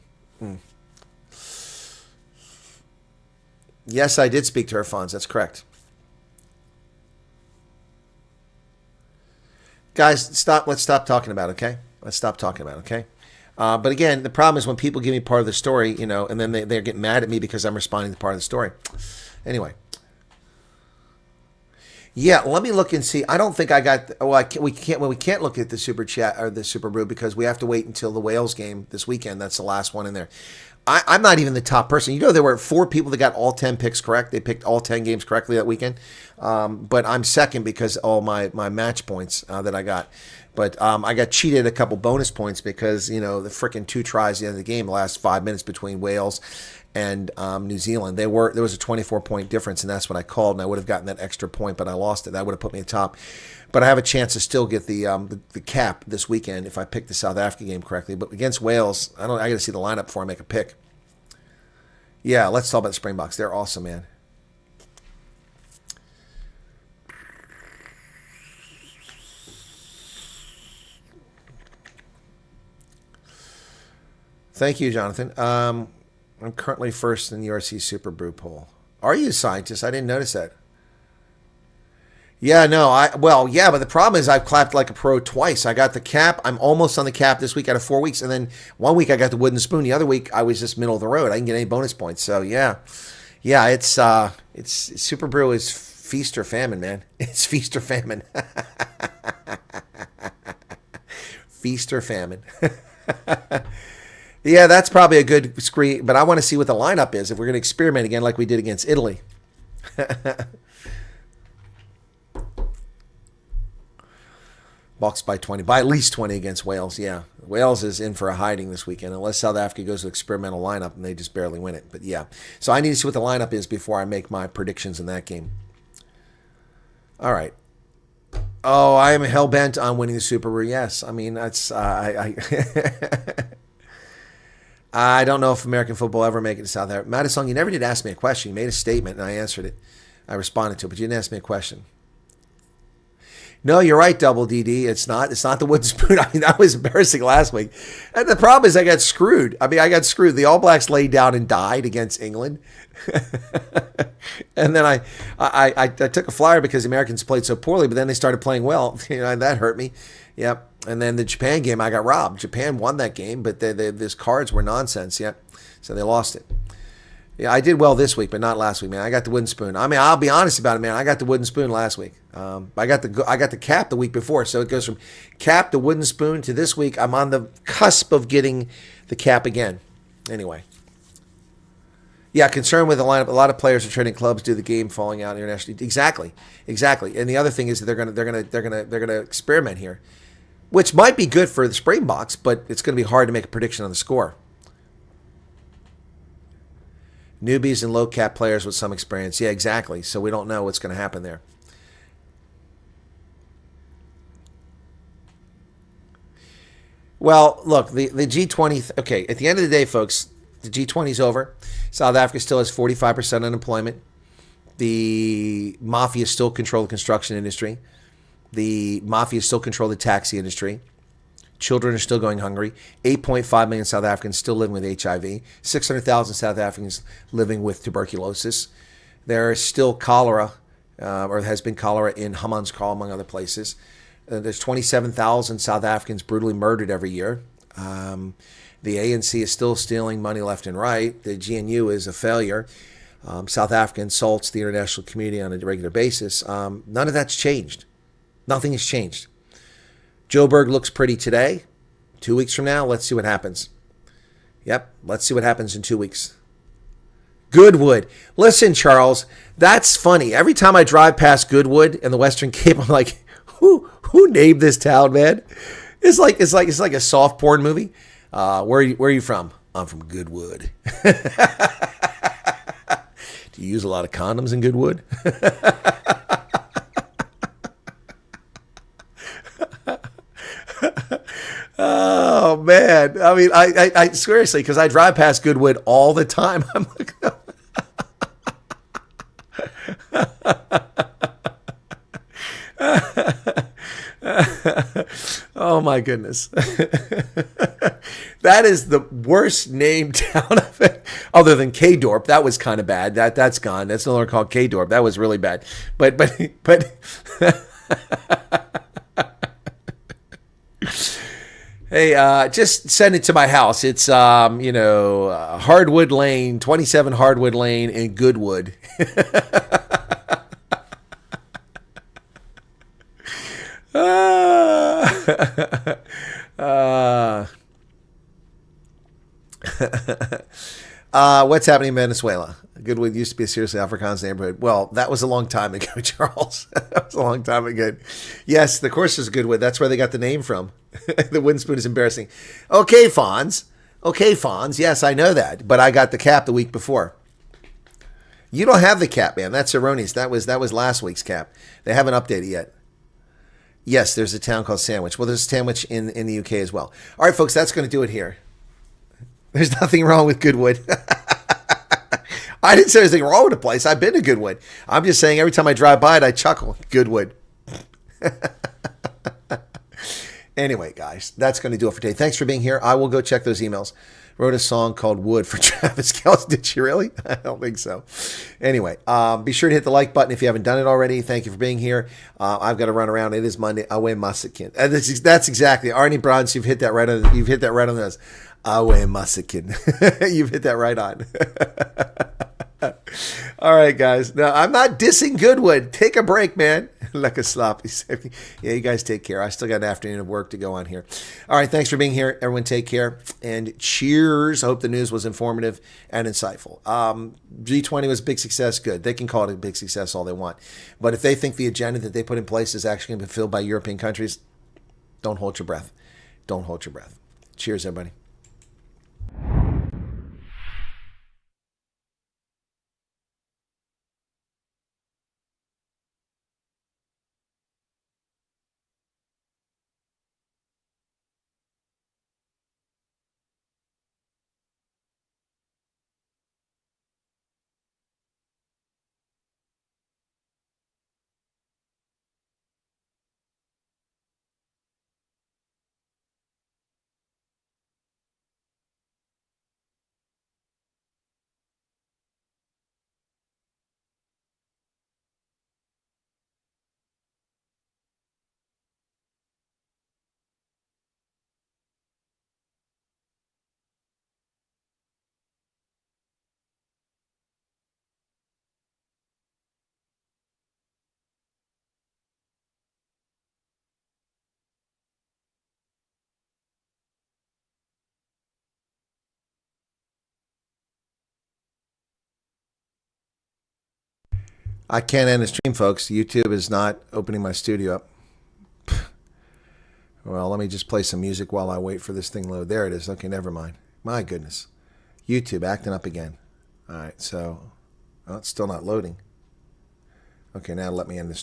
Yes, I did speak to her Fonz. That's correct. Guys, let's stop talking about it, okay? Let's stop talking about it, okay? But again, the problem is when people give me part of the story, and then they're getting mad at me because I'm responding to part of the story. Anyway. Yeah, let me look and see. I don't think I got. We can't look at the super chat or the super brew because we have to wait until the Wales game this weekend. That's the last one in there. I'm not even the top person. There were 4 people that got all 10 picks correct. They picked all 10 games correctly that weekend. But I'm second because all my match points that I got. But I got cheated a couple bonus points because, the freaking 2 tries at the end of the game, the last 5 minutes between Wales and New Zealand. There was a 24-point difference, and that's what I called, and I would have gotten that extra point, but I lost it. That would have put me at top. But I have a chance to still get the cap this weekend if I pick the South Africa game correctly. But against Wales, I got to see the lineup before I make a pick. Yeah, let's talk about the Springboks. They're awesome, man. Thank you, Jonathan. I'm currently first in the URC Super Brew poll. Are you a scientist? I didn't notice that. Yeah, no, but the problem is I've clapped like a pro twice. I got the cap. I'm almost on the cap this week out of 4 weeks. And then 1 week I got the wooden spoon. The other week I was just middle of the road. I didn't get any bonus points. So yeah, it's Super Brew is feast or famine, man. It's feast or famine. Feast or famine. Yeah, that's probably a good screen. But I want to see what the lineup is if we're going to experiment again like we did against Italy. Bucks by 20, by at least 20 against Wales. Yeah, Wales is in for a hiding this weekend unless South Africa goes to experimental lineup and they just barely win it. But yeah, so I need to see what the lineup is before I make my predictions in that game. All right. Oh, I am hell bent on winning the Super Bowl. Yes, I mean that's I don't know if American football ever make it to South Africa. Madison, you never did ask me a question. You made a statement and I answered it. I responded to it, but you didn't ask me a question. No, you're right, Double DD. It's not the wooden spoon. I mean, that was embarrassing last week. And the problem is I got screwed. The All Blacks laid down and died against England. And then I took a flyer because the Americans played so poorly, but then they started playing well. That hurt me. Yep. And then the Japan game, I got robbed. Japan won that game, but these cards were nonsense. Yep. So they lost it. Yeah, I did well this week, but not last week, man. I got the wooden spoon. I mean, I'll be honest about it, man. I got the wooden spoon last week. I got the cap the week before, so it goes from cap to wooden spoon to this week. I'm on the cusp of getting the cap again. Anyway, Yeah, concern with the lineup. A lot of players are trading clubs due to the game falling out internationally. Exactly. And the other thing is that they're gonna experiment here, which might be good for the Springboks, but it's going to be hard to make a prediction on the score. Newbies and low cap players with some experience. Yeah, exactly. So we don't know what's going to happen there. Well, look, the G20. Okay, at the end of the day, folks, the G20 is over. South Africa still has 45% unemployment. The mafia still control the construction industry. The mafia still control the taxi industry. Children are still going hungry. 8.5 million South Africans still living with HIV. 600,000 South Africans living with tuberculosis. There is still cholera, or has been cholera in Hammanskraal, among other places. There's 27,000 South Africans brutally murdered every year. The ANC is still stealing money left and right. The GNU is a failure. South Africa insults the international community on a regular basis. None of that's changed. Nothing has changed. Joburg looks pretty today. 2 weeks from now, let's see what happens. Yep, let's see what happens in 2 weeks. Goodwood. Listen, Charles, that's funny. Every time I drive past Goodwood in the Western Cape, I'm like, who named this town, man? It's like a soft porn movie. Where are you from? I'm from Goodwood. Do you use a lot of condoms in Goodwood? Oh man! I mean, I seriously, because I drive past Goodwood all the time. I'm like, oh my goodness. That is the worst named town of it, other than Kaydorp. That was kind of bad. That's gone. That's no longer called Kaydorp. That was really bad. But hey, just send it to my house. It's Hardwood Lane, 27 Hardwood Lane in Goodwood. What's happening in Venezuela? Goodwood used to be a seriously Afrikaans neighborhood. Well, that was a long time ago, Charles. That was a long time ago. Yes, the course is Goodwood. That's where they got the name from. The wooden spoon is embarrassing. Okay, Fonz. Yes, I know that. But I got the cap the week before. You don't have the cap, man. That's erroneous. That was last week's cap. They haven't updated yet. Yes, there's a town called Sandwich. Well, there's a Sandwich in the UK as well. All right, folks, that's going to do it here. There's nothing wrong with Goodwood. I didn't say there's anything wrong with the place. I've been to Goodwood. I'm just saying every time I drive by it, I chuckle. Goodwood. Anyway, guys, that's going to do it for today. Thanks for being here. I will go check those emails. Wrote a song called Wood for Travis Kelce. Did she really? I don't think so. Anyway, be sure to hit the like button if you haven't done it already. Thank you for being here. I've got to run around. It is Monday. Awe Masakin. That's exactly. Arnie Bronze, you've hit that right on. You've hit that right on the nose. Awe Masakin. You've hit that right on. All right, guys. Now, I'm not dissing Goodwood. Take a break, man. Like a sloppy. Yeah, you guys take care. I still got an afternoon of work to go on here. All right, thanks for being here. Everyone take care. And cheers. I hope the news was informative and insightful. G20 was a big success. Good. They can call it a big success all they want. But if they think the agenda that they put in place is actually going to be filled by European countries, don't hold your breath. Don't hold your breath. Cheers, everybody. I can't end the stream, folks. YouTube is not opening my studio up. Well, let me just play some music while I wait for this thing to load. There it is. Okay, never mind. My goodness. YouTube acting up again. All right, so it's still not loading. Okay, now let me end this.